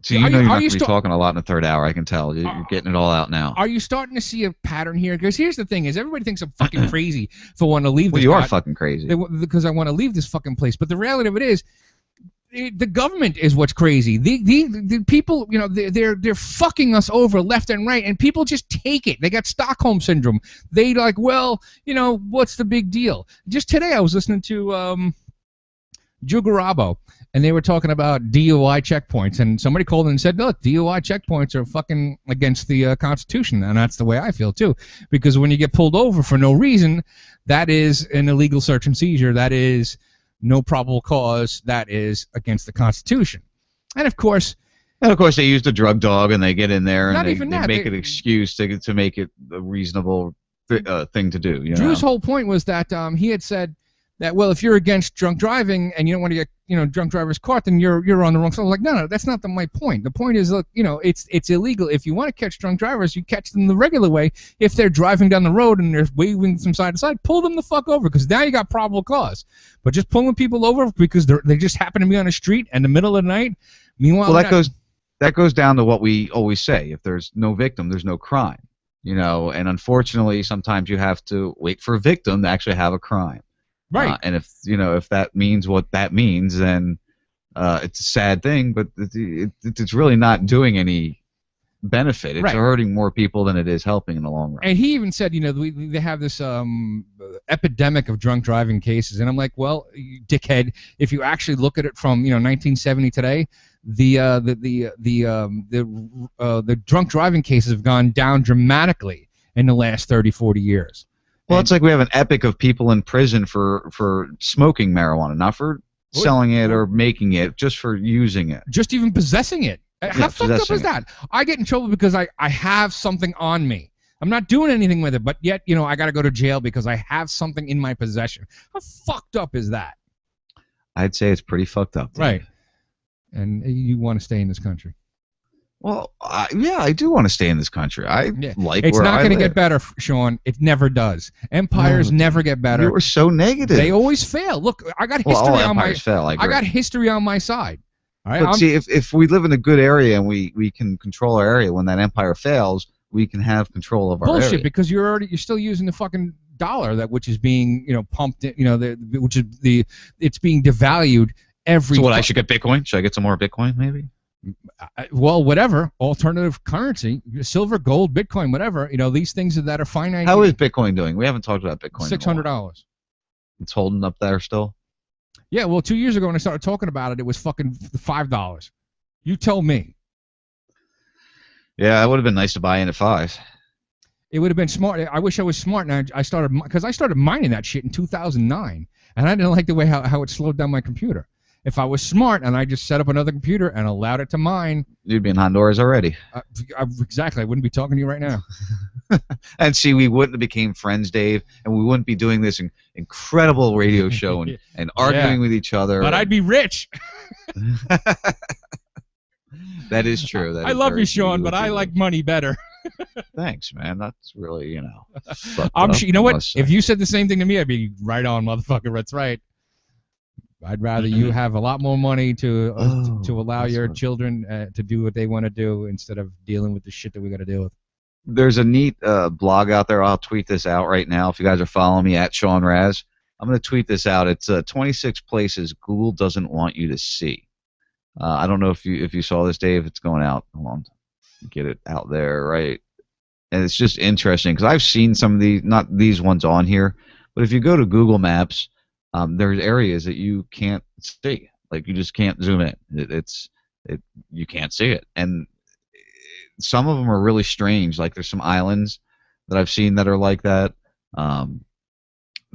So you're not going to be talking a lot in the third hour. I can tell. You're getting it all out now. Are you starting to see a pattern here? Because here's the thing: is everybody thinks I'm fucking crazy for wanting to leave. Well, this you are fucking crazy. Because I want to leave this fucking place. But the reality of it is, the government is what's crazy. The people, they're fucking us over left and right, and people just take it. They got Stockholm syndrome. They like, well, what's the big deal? Just today, I was listening to Joe Garabo. And they were talking about DUI checkpoints, and somebody called in and said, look, DUI checkpoints are fucking against the Constitution, and that's the way I feel, too. Because when you get pulled over for no reason, that is an illegal search and seizure. That is no probable cause. That is against the Constitution. And, of course... they use the drug dog, and they get in there, and they make an excuse to make it a reasonable thing to do. Drew's whole point was that he had said that, well, if you're against drunk driving and you don't want to get drunk drivers caught, then you're on the wrong side. I was like, no, that's not my point. The point is, look, it's illegal. If you want to catch drunk drivers, you catch them the regular way. If they're driving down the road and they're waving from side to side, pull them the fuck over, because now you got probable cause. But just pulling people over because they just happen to be on the street in the middle of the night, meanwhile... Well, that goes down to what we always say. If there's no victim, there's no crime. And unfortunately, sometimes you have to wait for a victim to actually have a crime. Right. And if that means what that means, then it's a sad thing, but it's really not doing any benefit. It's hurting more people than it is helping in the long run. And he even said, they have this epidemic of drunk driving cases, and I'm like, well, you dickhead, if you actually look at it from 1970 today, the drunk driving cases have gone down dramatically in the last 30, 40 years. Well, it's like we have an epic of people in prison for smoking marijuana, not for selling it or making it, just for using it. Just even possessing it. How fucked up is that? I get in trouble because I have something on me. I'm not doing anything with it, but yet, I got to go to jail because I have something in my possession. How fucked up is that? I'd say it's pretty fucked up. Right. And you want to stay in this country. Well, yeah, I do want to stay in this country. I like it's where not I going to live. get better, Sean. It never does. Empires never get better. You were so negative. They always fail. Look, I got history all on my empires fail. I got history on my side. All right, But see, if we live in a good area and we can control our area, when that empire fails, we can have control of our bullshit area. because you're still using the fucking dollar which is being pumped in, it's being devalued every. So what? I should get Bitcoin? Should I get some more Bitcoin? Maybe. Well, whatever alternative currency, silver, gold, Bitcoin, whatever. These things that are finite. How is Bitcoin doing? We haven't talked about Bitcoin. $600. It's holding up there still. Yeah, well, 2 years ago when I started talking about it, it was fucking $5. You tell me. Yeah, it would have been nice to buy in at 5. It would have been smart. I wish I was smart, and I started mining that shit in 2009, and I didn't like the way how it slowed down my computer. If I was smart and I just set up another computer and allowed it to mine, you'd be in Honduras already. Exactly. I wouldn't be talking to you right now. And see, we wouldn't have became friends, Dave, and we wouldn't be doing this incredible radio show and arguing with each other. But I'd be rich. That is true. I love you, Sean, but I like money better. Thanks, man. That's really, you know what? If you said the same thing to me, I'd be right on, motherfucker. That's right. I'd rather you have a lot more money to allow your children to do what they want to do instead of dealing with the shit that we got to deal with. There's a neat blog out there. I'll tweet this out right now. If you guys are following me at Sean Raz, I'm going to tweet this out. It's 26 places Google doesn't want you to see. I don't know if you saw this, Dave. It's going out. Hold on. Get it out there, right? And it's just interesting because I've seen some of these, not these ones on here, but if you go to Google Maps, there's areas that you can't see. Like you just can't zoom in. You can't see it. And some of them are really strange. Like there's some islands that I've seen that are like that.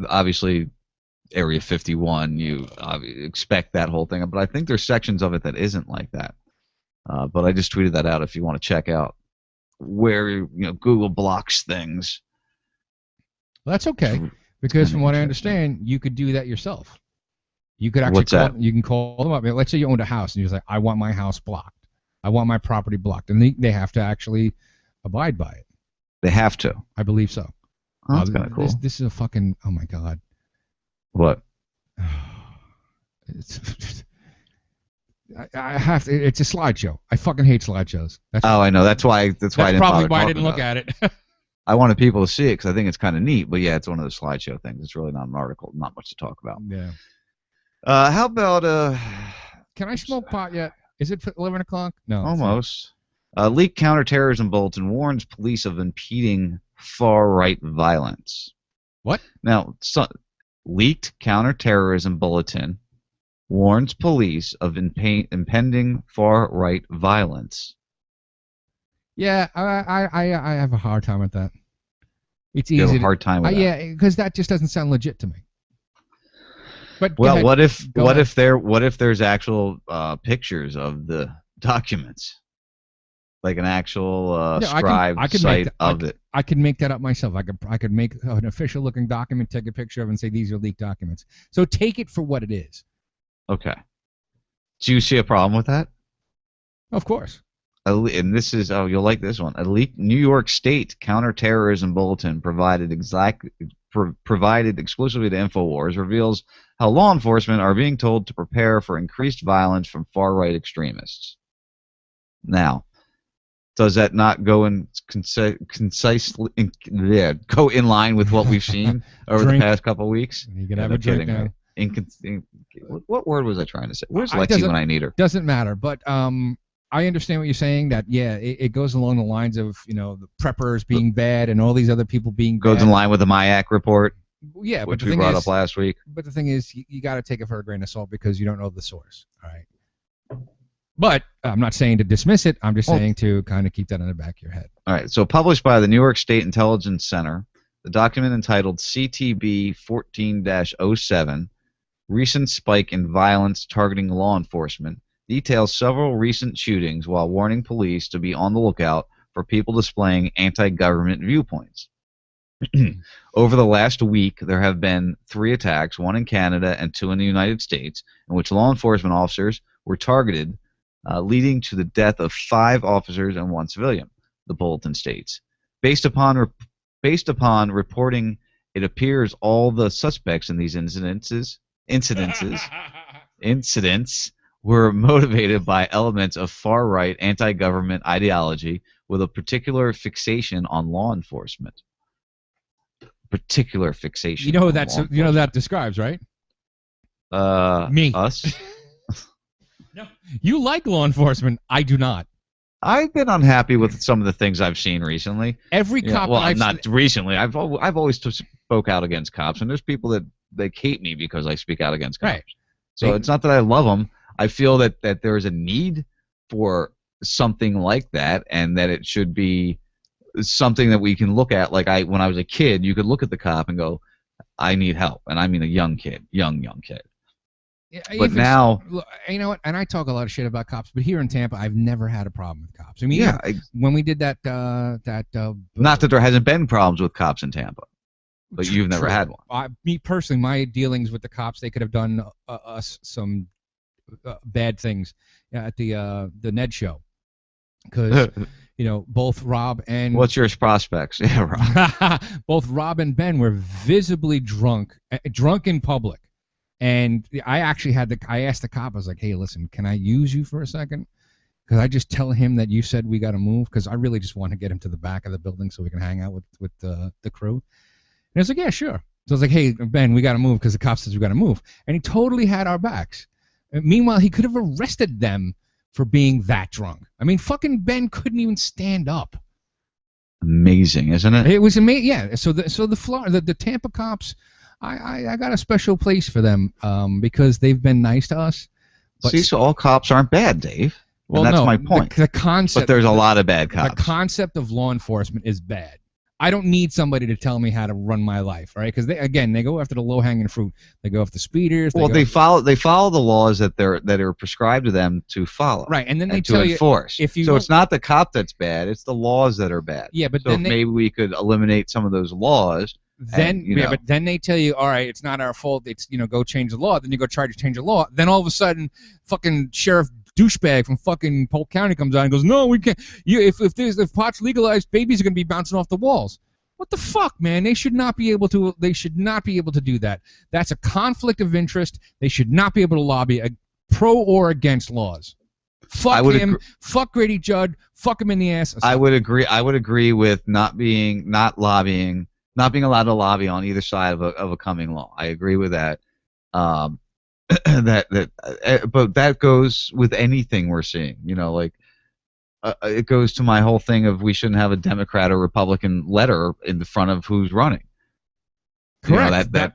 Obviously, Area 51, you expect that whole thing. But I think there's sections of it that isn't like that. But I just tweeted that out if you want to check out where Google blocks things. Well, that's okay. Because from what I understand, you could do that yourself. You could actually you can call them up. Let's say you owned a house and you're like, I want my house blocked. I want my property blocked. And they have to actually abide by it. They have to. I believe so. Oh, that's kind of cool. This is a fucking, oh my God. What? I have to, it's a slideshow. I fucking hate slideshows. I know. That's why I didn't probably why I didn't look at it. I wanted people to see it because I think it's kind of neat. But yeah, it's one of those slideshow things. It's really not an article. Not much to talk about. Yeah. How about Can I smoke pot yet? Is it 11 o'clock? No. Almost. Leaked counterterrorism bulletin warns police of impeding far-right violence. What? Now, leaked counterterrorism bulletin warns police of impending far-right violence. Yeah, I have a hard time with that. It's easy. You have a hard time with that? Yeah, because that just doesn't sound legit to me. But well, what if there's actual pictures of the documents, like an actual scribed site of it? I could make that up myself. I could make an official looking document, take a picture of, it and say these are leaked documents. So take it for what it is. Okay. Do you see a problem with that? Of course. And this is you'll like this one. A leaked New York State counterterrorism bulletin provided exclusively to InfoWars reveals how law enforcement are being told to prepare for increased violence from far-right extremists. Now, does that not go in go in line with what we've seen over the past couple of weeks? You can have a drink now. What word was I trying to say? Where's Lexi when I need her? Doesn't matter, but I understand what you're saying. That it goes along the lines of the preppers being bad and all these other people being goes bad. In line with the MIAC report. Yeah, which we brought up last week. But the thing is, you got to take it for a grain of salt because you don't know the source. All right. But I'm not saying to dismiss it. I'm just saying to kind of keep that in the back of your head. All right. So published by the New York State Intelligence Center, the document entitled CTB 14-07, Recent Spike in Violence Targeting Law Enforcement, details several recent shootings while warning police to be on the lookout for people displaying anti-government viewpoints. Over the last week, there have been 3 attacks, 1 in Canada and 2 in the United States, in which law enforcement officers were targeted leading to the death of 5 officers and 1 civilian, the bulletin states. Based upon reporting, it appears all the suspects in these incidents were motivated by elements of far-right anti-government ideology with a particular fixation on law enforcement. Particular fixation. You know who that describes, right? Me. Us. No, you like law enforcement. I do not. I've been unhappy with some of the things I've seen recently. Every cop. Well, not recently. I've always spoke out against cops, and there's people that they hate me because I speak out against cops. Right. So it's not that I love them. I feel that there is a need for something like that, and that it should be something that we can look at. Like when I was a kid, you could look at the cop and go, "I need help," and I mean a young kid. Yeah, but now, you know what? And I talk a lot of shit about cops, but here in Tampa, I've never had a problem with cops. I mean, when we did that, not that there hasn't been problems with cops in Tampa, but you've never had one. Me personally, my dealings with the cops, they could have done us some bad things at the Ned show, because both Rob and what's your prospects? Yeah, Rob. Both Rob and Ben were visibly drunk in public. And I actually I asked the cop, I was like, hey, listen, can I use you for a second? Because I just tell him that you said we got to move, because I really just want to get him to the back of the building so we can hang out with the crew. And I was like, yeah, sure. So I was like, hey, Ben, we got to move because the cop says we got to move. And he totally had our backs. And meanwhile, he could have arrested them for being that drunk. I mean, fucking Ben couldn't even stand up. Amazing, isn't it? It was amazing, yeah. So the Tampa cops, I got a special place for them because they've been nice to us. But see, so all cops aren't bad, Dave. Well, and that's no, my point. The concept, but there's a lot of bad cops. The concept of law enforcement is bad. I don't need somebody to tell me how to run my life, right? Because they go after the low-hanging fruit. They go after speeders. They follow the laws that are prescribed to them to follow. Right, and then they to tell enforce. So it's not the cop that's bad; it's the laws that are bad. Yeah, but so then maybe we could eliminate some of those laws. But then they tell you, all right, it's not our fault. It's go change the law. Then you go try to change the law. Then all of a sudden, fucking sheriff douchebag from fucking Polk County comes out and goes, no, we can't. If pot's legalized, babies are gonna be bouncing off the walls. What the fuck, man? They should not be able to. They should not be able to do that. That's a conflict of interest. They should not be able to lobby pro or against laws. Fuck him. Fuck Grady Judd. Fuck him in the ass. I would agree with not being allowed to lobby on either side of a coming law. I agree with that. But that goes with anything we're seeing. It goes to my whole thing of we shouldn't have a Democrat or Republican letter in the front of who's running. Correct. That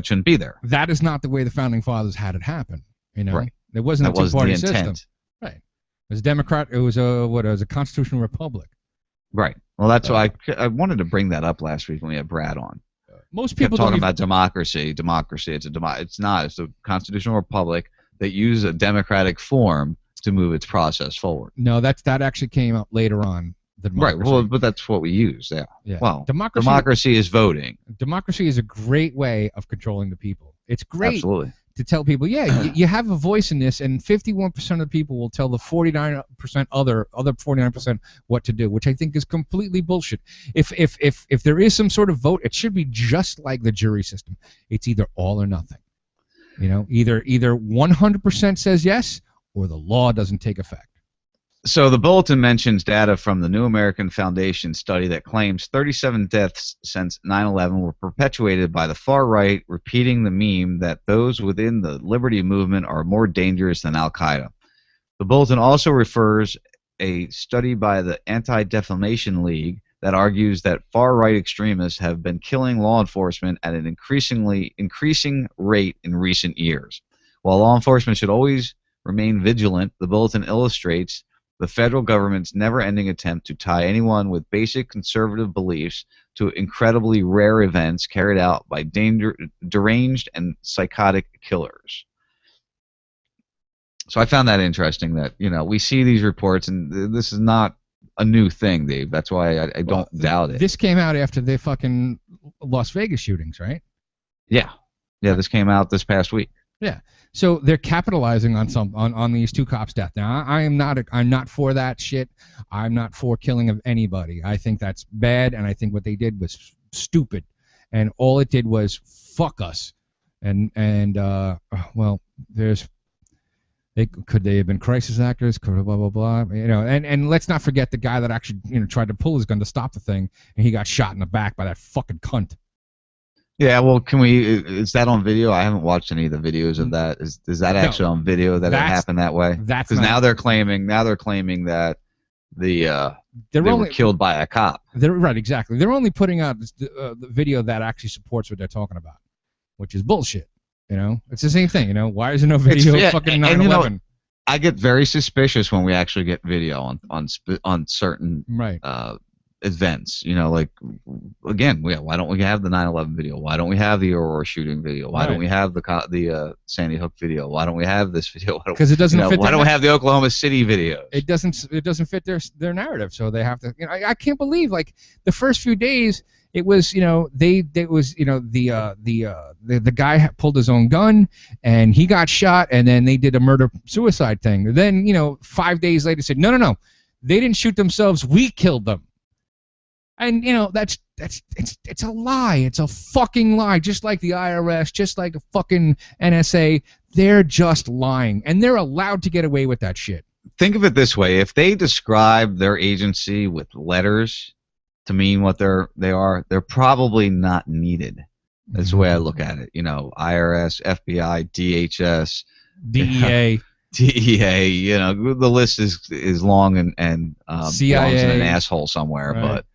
shouldn't be there. That is not the way the founding fathers had it happen. Right. It wasn't a two-party system. Right. It was Democrat. It was a constitutional republic. Right. Well, that's why I wanted to bring that up last week when we had Brad on. Most people talking about democracy. Democracy. It's not. It's a constitutional republic that uses a democratic form to move its process forward. No, that actually came up later on. Right. Well, but that's what we use. Yeah. Well, democracy is voting. Democracy is a great way of controlling the people. It's great. Absolutely. To tell people, you have a voice in this, and 51% of the people will tell the 49% other 49% what to do, which I think is completely bullshit. If there is some sort of vote, it should be just like the jury system. It's either all or nothing. Either 100% says yes, or the law doesn't take effect. So the bulletin mentions data from the New American Foundation study that claims 37 deaths since 9/11 were perpetuated by the far right, repeating the meme that those within the liberty movement are more dangerous than Al-Qaeda. The bulletin also refers a study by the Anti-Defamation League that argues that far-right extremists have been killing law enforcement at an increasing rate in recent years. While law enforcement should always remain vigilant, the bulletin illustrates the federal government's never-ending attempt to tie anyone with basic conservative beliefs to incredibly rare events carried out by deranged and psychotic killers. So I found that interesting that, we see these reports, and this is not a new thing, Dave. That's why I don't doubt it. This came out after the fucking Las Vegas shootings, right? Yeah. Yeah, this came out this past week. Yeah. So they're capitalizing on on these two cops' death. Now I'm not for that shit. I'm not for killing of anybody. I think that's bad, and I think what they did was stupid, and all it did was fuck us. And well, could they have been crisis actors? Could blah blah blah. You know, and let's not forget the guy that actually tried to pull his gun to stop the thing, and he got shot in the back by that fucking cunt. Yeah, well, is that on video? I haven't watched any of the videos of that. Is that actually on video that it happened that way? That's because now they're claiming that they were killed by a cop. They're right, exactly. They're only putting out the video that actually supports what they're talking about, which is bullshit. It's the same thing. Why is there no video of fucking 9/11? I get very suspicious when we actually get video on certain events. Like, again, why don't we have the 9/11 video? Why don't we have the Aurora shooting video? Why don't we have the Sandy Hook video? Why don't we have this video? Because it doesn't fit. Why don't we have the Oklahoma City video? It doesn't fit their narrative, so they have to. I can't believe, like, the first few days it was the guy pulled his own gun and he got shot, and then they did a murder suicide thing. Then 5 days later said no, they didn't shoot themselves, we killed them. And it's a lie. It's a fucking lie. Just like the IRS, just like the fucking NSA, they're just lying, and they're allowed to get away with that shit. Think of it this way: if they describe their agency with letters to mean what they are, they're probably not needed. That's the way I look at it. IRS, FBI, DHS, DEA. DEA. The list is long and CIA. belongs in an asshole somewhere, right. But.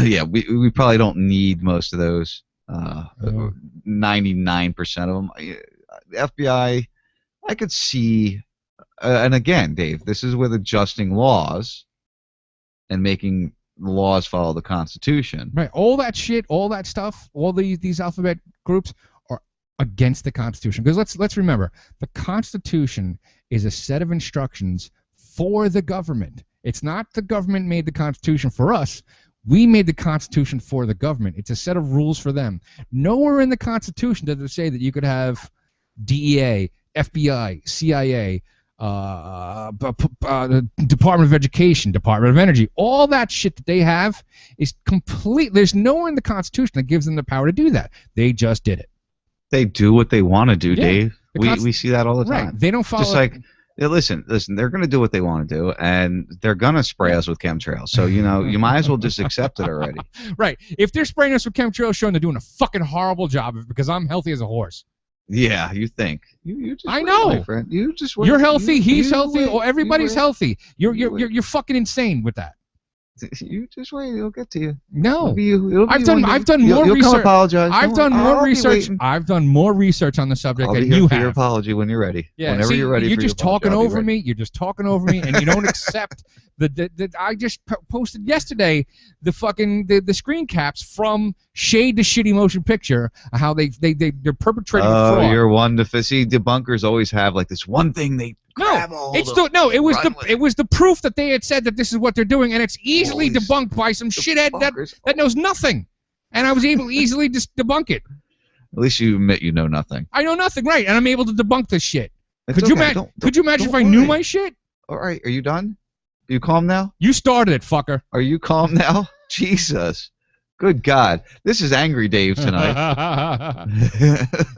Yeah, we probably don't need most of those. 99% of them. The FBI, I could see, and again, Dave, this is with adjusting laws and making the laws follow the Constitution. Right. All that shit, all that stuff, all these alphabet groups are against the Constitution. Because let's remember, the Constitution is a set of instructions for the government. It's not the government made the Constitution for us. We made the Constitution for the government. It's a set of rules for them. Nowhere in the Constitution does it say that you could have DEA, FBI, CIA, Department of Education, Department of Energy. All that shit that they have is complete. There's nowhere in the Constitution that gives them the power to do that. They just did it. They do what they want to do, Dave. We see that all the time. Right. They don't follow. Just like. Yeah, listen, they're going to do what they want to do, and they're going to spray us with chemtrails. So, you might as well just accept it already. Right. If they're spraying us with chemtrails, showing they're doing a fucking horrible job of it because I'm healthy as a horse. Yeah, you think. You just I know. My friend. You just wait. You're healthy, he's healthy, or everybody's healthy. You're fucking insane with that. You just wait. It'll get to you. No, I've done more research. Come apologize. I've done more research. I've done more research on the subject than you have. Your apology when you're ready. Yeah, whenever you're ready. You're just talking over me. You're just talking over me, and you don't accept the I just posted yesterday the fucking the screen caps from Shade to Shitty Motion Picture. How they're perpetrating fraud. Oh, you're one to see debunkers always have like this one thing they. It was the proof that they had said that this is what they're doing, and it's easily debunked by some shithead that knows nothing, and I was able to easily just debunk it. At least you admit you know nothing. I know nothing, right? And I'm able to debunk this shit. Could you imagine if I knew my shit? All right, are you done? Are you calm now? You started it, fucker. Are you calm now? Jesus. Good God. This is Angry Dave tonight.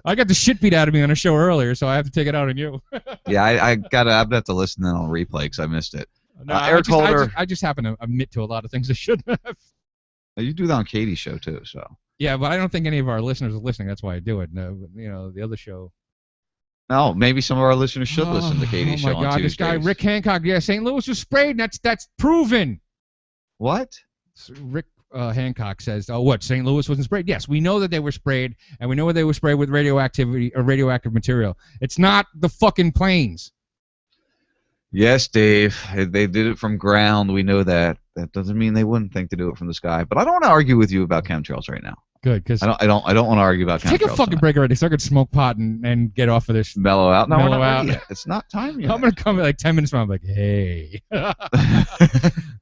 I got the shit beat out of me on a show earlier, so I have to take it out on you. Yeah, I'm going to have to listen in on replay because I missed it. No, I just happen to admit to a lot of things I shouldn't have. You do that on Katie's show, too, so. Yeah, but I don't think any of our listeners are listening. That's why I do it. No, the other show. No, maybe some of our listeners should listen to Katie's show on Tuesdays. Oh, my God, this guy, Rick Hancock, yeah, St. Louis was sprayed, and that's proven. What? Rick Hancock says, "Oh, what? St. Louis wasn't sprayed? Yes, we know that they were sprayed, and we know they were sprayed with radioactive material. It's not the fucking planes." Yes, Dave. They did it from ground. We know that. That doesn't mean they wouldn't think to do it from the sky. But I don't want to argue with you about chemtrails right now. Good, because I don't want to argue about chemtrails. Take a fucking break already, so I could smoke pot and get off of this. Mellow out. No, mellow out. Yet. It's not time yet. I'm gonna come in like 10 minutes from. I'm like, hey.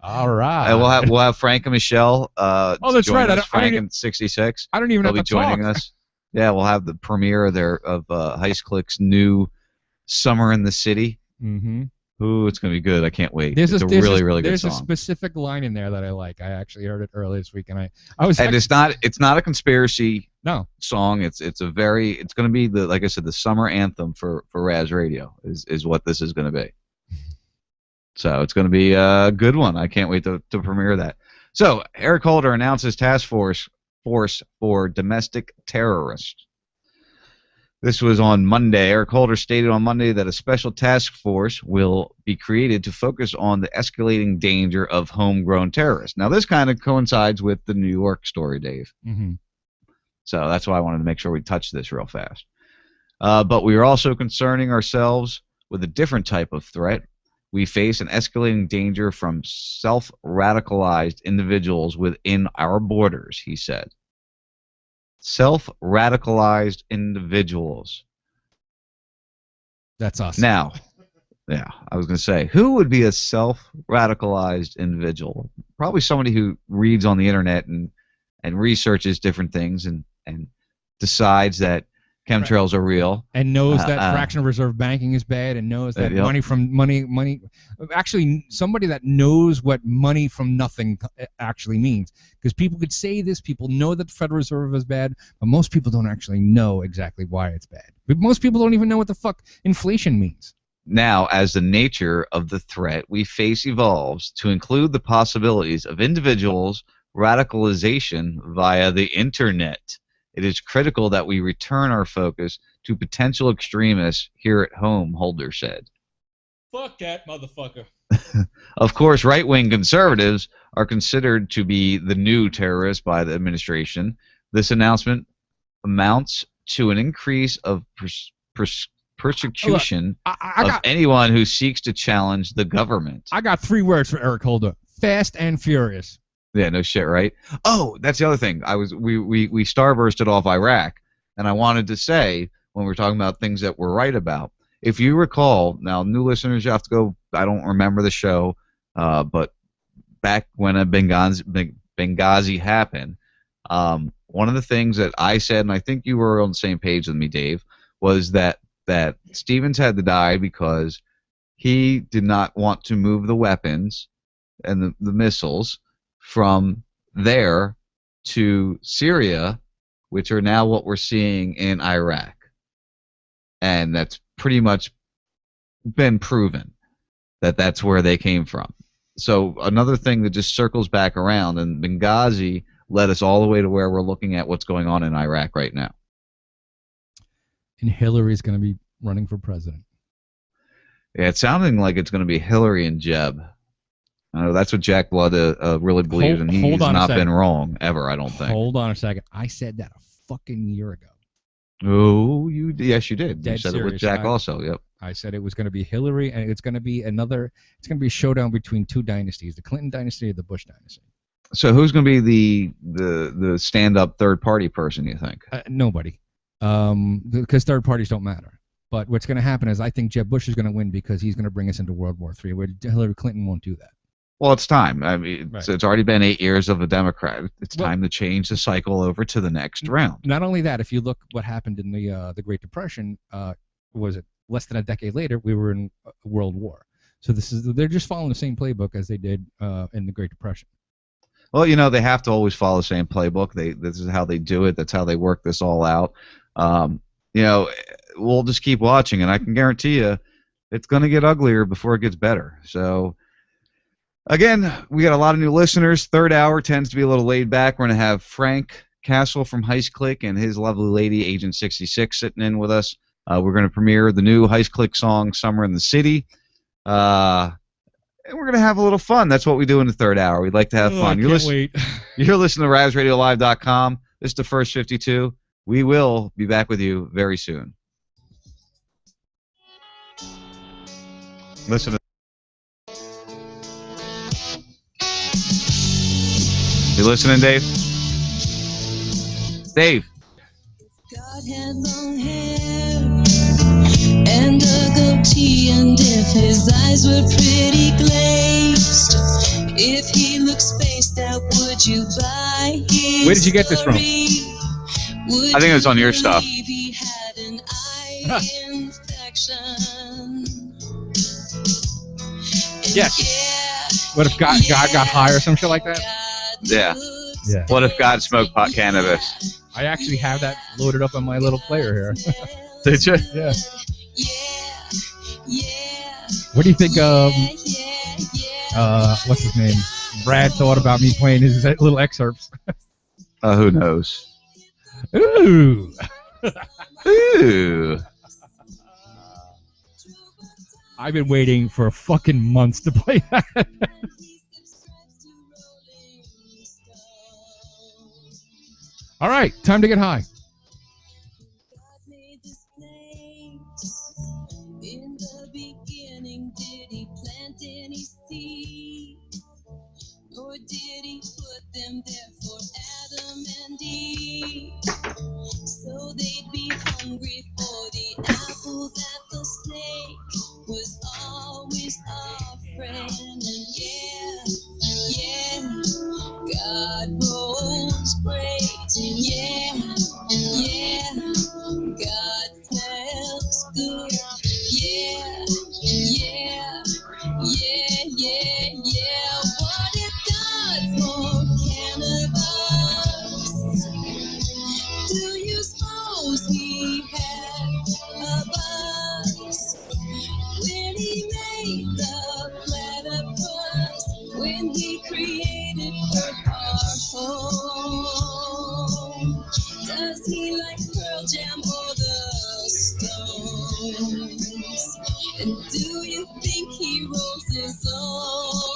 All right. And we'll have Frank and Michelle. Oh, that's right. Frank in 66. I don't even They'll have be to talk. joining us. Yeah, we'll have the premiere of Heist Click's new Summer in the City. Mm-hmm. Ooh, it's going to be good. I can't wait. It's a really good There's song. a specific line in there that I like. I actually heard it earlier this week, and I was. And it's not a conspiracy song. It's going to be like I said, the summer anthem for Raz Radio is what this is going to be. So it's going to be a good one. I can't wait to premiere that. So Eric Holder announces task force for domestic terrorists. This was on Monday. Eric Holder stated on Monday that a special task force will be created to focus on the escalating danger of homegrown terrorists. Now, this kind of coincides with the New York story, Dave. Mm-hmm. So that's why I wanted to make sure we touch this real fast. But we are also concerning ourselves with a different type of threat. We face an escalating danger from self-radicalized individuals within our borders, he said. Self-radicalized individuals. That's us. Now, yeah, I was going to say, who would be a self-radicalized individual? Probably somebody who reads on the internet and researches different things and decides that chemtrails are real. And knows that fractional reserve banking is bad, and knows that money. Actually, somebody that knows what money from nothing actually means. Because people could say this, people know that the Federal Reserve is bad, but most people don't actually know exactly why it's bad. But most people don't even know what the fuck inflation means. Now, as the nature of the threat we face evolves to include the possibilities of individuals' radicalization via the internet, it is critical that we return our focus to potential extremists here at home, Holder said. Fuck that motherfucker. Of course, right-wing conservatives are considered to be the new terrorists by the administration. This announcement amounts to an increase of persecution of anyone who seeks to challenge the government. I got 3 words for Eric Holder: fast and furious. Yeah, no shit, right? Oh, that's the other thing. We starbursted off Iraq, and I wanted to say when we're talking about things that we're right about. If you recall, now new listeners, you have to go. I don't remember the show, but back when Benghazi happened, one of the things that I said, and I think you were on the same page with me, Dave, was that Stevens had to die because he did not want to move the weapons and the missiles from there to Syria, which are now what we're seeing in Iraq. And that's pretty much been proven that that's where they came from. So another thing that just circles back around, and Benghazi led us all the way to where we're looking at what's going on in Iraq right now. And Hillary's going to be running for president. Yeah, it's sounding like it's going to be Hillary and Jeb. That's what Jack Blood really believes, and he's not been wrong ever, I don't think. Hold on a second. I said that a fucking year ago. Oh, yes, you did. Dead you said serious. it with Jack also, yep. I said it was going to be Hillary, and it's going to be a showdown between 2 dynasties, the Clinton dynasty and the Bush dynasty. So who's going to be the stand-up third-party person, you think? Nobody. Because third parties don't matter. But what's going to happen is I think Jeb Bush is going to win because he's going to bring us into World War III, where Hillary Clinton won't do that. Well, it's time. I mean, it's already been 8 years of a Democrat. It's time to change the cycle over to the next round. Not only that, if you look what happened in the Great Depression, was it less than a decade later, we were in World War. So they're just following the same playbook as they did in the Great Depression. Well, they have to always follow the same playbook. This is how they do it. That's how they work this all out. We'll just keep watching, and I can guarantee you it's going to get uglier before it gets better. So, again, we got a lot of new listeners. Third hour tends to be a little laid back. We're going to have Frank Castle from Heist Click and his lovely lady, Agent 66, sitting in with us. We're going to premiere the new Heist Click song, Summer in the City. And we're going to have a little fun. That's what we do in the third hour. We'd like to have fun. I can't wait. You're listening to RazRadioLive.com. This is the first 52. We will be back with you very soon. Listen to You listening, Dave? Dave. God had long hair and a goatee, and if his eyes were pretty glazed, if he looked spaced out, would you buy his Where did you get this from? I think it's on your stuff. He had an eye infection. Yes. Yeah, What if God got high or some shit like that? Yeah. Yeah. What if God smoked pot cannabis? I actually have that loaded up on my little player here. Did you? Yeah. What do you think of, what's his name? Brad thought about me playing his little excerpts. Who knows? Ooh. Ooh. I've been waiting for fucking months to play that. All right, time to get high. In the beginning, did he plant any seeds? Or did he put them there for Adam and Eve? So they'd be hungry for the apple that the snake was always offering. And yeah, God rolls great. Yeah, God smells good. Yeah. What if God smoked cannabis? Do you suppose he had a buzz when he made the platypus? When he created our home? Does he like Pearl Jam or the Stones? And do you think he rolls his own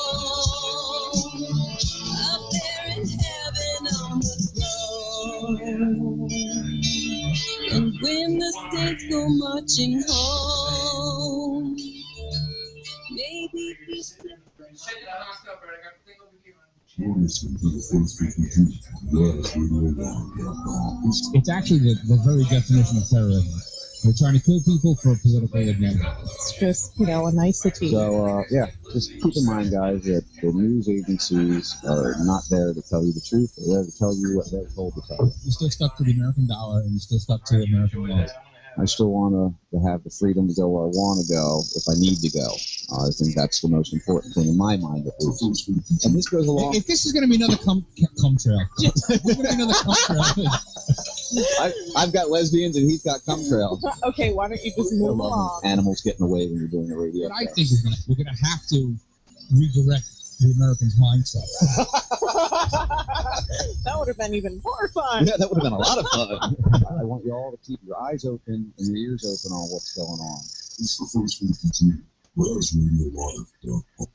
up there in heaven on the throne? And when the saints go marching home, maybe he's It's actually the very definition of terrorism. We're trying to kill people for political agenda. It's just, a nicety. So, just keep in mind, guys, that the news agencies are not there to tell you the truth. They're there to tell you what they're told to tell you. You're still stuck to the American dollar, and you're still stuck to American laws. I still want to have the freedom to go where I want to go if I need to go. I think that's the most important thing in my mind, at least. And this goes along. If this is going to be another cum trail, this is going to be another cum trail. I've got lesbians and he's got cum trails. Okay, why don't you just move along? Animals getting away when you're doing a radio. What I think is we're going to have to redirect the Americans' mindset. That would have been even more fun. Yeah, that would have been a lot of fun. I want you all to keep your eyes open and your ears open on what's going on.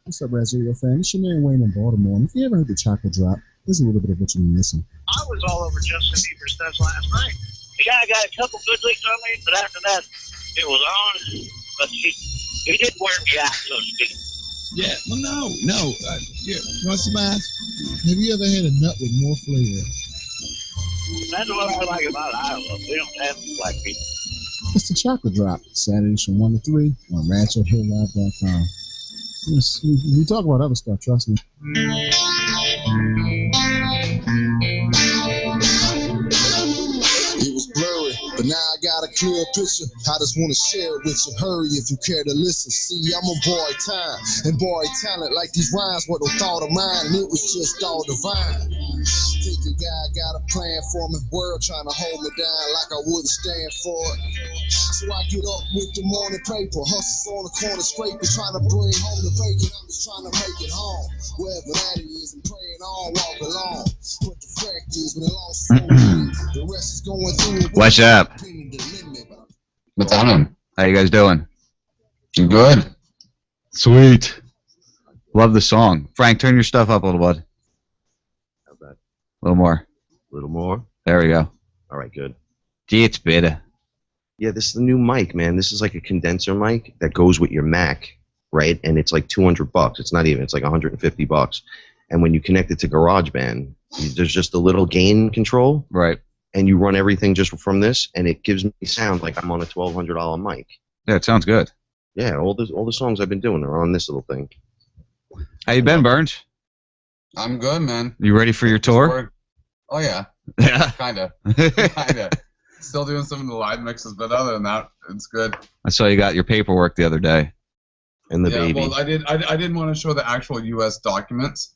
What's up, Raz Radio fan? It's your man Wayne in Baltimore. And if you ever heard the chocolate drop, there's a little bit of what you've been missing. I was all over Justin Bieber stuff last night. The guy got a couple good licks on me, but after that, it was on. But he did wear me out, so to speak. Yeah, well, no. Yeah, you want some mine? Have you ever had a nut with more flavor? That's what I like about Iowa. We don't have black people. It's the chocolate drop. Saturdays from 1 to 3 on RanchoHillLive.com. We talk about other stuff, trust me. It was blurry, but now I got a clear picture. I just want to share it with you. Hurry if you care to listen. See, I'm a boy time and boy talent. Like these rhymes were no thought of mine, and it was just all divine. Think the guy got a plan for me. World trying to hold me down like I wouldn't stand for it. So I get up with the morning paper, hustles on the corner scraping, trying to bring home the bacon. I'm just trying to make it home, wherever that is, and praying on, walk along. But the fact is, when it lost so the rest is going through. What's up? What's on? How you guys doing? Good. Sweet. Love the song. Frank, turn your stuff up a little bit. How's that? A little more. A little more? There we go. All right, good. Gee, it's better. Yeah, this is the new mic, man. This is like a condenser mic that goes with your Mac, right? And it's like $200. It's not even. It's like $150. And when you connect it to GarageBand, there's just a little gain control. Right. And you run everything just from this, and it gives me sound like I'm on a $1,200 mic. Yeah, it sounds good. Yeah, all the songs I've been doing are on this little thing. How you been, Burns? I'm good, man. You ready for your tour? Oh yeah. Yeah. Kinda. Kinda. Still doing some of the live mixes, but other than that, it's good. I saw you got your paperwork the other day. And the Yeah, baby. well, I didn't want to show the actual U.S. documents,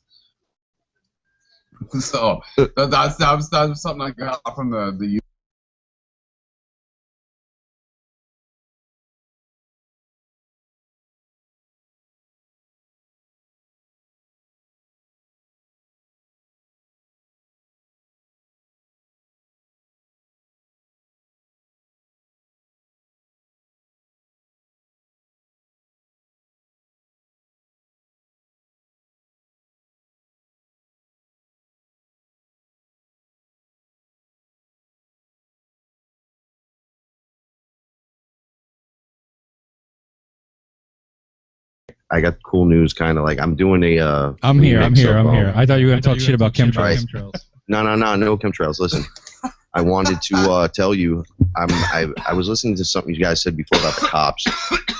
so that was something I got from the. I got cool news, kind of like I'm doing a. I'm here. remix of, I thought you were going to talk shit about chemtrails. No, chemtrails. Listen, I wanted to tell you, I was listening to something you guys said before about the cops,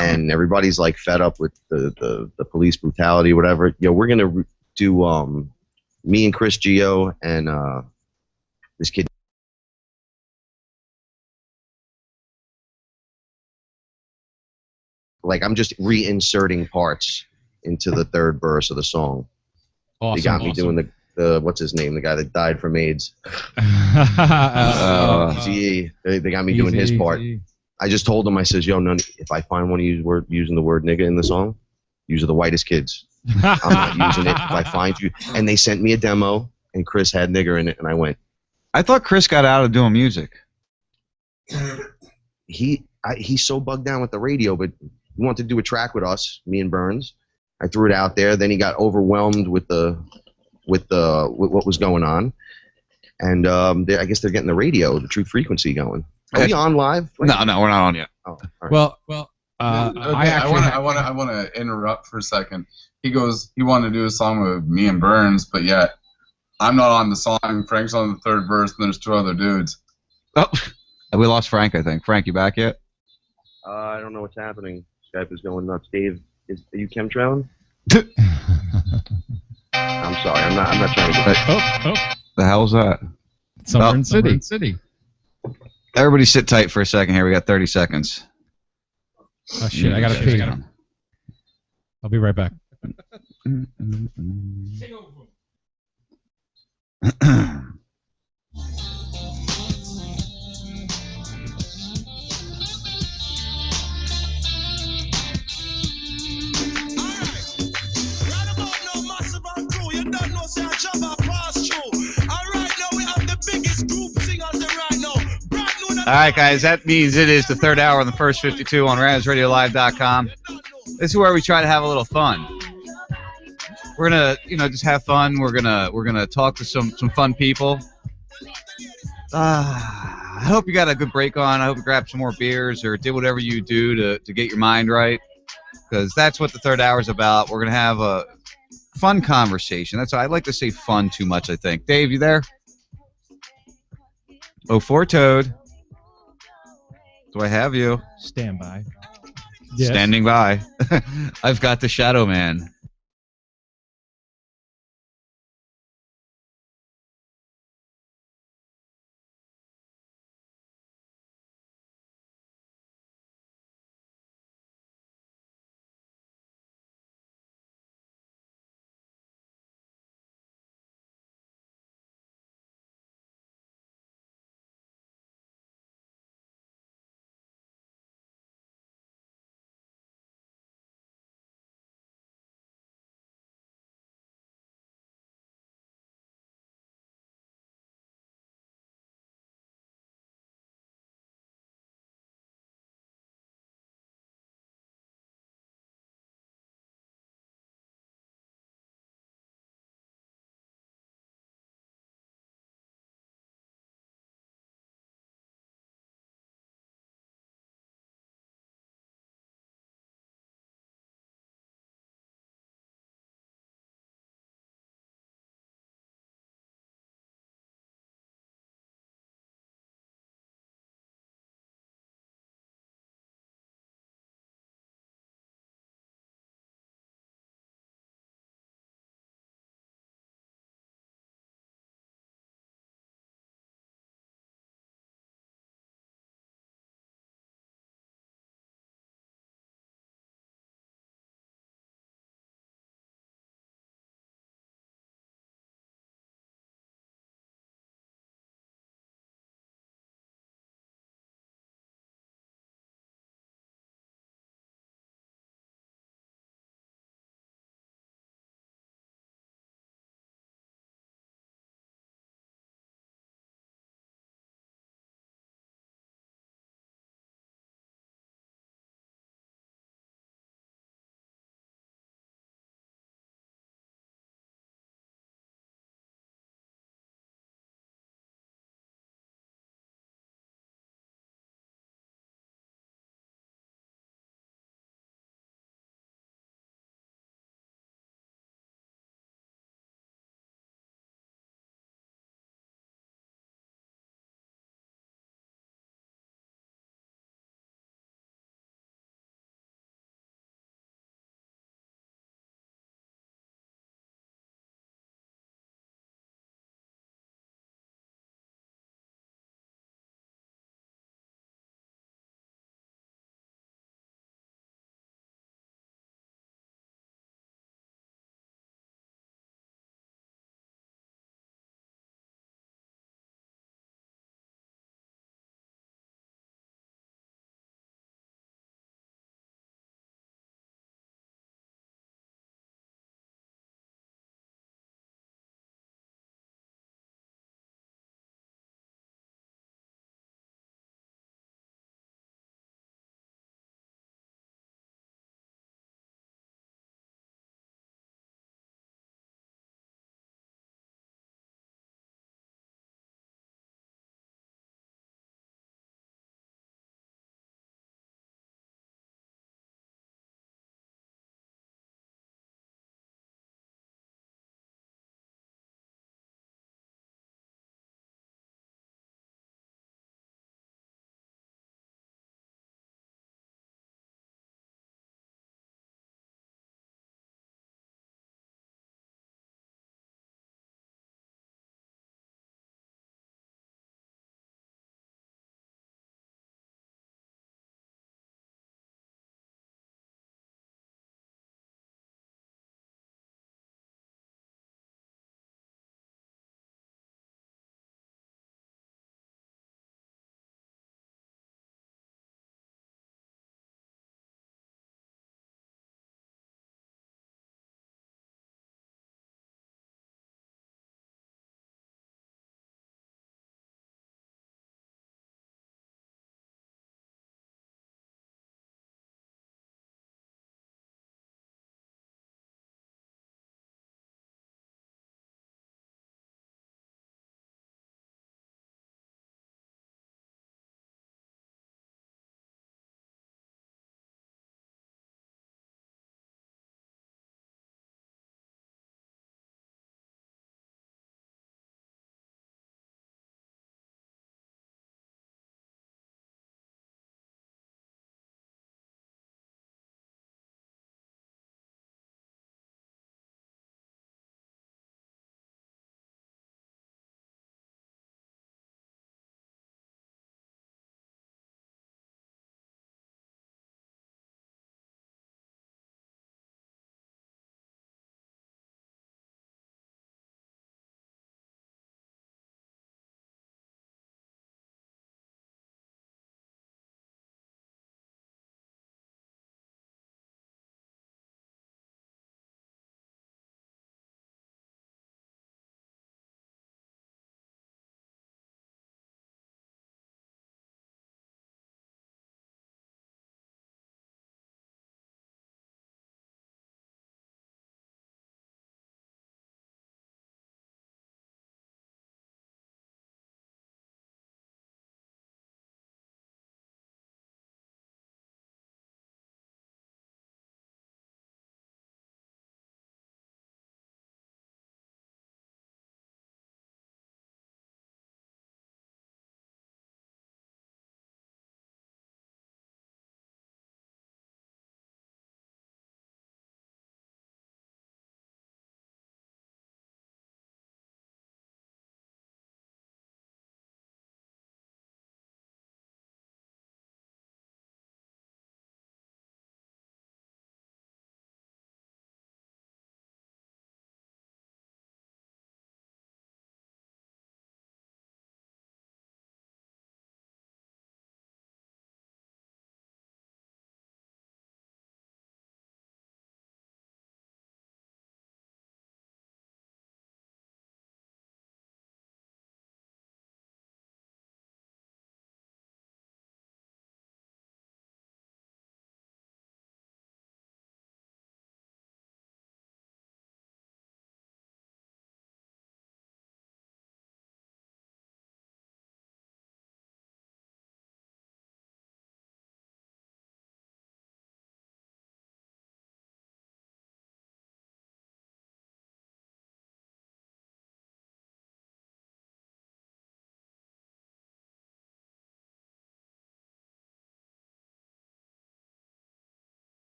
and everybody's like fed up with the police brutality, whatever. We're gonna do me and Chris Gio and this kid. Like I'm just reinserting parts into the third verse of the song. Awesome. They got me doing the what's his name, the guy that died from AIDS. Eazy-E. They got me doing his part. I just told him, I says, yo, if I find one of you using the word nigga in the song, use are the whitest kids. I'm not using it if I find you. And they sent me a demo, and Chris had nigger in it, and I went. I thought Chris got out of doing music. He's so bugged down with the radio, but he wanted to do a track with us, me and Burns. I threw it out there. Then he got overwhelmed with what was going on, and I guess they're getting the radio, the true frequency going. Are we on live? No, we're not on yet. Oh, all right. Well, Okay, I want to interrupt for a second. He wanted to do a song with me and Burns, but yet I'm not on the song. Frank's on the third verse, and there's two other dudes. Oh, we lost Frank, I think. Frank, you back yet? I don't know what's happening. Skype is going nuts. Dave, are you chemtrailing? I'm sorry. I'm not trying to get. The hell's that? Sovereign City. Everybody sit tight for a second here. We got 30 seconds. Oh shit! I gotta pee. I'll be right back. All right, guys, that means it is the third hour on the first 52 on RazRadioLive.com. This is where we try to have a little fun. We're gonna, just have fun. We're gonna talk to some fun people. I hope you got a good break on. I hope you grabbed some more beers or did whatever you do to get your mind right, because that's what the third hour is about. We're gonna have a fun conversation. That's why I'd like to say fun too much. I think. Dave, you there? Oh, four Toad. Do I have you? Stand by. Yes. Standing by. I've got the Shadow Man.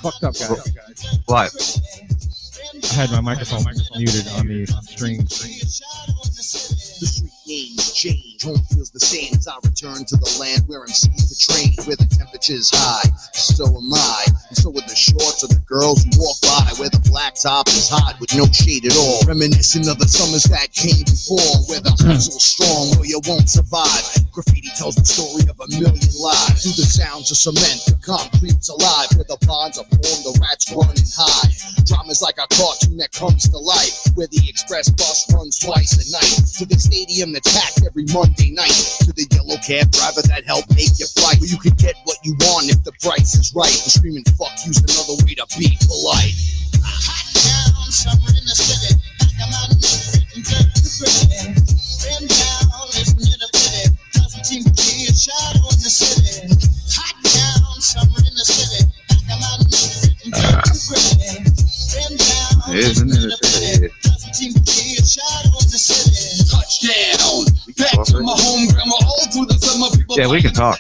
Fucked up, guys. What? I had my microphone muted on the string. The street names change, home feels the same as I return to the land where I'm seeing the train, where the temperature's high. So am I, and so are the shorts of the girls who walk by, where the black top is hot with no shade at all. Reminiscent of the summers that came before, where the hustle's strong, where you won't survive. Graffiti tells the story of a million lives. Through the sounds of cement, the concrete's alive, where the bonds are formed, the rats run and hide. Drama's like a cartoon that comes to life, where the express bus runs twice a night. To the stadium that's packed every Monday night. To the yellow cab driver that helped make your flight. Where you can get what you want if the price is right. And screaming fuck you's another way to be polite. Hot down, summer in the city. Come out and make it bend down, listen to the pity. Doesn't seem to be a shadow in the city. Hot down, summer in the city. Come out and make it bend down, Isn't it a pity? doesn't seem to be a shadow in the city. Touchdown, back to my home ground. We're all through the summer. People Yeah, we can talk.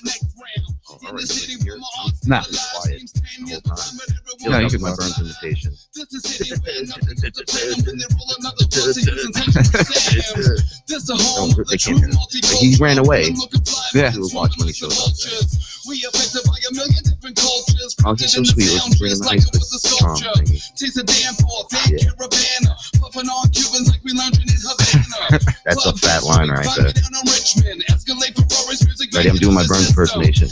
Nah. Quiet the whole time. No, you You'll can my talk. Burns invitation. No, they can't hear him. But he ran away. Yeah. We'll watch when he shows up. Oh, he's so sweet. Let's bring him the ice with charm thingy. That's a fat line right there. Ready? I'm doing my Burns impersonation.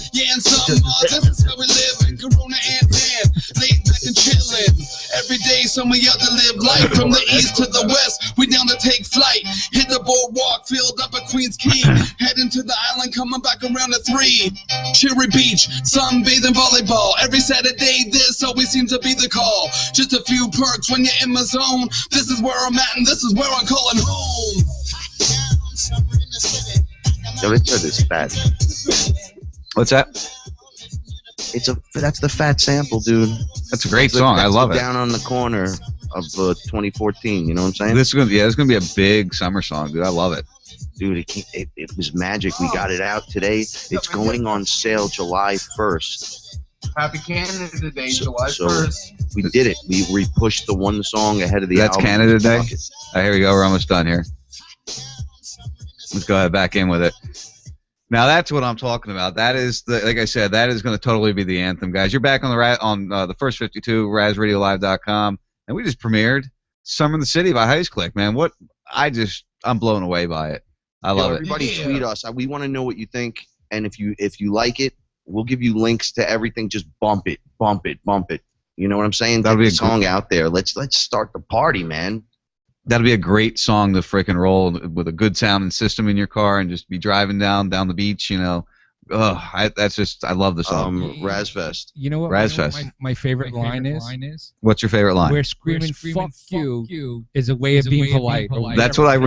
Every day, some we out to live life from the east to the west. We down to take flight, hit the boardwalk, filled up at Queens Quay, heading to the island, coming back around at 3. Cherry Beach, sunbathing, volleyball. Every Saturday, this always seems to be the call. Just a few perks when you're in my zone. This is where I'm at, and this is where I'm calling home. Yo, Richard is fat. What's that? That's the fat sample, dude. That's a great It's song. I that's love the it. Down on the corner of 2014. You know what I'm saying? This is gonna be a big summer song, dude. I love it. Dude, it was magic. We got it out today. It's going on sale July 1st. Happy Canada Day, So- July so 1st. We did it. We pushed the one song ahead of the That's album. Canada Day. Fuck it. All right, here we go. We're almost done here. Let's go ahead back in with it. Now that's what I'm talking about. That is like I said, that is going to totally be the anthem, guys. You're back on the first 52, RazRadioLive.com, and we just premiered "Summer in the City" by Heist Click. Man, I'm blown away by it. I love it. Everybody tweet us. We want to know what you think, and if you like it, we'll give you links to everything. Just bump it. You know what I'm saying? That'll Get be the song out there. Let's start the party, man. That'll be a great song to frickin' roll with a good sounding system in your car and just be driving down the beach, you know. I love the song. Razfest. You know what? Razfest. My favorite line is? What's your favorite line? We're screaming "fuck you" is a way of being polite. That's what I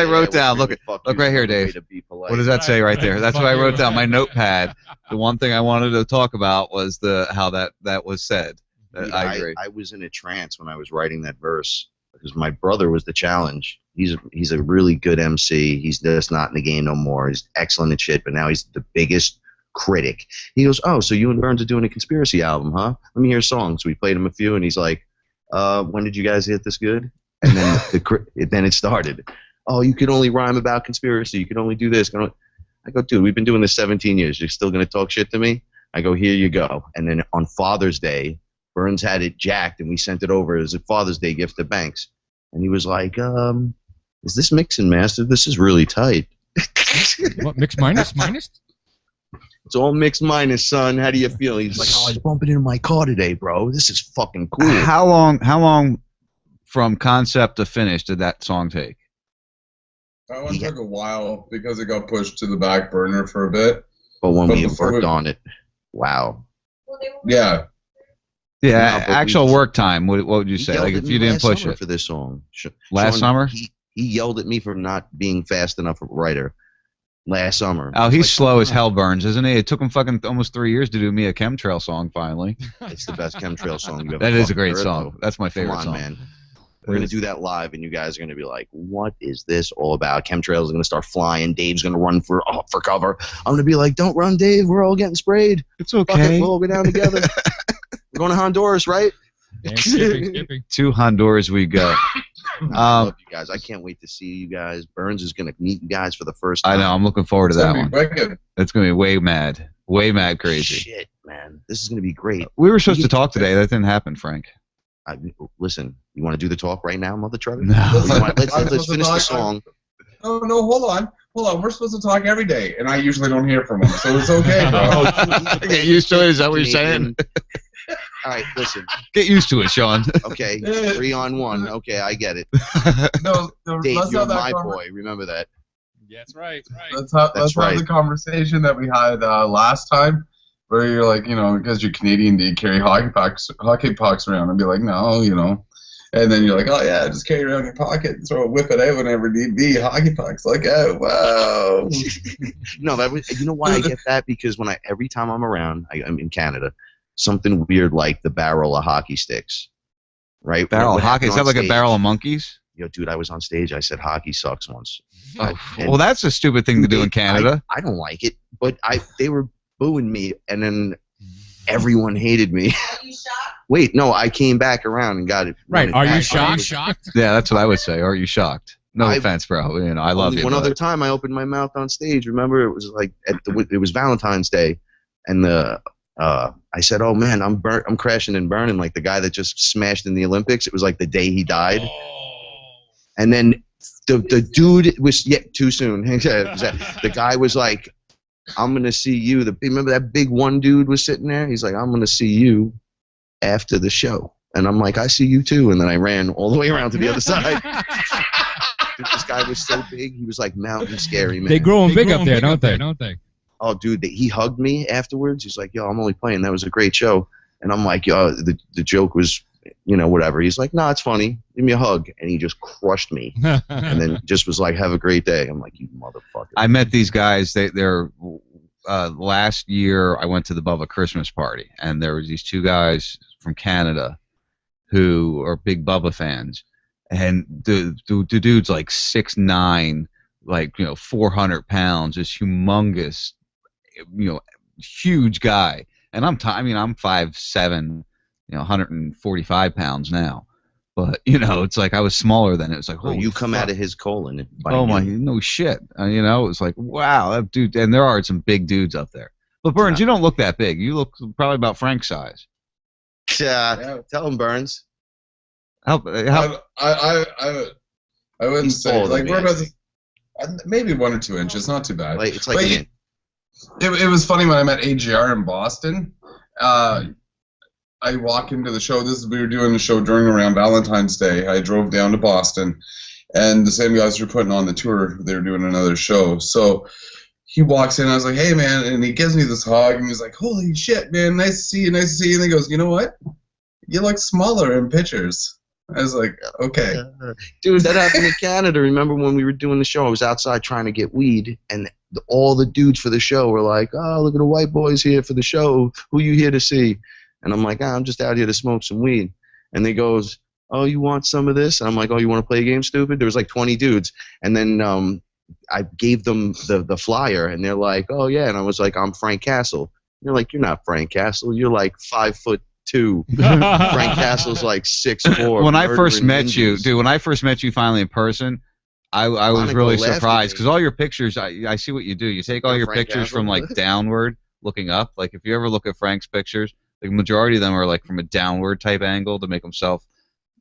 wrote down. Look right here, Dave. What does that say right there? That's what I wrote down. My notepad. The one thing I wanted to talk about was how that was said. Dude, I agree. I was in a trance when I was writing that verse because my brother was the challenge. He's a really good MC. He's just not in the game no more. He's excellent at shit, but now he's the biggest critic. He goes, "Oh, so you and Burns are doing a conspiracy album, huh? Let me hear a song." So we played him a few, and he's like, "When did you guys hit this good?" And then then it started. "Oh, you can only rhyme about conspiracy. You can only do this." I go, "Dude, we've been doing this 17 years. You're still gonna talk shit to me?" I go, "Here you go." And then on Father's Day, Burns had it jacked, and we sent it over as a Father's Day gift to Banks. And he was like, "Is this mix and master? This is really tight." What, mix minus? It's all mix minus, son. How do you feel? He's like, "Oh, I was bumping into my car today, bro. This is fucking cool." How long from concept to finish did that song take? That one took a while because it got pushed to the back burner for a bit. But when we before worked on it, wow. Yeah. Yeah, No, but actual we- work time. What would you He say? yelled Like at if me you didn't last push summer it for this song. last Sean, summer. He yelled at me for not being fast enough a writer last summer. Oh, It's he's like, slow come as on. hell, Burns, isn't he? It took him fucking almost 3 years to do me a chemtrail song. Finally, It's the best chemtrail song you've ever that is a fucking great heard, song. though. That's my favorite Come on, song. man. We're going to do that live, and you guys are going to be like, what is this all about? Chemtrails are going to start flying. Dave's going to run for cover. I'm going to be like, don't run, Dave. We're all getting sprayed. It's okay. We'll all go down together. We're going to Honduras, right? To Honduras we go. I love you guys. I can't wait to see you guys. Burns is going to meet you guys for the first time. I know. I'm looking forward to that one. Wicked. It's going to be way mad crazy. Shit, man. This is going to be great. We were supposed to talk today. That didn't happen, Frank. Listen, you want to do the talk right now, Mother Trucker? No. Let's finish the song. No, hold on. We're supposed to talk every day, and I usually don't hear from him, so it's okay, bro. Get used to it. Is that what you're saying? All right, listen. Get used to it, Sean. Okay, 3-on-1. Okay, I get it. No, Dave, let's you're have that my boy. Remember that. That's right. Let's have the conversation that we had last time, where you're like, because you're Canadian, do you carry hockey pucks around? I'd be like, no, And then you're like, oh yeah, just carry it around your pocket and whip it out whenever need be. Hockey pucks, like, oh wow. No, you know why I get that? Because every time I'm around, I'm in Canada, something weird like the barrel of hockey sticks, right? Barrel of hockey? Is that like a barrel of monkeys? Yo, dude, I was on stage. I said hockey sucks once. Well, that's a stupid thing to do in Canada. I don't like it, but they were booing me, and then everyone hated me. Are you shocked? Wait, no, I came back around and got it. Right, are you shocked? Yeah, that's what I would say. Are you shocked? No offense, bro. I love you. One other time I opened my mouth on stage. Remember, it was like it was Valentine's Day, and I said, "Oh man, I'm crashing and burning like the guy that just smashed in the Olympics." It was like the day he died, and then the dude was too soon. The guy was like, "I'm gonna see you." Remember that big one dude was sitting there? He's like, "I'm gonna see you after the show," and I'm like, "I see you too." And then I ran all the way around to the other side. This guy was so big, he was like mountain scary, man. They grow them big up there, don't they? Oh, dude, he hugged me afterwards. He's like, "Yo, I'm only playing. That was a great show." And I'm like, "Yo, the joke was, whatever." He's like, "No, it's funny. Give me a hug." And he just crushed me, and then just was like, "Have a great day." I'm like, "You motherfucker." I met these guys. They're last year I went to the Bubba Christmas party, and there was these two guys from Canada who are big Bubba fans, and the dude's like 6'9", like 400 pounds, this humongous, huge guy, and I'm 5'7", 145 pounds now, but it's like I was smaller then. It was like, you come out of his colon. Oh my, no shit. It was like, wow, that dude. And there are some big dudes up there. But Burns, you don't look that big. You look probably about Frank's size. Yeah, tell him, Burns. I wouldn't say like we're about maybe 1 or 2 inches, not too bad. It's like it was funny when I met AGR in Boston. I walk into the show. We were doing the show around Valentine's Day. I drove down to Boston, and the same guys were putting on the tour. They were doing another show. So he walks in. I was like, "Hey, man," and he gives me this hug, and he's like, "Holy shit, man! Nice to see you. Nice to see you." And he goes, "You know what? You look smaller in pictures." I was like, "Okay." Dude, that happened in Canada. Remember when we were doing the show? I was outside trying to get weed, and all the dudes for the show were like, "Oh, look at the white boys here for the show. Who you here to see?" And I'm like, I'm just out here to smoke some weed. And they goes, "Oh, you want some of this?" And I'm like, "Oh, you want to play a game, stupid?" There was like 20 dudes. And then I gave them the flyer, and they're like, "Oh, yeah." And I was like, "I'm Frank Castle." And they're like, "You're not Frank Castle. You're like 5'2". Frank Castle's like 6'4". When I first met you, dude, when I first met you finally in person, I was really surprised because all your pictures, I see what you do. You take all your pictures from like downward, looking up. Like if you ever look at Frank's pictures, the majority of them are like from a downward type angle to make himself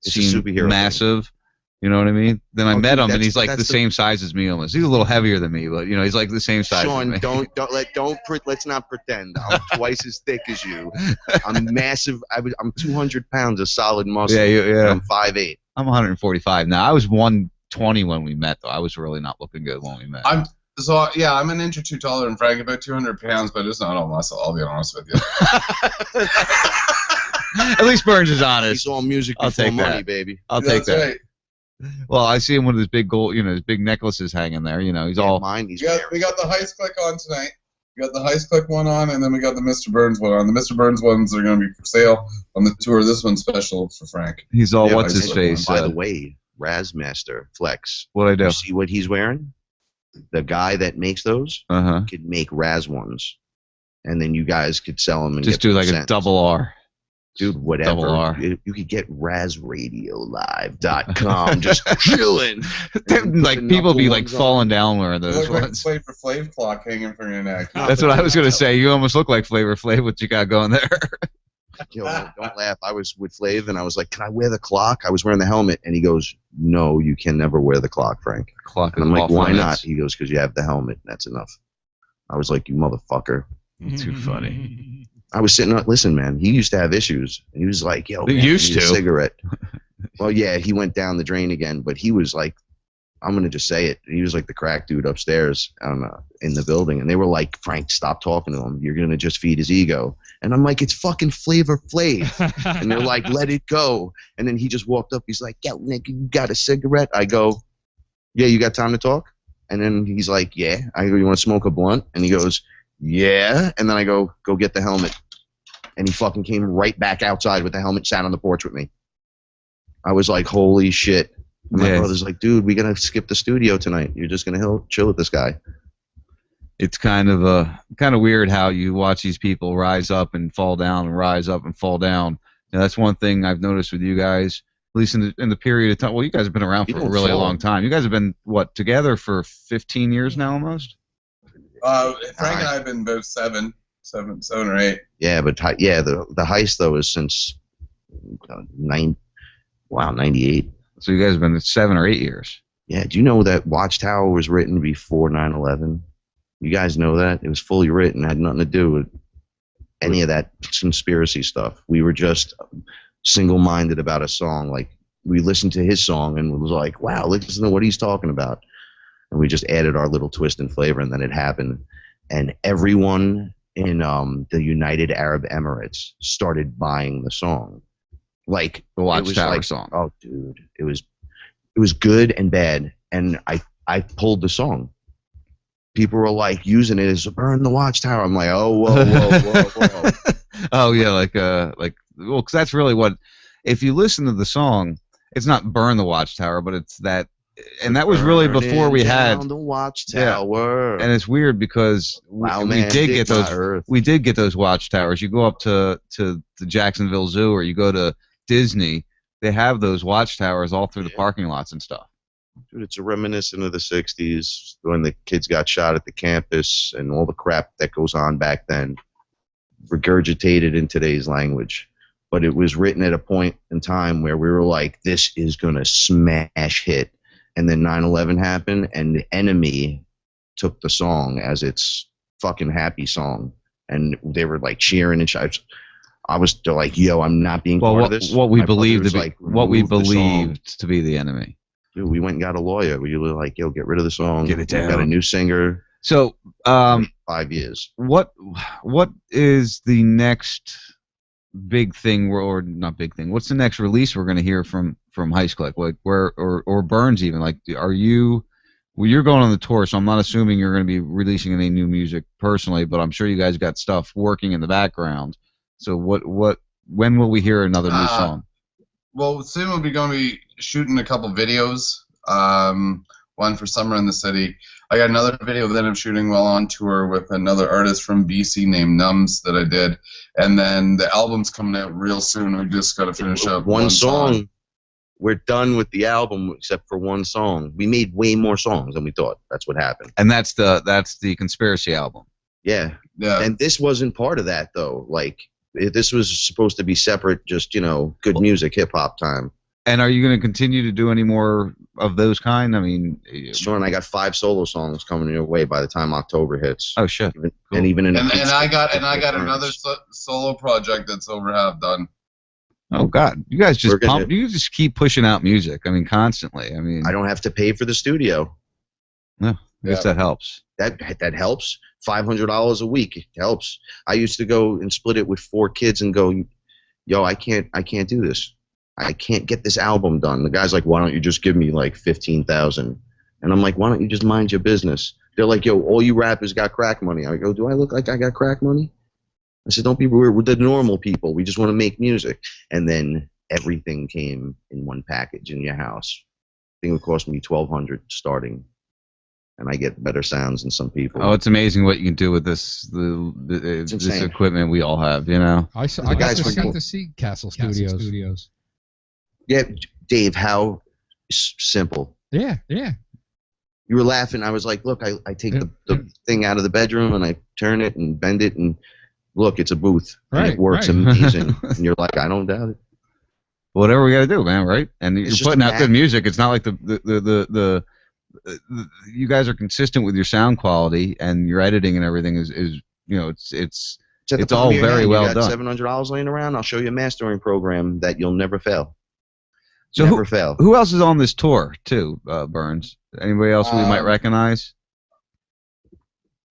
seem massive. You know what I mean? Then I met him, and he's like the same size as me almost. He's a little heavier than me, but he's like the same size. Sean, as me. let's not pretend. I'm twice as thick as you. I'm massive. I'm 200 pounds of solid muscle. Yeah. I'm 5'8". I'm 145 now. I was 120 when we met, though. I was really not looking good when we met. I'm an inch or two taller than Frank, about 200 pounds, but it's not all muscle. I'll be honest with you. At least Burns is honest. He's all music before money, baby. I'll take that. Right. Well, I see him with his big gold, his big necklaces hanging there. He's all. Mine. We got the heist click on tonight. We got the Heist Click one on, and then we got the Mr. Burns one on. The Mr. Burns ones are going to be for sale on the tour. This one's special for Frank. He's all, Yeah, what's his face? By the way, Razmaster Flex. What'd I do? You see what he's wearing? The guy that makes those could make Raz ones, and then you guys could sell them and just get do like percent. a double R. Dude, whatever. Double R. You could get RazRadioLive.com just chilling. Like people be like falling down wearing You those look like a ones. Flavor Flav clock hanging from your neck. That's what I was gonna say. You almost look like Flavor Flav. What you got going there? Yo, don't laugh. I was with Flav, and I was like, "Can I wear the clock?" I was wearing the helmet, and he goes, "No, you can never wear the clock, Frank." Clock. And I'm like, off "Why limits. not?" He goes, "Because you have the helmet. That's enough." I was like, "You motherfucker." Too funny. I was sitting up. Listen, man. He used to have issues. He was like, "Yo, man, I Used need a to. cigarette." Well, yeah, he went down the drain again, but he was like, I'm gonna just say it. He was like the crack dude upstairs in the building, and they were like, "Frank, stop talking to him. You're gonna just feed his ego." And I'm like, "It's fucking Flavor Flav," and they're like, "Let it go." And then he just walked up. He's like, "Yo, Nick, you got a cigarette?" I go, "Yeah, you got time to talk?" And then he's like, "Yeah." I go, "You want to smoke a blunt?" And he goes, "Yeah." And then I go get the helmet. And he fucking came right back outside with the helmet, sat on the porch with me. I was like, holy shit. And my brother's like, "Dude, we gotta skip the studio tonight. You're just gonna chill with this guy." It's kind of weird how you watch these people rise up and fall down and rise up and fall down. Now, that's one thing I've noticed with you guys, at least in the period of time. Well, you guys have been around for a really long time. You guys have been together for 15 years now almost. Frank and I have been both seven or 8. Yeah, but the heist though is since 98. So you guys have been 7 or 8 years. Yeah. Do you know that Watchtower was written before 9/11? You guys know that? It was fully written. It had nothing to do with any of that conspiracy stuff. We were just single-minded about a song. Like, we listened to his song and was like, wow, listen to what he's talking about. And we just added our little twist and flavor, and then it happened. And everyone in the United Arab Emirates started buying the song. Like, the Watchtower song. Oh, dude. It was good and bad. And I pulled the song. People were like using it as "burn the Watchtower." I'm like, oh, whoa. Oh yeah, well, because that's really what. If you listen to the song, it's not "burn the Watchtower," but it's that, and that was really before we had the Watchtower. Yeah. And it's weird because we did get those Watchtowers. You go up to the Jacksonville Zoo or you go to Disney, they have those Watchtowers all through the parking lots and stuff. Dude, it's a reminiscent of the 60s when the kids got shot at the campus and all the crap that goes on back then, regurgitated in today's language. But it was written at a point in time where we were like, this is going to smash hit. And then 9/11 happened, and the enemy took the song as its fucking happy song. And they were like cheering and shouting. I was like, yo, I'm not being part of this. What we My brother believed was to be, like, what we remove the song. believed to be the enemy. Dude, we went and got a lawyer. We were like, yo, get rid of the song. Get it We got a down. new singer. So, 5 years. What is the next big thing, or not big thing? What's the next release we're going to hear from Heist Click? Like or Burns even? Like, are you? Well, you're going on the tour, so I'm not assuming you're going to be releasing any new music personally, but I'm sure you guys got stuff working in the background. So when will we hear another new song? Well, soon we'll be going to be shooting a couple videos. One for Summer in the City. I got another video that I'm shooting while on tour with another artist from BC named Nums that I did. And then the album's coming out real soon. We just got to finish up One song. We're done with the album except for one song. We made way more songs than we thought. That's what happened. And that's the Conspiracy album. Yeah. And this wasn't part of that, though. Like, this was supposed to be separate, just, good music, hip-hop time. And are you going to continue to do any more of those kind? I mean, Sure, and I got 5 solo songs coming your way by the time October hits. Oh shit! And even in and I got another solo project that's over half done. Oh God, you guys just you just keep pushing out music. I mean, constantly. I mean, I don't have to pay for the studio. No, I guess that helps. That helps. $500 a week, it helps. I used to go and split it with 4 kids and go, yo, I can't do this. I can't get this album done. The guy's like, why don't you just give me like $15,000? And I'm like, why don't you just mind your business? They're like, yo, all you rappers got crack money. I go, do I look like I got crack money? I said, don't be weird. We're the normal people. We just want to make music. And then everything came in one package in your house. I think it would cost me $1,200 starting, and I get better sounds than some people. Oh, it's amazing what you can do with this this equipment we all have. You know, I got to see Castle Studios. Yeah, Dave, how simple. Yeah. You were laughing. I was like, look, I take the thing out of the bedroom and I turn it and bend it and look, it's a booth. And it works amazing. And you're like, I don't doubt it. Whatever we got to do, man, right? And you're putting out good music. It's not like the you guys are consistent with your sound quality and your editing and everything is you know, it's all very well done. $700 laying around. I'll show you a mastering program that you'll never fail. So never fail. Who else is on this tour too, Burns? Anybody else we might recognize?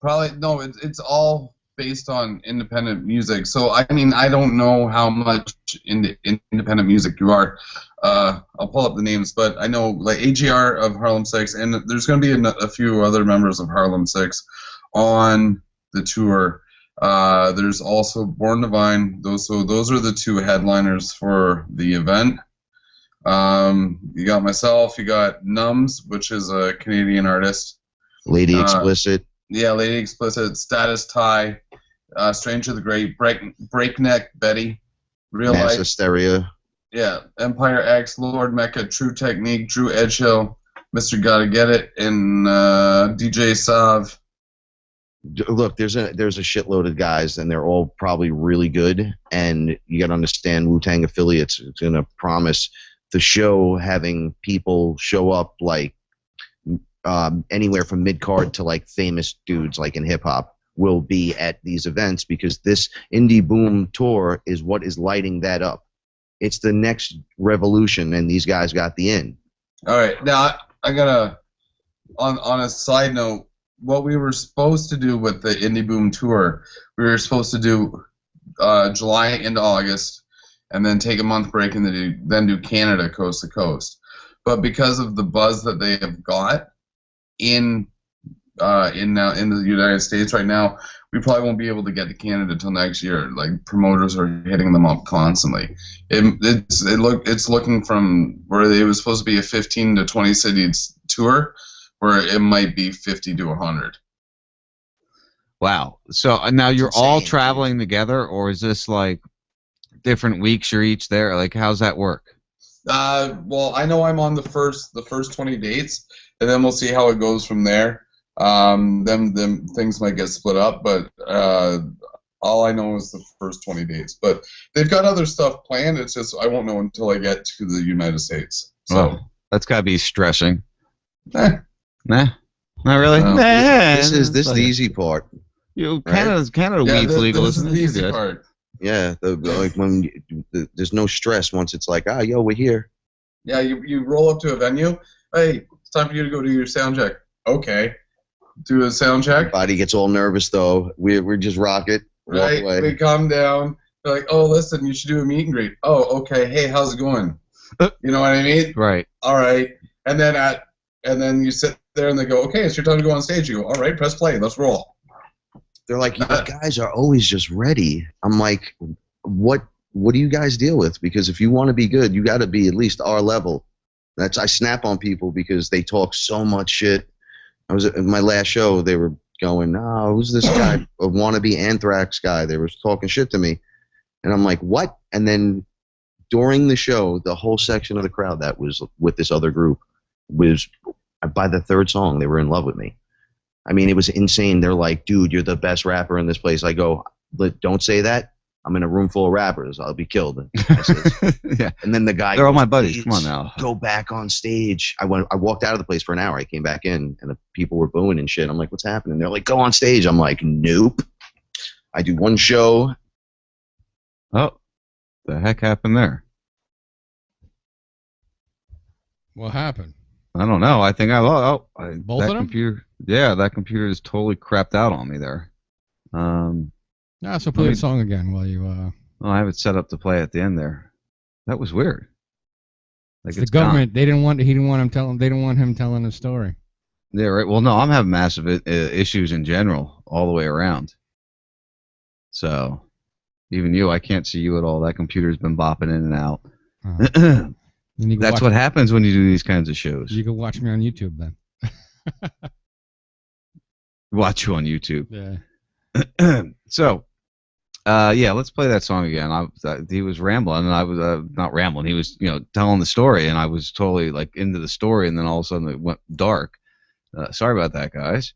Probably no. It's all based on independent music. So I mean, I don't know how much independent music you are. I'll pull up the names, but I know like AGR of Harlem 6, and there's going to be a few other members of Harlem 6 on the tour. There's also Born Divine. Those are the two headliners for the event. You got myself. You got Numbs, which is a Canadian artist. Lady Explicit. Yeah, Lady Explicit. Status Tie. Stranger the Great. Breakneck Betty. Real Mass Life. Hysteria. Yeah, Empire X, Lord Mecca, True Technique, Drew Edgehill, Mr. Gotta Get It, and DJ Sav. Look, there's a shitload of guys, and they're all probably really good. And you got to understand, Wu-Tang affiliates is going to promise the show having people show up like anywhere from mid-card to like famous dudes like in hip-hop will be at these events, because this Indie Boom tour is what is lighting that up. It's the next revolution, and these guys got the in. All right, now I gotta on a side note, what we were supposed to do with the Indie Boom tour, we were supposed to do July into August, and then take a month break, and then do Canada coast to coast. But because of the buzz that they have got in the United States right now, we probably won't be able to get to Canada till next year. Like, promoters are hitting them up constantly. It's looking from where it was supposed to be a 15 to 20 cities tour, where it might be 50 to 100. Wow. So now you're all traveling together, or is this like different weeks you're each there? Like, how's that work? Well, I know I'm on the first 20 dates, and then we'll see how it goes from there. Them things might get split up, but all I know is the first 20 dates. But they've got other stuff planned. It's just I won't know until I get to the United States. So that's gotta be stressing. Nah, not really. No. This is the easy part. Canada weed's legal, this is isn't the it? easy part. Yeah, like when there's no stress once it's like, yo, we're here. Yeah, you roll up to a venue. Hey, it's time for you to go do your sound check. Okay. Do a sound check. Body gets all nervous though. We're just rock it. Right. Walk away. We calm down. They're like, oh, listen, you should do a meet and greet. Oh, okay. Hey, how's it going? You know what I mean? Right. All right. And then you sit there and they go, okay, it's your time to go on stage. You go, all right, press play. Let's roll. They're like, you guys are always just ready. I'm like, what do you guys deal with? Because if you want to be good, you got to be at least our level. I snap on people because they talk so much shit. I was at my last show. They were going, "Oh, who's this guy? A wannabe Anthrax guy?" They were talking shit to me, and I'm like, "What?" And then during the show, the whole section of the crowd that was with this other group was, by the third song, they were in love with me. I mean, it was insane. They're like, "Dude, you're the best rapper in this place." I go, "Don't say that. I'm in a room full of rappers. I'll be killed." Yeah. And then the guy, they're all my buddies. Come on now. Go back on stage. I walked out of the place for an hour. I came back in, and the people were booing and shit. I'm like, what's happening? They're like, go on stage. I'm like, nope. I do one show. Oh, the heck happened there? What happened? I don't know. I think Both that of them? computer. Yeah, that computer is totally crapped out on me there. So play the song again while you. Oh, I have it set up to play at the end there. That was weird. Like the government, they didn't want. He didn't want him telling. They didn't want him telling the story. Yeah, right. Well, no, I'm having massive issues in general all the way around. So, even you, I can't see you at all. That computer's been bopping in and out. That's what happens when you do these kinds of shows. You can watch me on YouTube then. Watch you on YouTube. Yeah. So, yeah, let's play that song again. He was rambling, and I was not rambling. He was, telling the story, and I was totally like into the story, and then all of a sudden it went dark. Sorry about that, guys.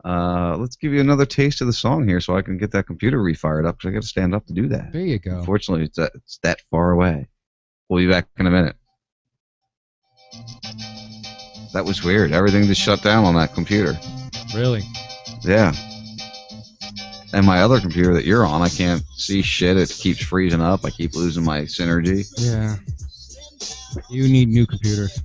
Let's give you another taste of the song here, so I can get that computer refired up. Because I got to stand up to do that. There you go. Unfortunately, it's that far away. We'll be back in a minute. That was weird. Everything just shut down on that computer. Really? Yeah. And my other computer that you're on, I can't see shit. It keeps freezing up. I keep losing my synergy. Yeah. You need new computers.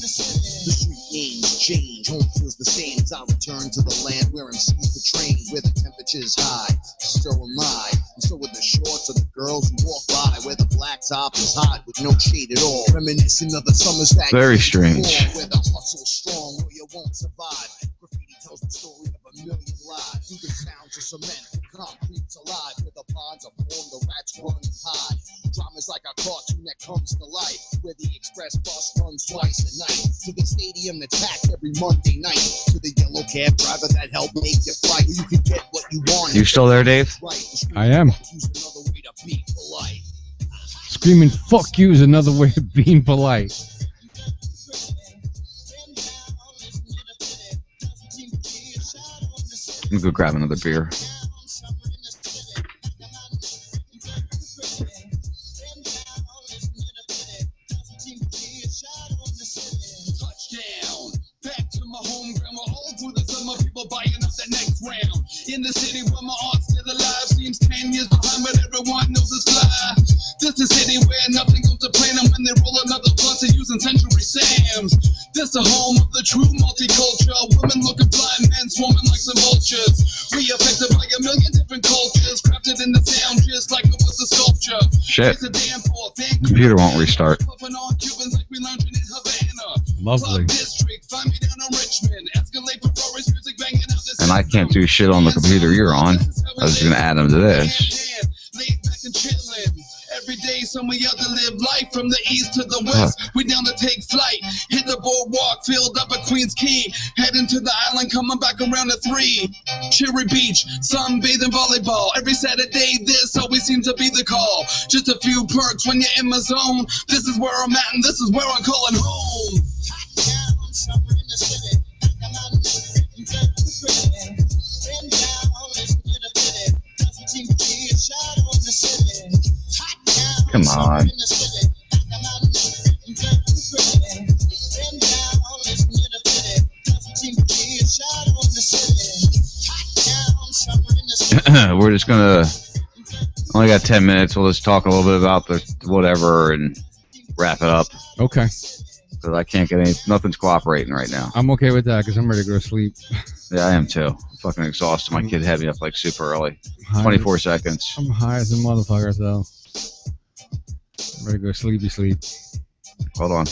The street names change, home feels the same as I return to the land where I'm seized the train, where the temperature's high. So am I, and so are the shorts of the girls who walk by, where the black top is hot with no shade at all. Reminiscent of the summers back very before, strange. where the hustle's strong, where you won't survive. Graffiti tells the story of a million lives. Through the sounds of cement, the concrete's alive, where the ponds are formed, the rats run high. Drama's like a cartoon that comes to life, where the express bus runs twice a night. To the stadium that's packed every Monday night. To the yellow cab driver that helped make your flight. You can get what you want. You still there, Dave? I am. Screaming "fuck you" is another way of being polite. Let me go grab another beer. In the city where my art's still alive, seems 10 years behind, but everyone knows it's fly. This is city where nothing goes to plan, and when they roll another blunt, they're using Century Sams. This the home of the true multiculture. Women looking fly, men swarming like some vultures. We affected by a million different cultures, crafted in the sound just like it was a sculpture. Shit. Computer won't restart. Lovely. And I can't do shit on the computer you're on. I was going to add them to this. Every day, somewhere out to live life from the east to the west. We down to take flight, hit the boardwalk, filled up at Queens Quay, heading to the island, coming back around at 3. Cherry Beach, sunbathing, volleyball. Every Saturday, this always seems to be the call. Just a few perks when you're in my zone. This is where I'm at, and this is where I'm calling home. Come on. We're just gonna only got 10 minutes. We'll just talk a little bit about the whatever and wrap it up. Okay. Because I can't get nothing's cooperating right now. I'm okay with that because I'm ready to go to sleep. Yeah, I am too. I'm fucking exhausted. My kid had me up like super early. 24 seconds. I'm high as a motherfucker, so I'm ready to go sleepy sleep. Hold on.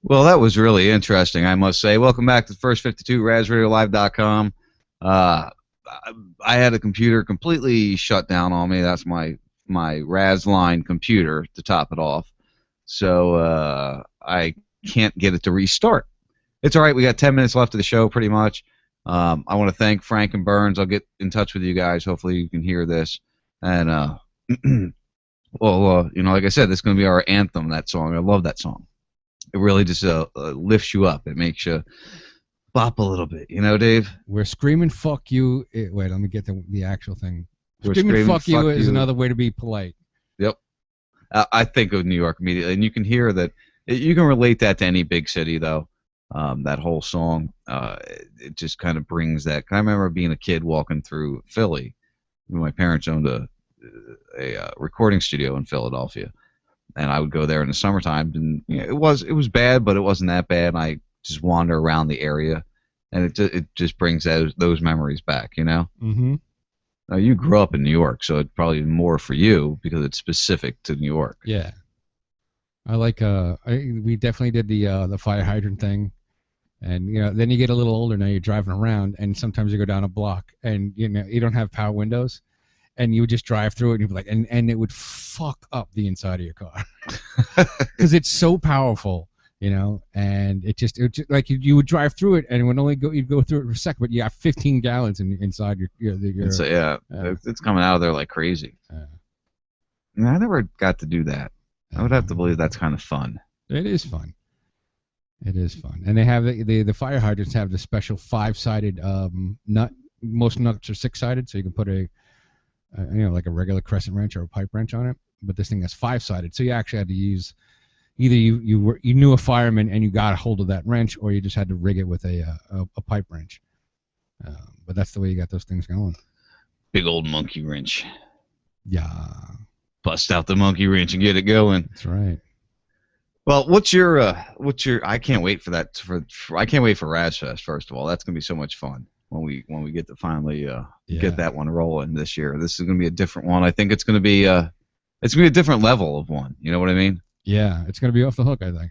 Well, that was really interesting, I must say. Welcome back to the First 52, RazRadioLive.com. I had a computer completely shut down on me. That's my Razline computer to top it off. So I can't get it to restart. It's all right. We got 10 minutes left of the show, pretty much. I want to thank Frank and Burns. I'll get in touch with you guys. Hopefully you can hear this. And, well, like I said, this is going to be our anthem, that song. I love that song. It really just lifts you up. It makes you bop a little bit. You know, Dave? We're screaming "fuck you." Wait, let me get the actual thing. Screaming "fuck you" is another way to be polite. Yep. I think of New York immediately, and you can hear that. You can relate that to any big city, though. That whole song, it just kind of brings that. I remember being a kid walking through Philly. My parents owned a recording studio in Philadelphia, and I would go there in the summertime. And it was bad, but it wasn't that bad. And I just wander around the area, and it just brings those memories back, you know. Mm-hmm. Now you grew up in New York, so it's probably more for you because it's specific to New York. Yeah. I like we definitely did the fire hydrant thing, and then you get a little older now. You're driving around, and sometimes you go down a block, and you don't have power windows, and you would just drive through it, and you'd be like, and it would fuck up the inside of your car because it's so powerful, and it just like you would drive through it, and it would only you'd go through it for a second, but you have 15 gallons inside your it's coming out of there like crazy. I never got to do that. I would have to believe that's kind of fun. It is fun. It is fun, and they have the fire hydrants have the special 5-sided nut. Most nuts are 6-sided, so you can put like a regular crescent wrench or a pipe wrench on it. But this thing has 5-sided, so you actually had to use either you knew a fireman and you got a hold of that wrench, or you just had to rig it with a pipe wrench. But that's the way you got those things going. Big old monkey wrench. Yeah. Bust out the monkey wrench and get it going. That's right. Well, what's your I can't wait for that I can't wait for Razfest, first of all. That's going to be so much fun when we get to finally get that one rolling this year. This is going to be a different one. I think it's going to be a different level of one. You know what I mean? Yeah, it's going to be off the hook, I think.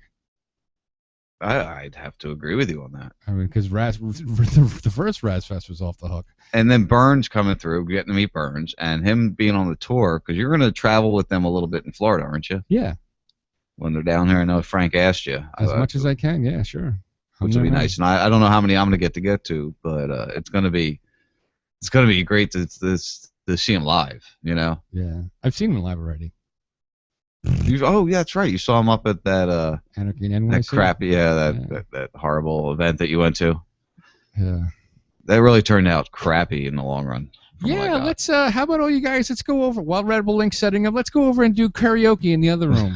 I'd have to agree with you on that. I mean, because the first Razfest was off the hook. And then Burns coming through, getting to meet Burns, and him being on the tour, because you're going to travel with them a little bit in Florida, aren't you? Yeah. When they're down here, I know Frank asked you. As much as I can, yeah, sure. Which would be nice. And I don't know how many I'm going to get to, but it's going to be great to see him live, Yeah. I've seen him live already. Oh yeah, that's right. You saw him up at that Anarchy in NYC. That crappy, that horrible event that you went to. Yeah. That really turned out crappy in the long run. Yeah, let's how about all you guys, let's go over while Red Bull Link's setting up, let's go over and do karaoke in the other room.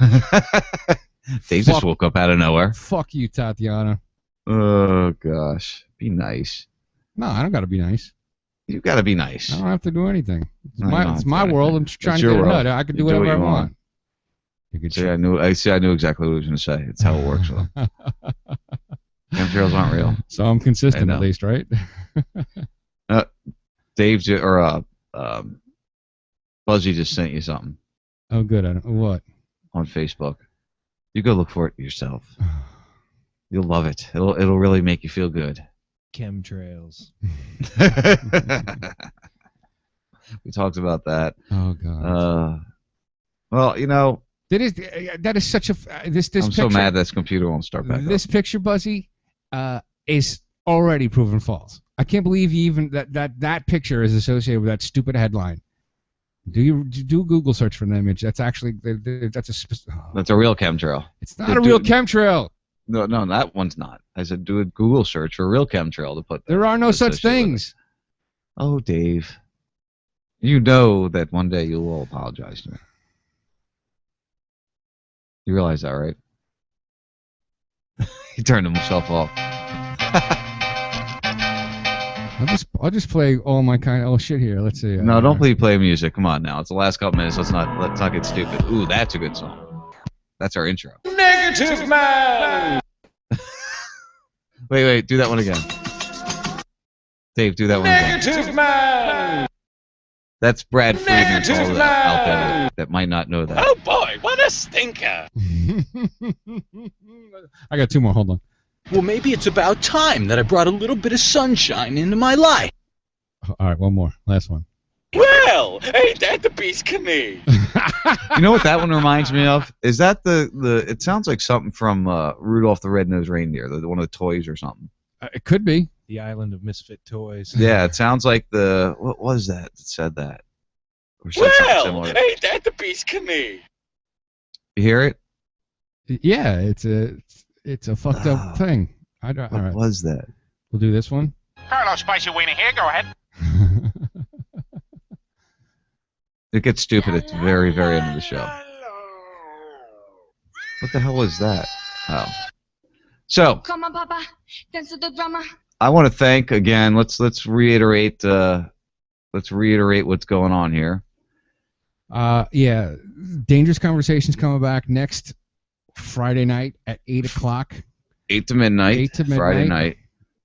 Dave just woke up out of nowhere. Fuck you, Tatiana. Oh gosh. Be nice. No, I don't gotta be nice. You gotta be nice. I don't have to do anything. It's my world. I'm just trying to get a nut. I can do whatever I want. I knew exactly what I was going to say. It's how it works with them. Chemtrails aren't real. So I'm consistent at least, right? Dave Buzzy just sent you something. Oh, good. What? On Facebook. You go look for it yourself. You'll love it. It'll really make you feel good. Chemtrails. We talked about that. Oh God. Well, that is such a this I'm picture, so mad this computer won't start back this up. picture, Buzzy, is already proven false. I can't believe you even that picture is associated with that stupid headline. Do Google search for an image? That's actually that's a real chemtrail. It's not a real chemtrail. No, that one's not. I said do a Google search for a real chemtrail to put. There are no such things. Oh, Dave, you know that one day you will apologize to me. You realize that, right? He turned himself off. I'll just play all my shit here. Let's see. No, don't play music. Come on now. It's the last couple minutes. Let's not get stupid. Ooh, that's a good song. That's our intro. Negative man. Wait, do that one again. Dave, do that one again. Negative man. That's Brad Friedman for all out there that might not know that. Oh boy, what a stinker! I got 2 more. Hold on. Well, maybe it's about time that I brought a little bit of sunshine into my life. All right, one more. Last one. Well, ain't that the beast can me? You know what that one reminds me of? Is that it sounds like something from Rudolph the Red-Nosed Reindeer, one of the toys or something. It could be. The Island of Misfit Toys. Yeah, it sounds like what was that said that? Or said well, ain't that the beast can me? You hear it? Yeah, it's a fucked up thing. What was that? We'll do this one. Carlos Spicy Wiener here. Go ahead. It gets stupid at the very, very end of the show. What the hell was that? Oh. So. Come on, Papa. Dance to the drama. I want to thank again. Let's reiterate. Let's reiterate what's going on here. Yeah, Dangerous Conversations coming back next Friday night at 8 o'clock. 8 to midnight. 8 to midnight. Friday night.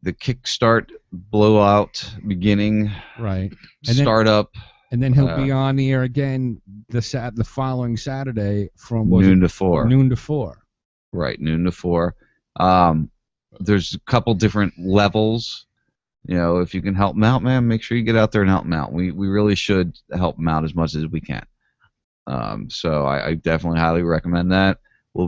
the kickstart blowout beginning. Right. Startup. And then he'll be on the air again the following Saturday from noon to 4. Noon to 4. Right, noon to 4. There's a couple different levels. You know, if you can help them out, man, make sure you get out there and help them out. We really should help them out as much as we can. So I definitely highly recommend that.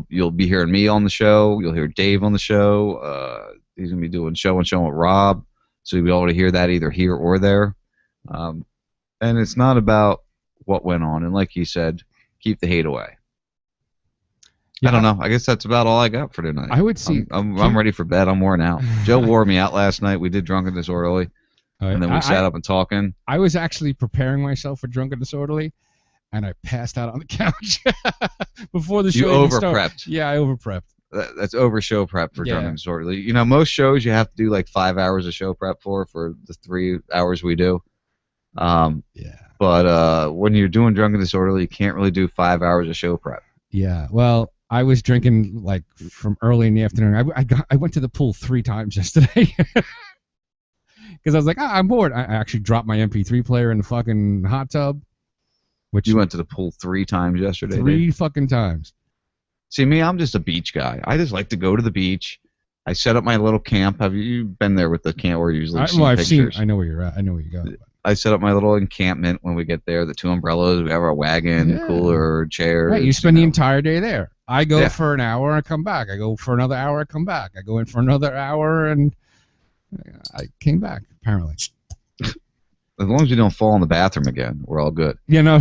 You'll be hearing me on the show. You'll hear Dave on the show. He's going to be doing show and show with Rob. So you'll be able to hear that either here or there. And it's not about what went on. And like he said, keep the hate away. Yeah. I don't know. I guess that's about all I got for tonight. I would see. I'm ready for bed. I'm worn out. Joe wore me out last night. We did Drunk and Disorderly. And then we sat up and talking. I was actually preparing myself for Drunk and Disorderly. And I passed out on the couch before the show. You over-prepped. Yeah, I over-prepped. That's over-show prep for Drunk and Disorderly. You know, most shows you have to do like 5 hours of show prep for the 3 hours we do. But when you're doing Drunk and Disorderly, you can't really do 5 hours of show prep. Yeah, well, I was drinking like from early in the afternoon. I went to the pool 3 times yesterday because I was like, I'm bored. I actually dropped my MP3 player in the fucking hot tub. Which you went to the pool 3 times yesterday. 3 fucking times. See, me, I'm just a beach guy. I just like to go to the beach. I set up my little camp. Have you been there with the camp where you usually see pictures? I know where you're at. I know where you go. I set up my little encampment when we get there. The 2 umbrellas. We have our wagon, cooler, chairs. Right, you spend the entire day there. I go for an hour and I come back. I go for another hour. I come back. I go in for another hour and I came back. Apparently. As long as you don't fall in the bathroom again, we're all good. You know,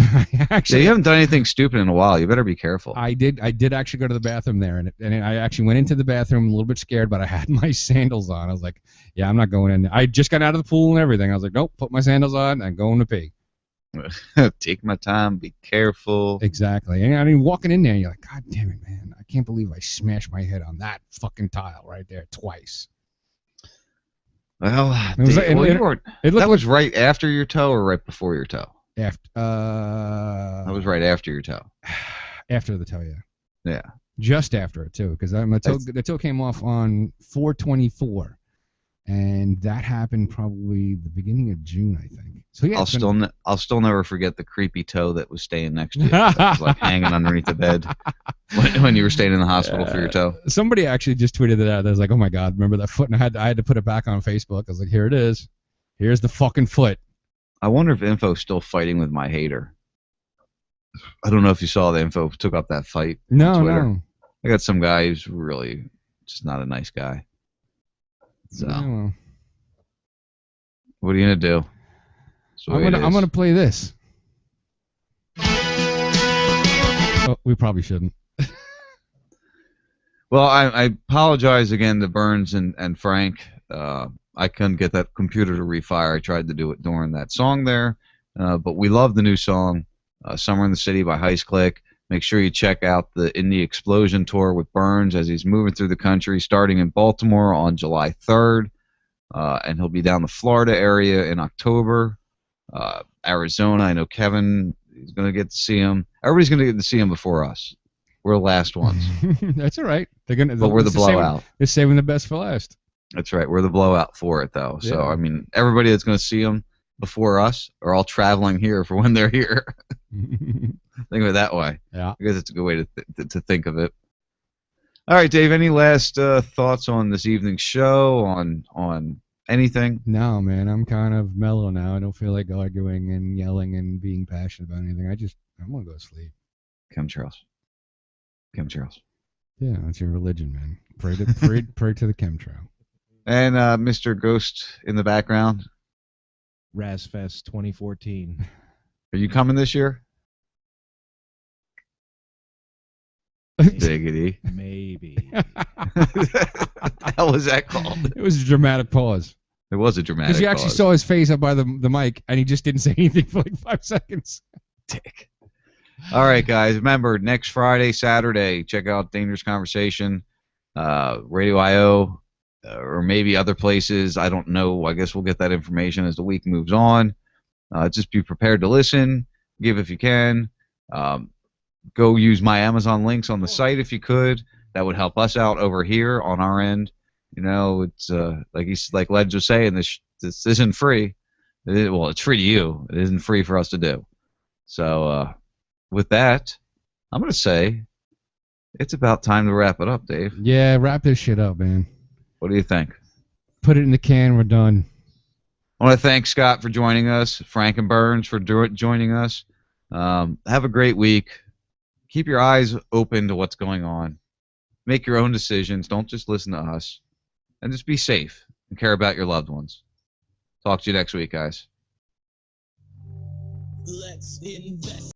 actually, you haven't done anything stupid in a while. You better be careful. I did actually go to the bathroom there, and I actually went into the bathroom a little bit scared, but I had my sandals on. I was like, yeah, I'm not going in. I just got out of the pool and everything. I was like, nope, put my sandals on and going to pee. Take my time, be careful. Exactly. And I mean, walking in there, you're like, God damn it, man. I can't believe I smashed my head on that fucking tile right there twice. Well, that was right after your toe or right before your toe? After. That was right after your toe. After the toe, yeah. Yeah. Just after it, too, because the toe came off on 4/24. And that happened probably the beginning of June, I think. So yeah, I'll still never forget the creepy toe that was staying next to you. That was like hanging underneath the bed when you were staying in the hospital for your toe. Somebody actually just tweeted it out. I was like, oh my God, remember that foot? And I had to put it back on Facebook. I was like, here it is. Here's the fucking foot. I wonder if Info's still fighting with my hater. I don't know if you saw the Info took up that fight on Twitter. No. I got some guy who's really just not a nice guy. So, what are you gonna do? I'm gonna play this. Oh, we probably shouldn't. Well, I apologize again to Burns and Frank. I couldn't get that computer to refire. I tried to do it during that song there, but we love the new song, "Summer in the City" by Heist Click. Make sure you check out the Indie Explosion tour with Burns as he's moving through the country, starting in Baltimore on July 3rd. And he'll be down the Florida area in October. Arizona, I know Kevin is going to get to see him. Everybody's going to get to see him before us. We're the last ones. That's all right. But we're the blowout. They're saving the best for last. That's right. We're the blowout for it, though. So, I mean, everybody that's going to see him before us are all traveling here for when they're here. Think of it that way. Yeah. I guess it's a good way to think of it. All right, Dave, any last thoughts on this evening's show, on anything? No, man, I'm kind of mellow now. I don't feel like arguing and yelling and being passionate about anything. I'm going to go to sleep. Chemtrails. Yeah, that's your religion, man. Pray to the chemtrail. And Mr. Ghost in the background. Razfest 2014. Are you coming this year? Diggity. Maybe. What the hell was that called? It was a dramatic pause. It was a dramatic pause. Because you actually saw his face up by the mic, and he just didn't say anything for like 5 seconds. Dick. All right, guys. Remember, next Friday, Saturday, check out Dangerous Conversation, Radio I.O., or maybe other places. I don't know. I guess we'll get that information as the week moves on. Just be prepared to listen. Give if you can. Go use my Amazon links on the site if you could. That would help us out over here on our end. You know, it's like Ledge was saying, this isn't free. Well, it's free to you. It isn't free for us to do. So with that, I'm gonna say it's about time to wrap it up, Dave. Yeah, wrap this shit up, man. What do you think? Put it in the can. We're done. I want to thank Scott for joining us, Frank and Burns for joining us. Have a great week. Keep your eyes open to what's going on. Make your own decisions. Don't just listen to us. And just be safe and care about your loved ones. Talk to you next week, guys. Let's invest.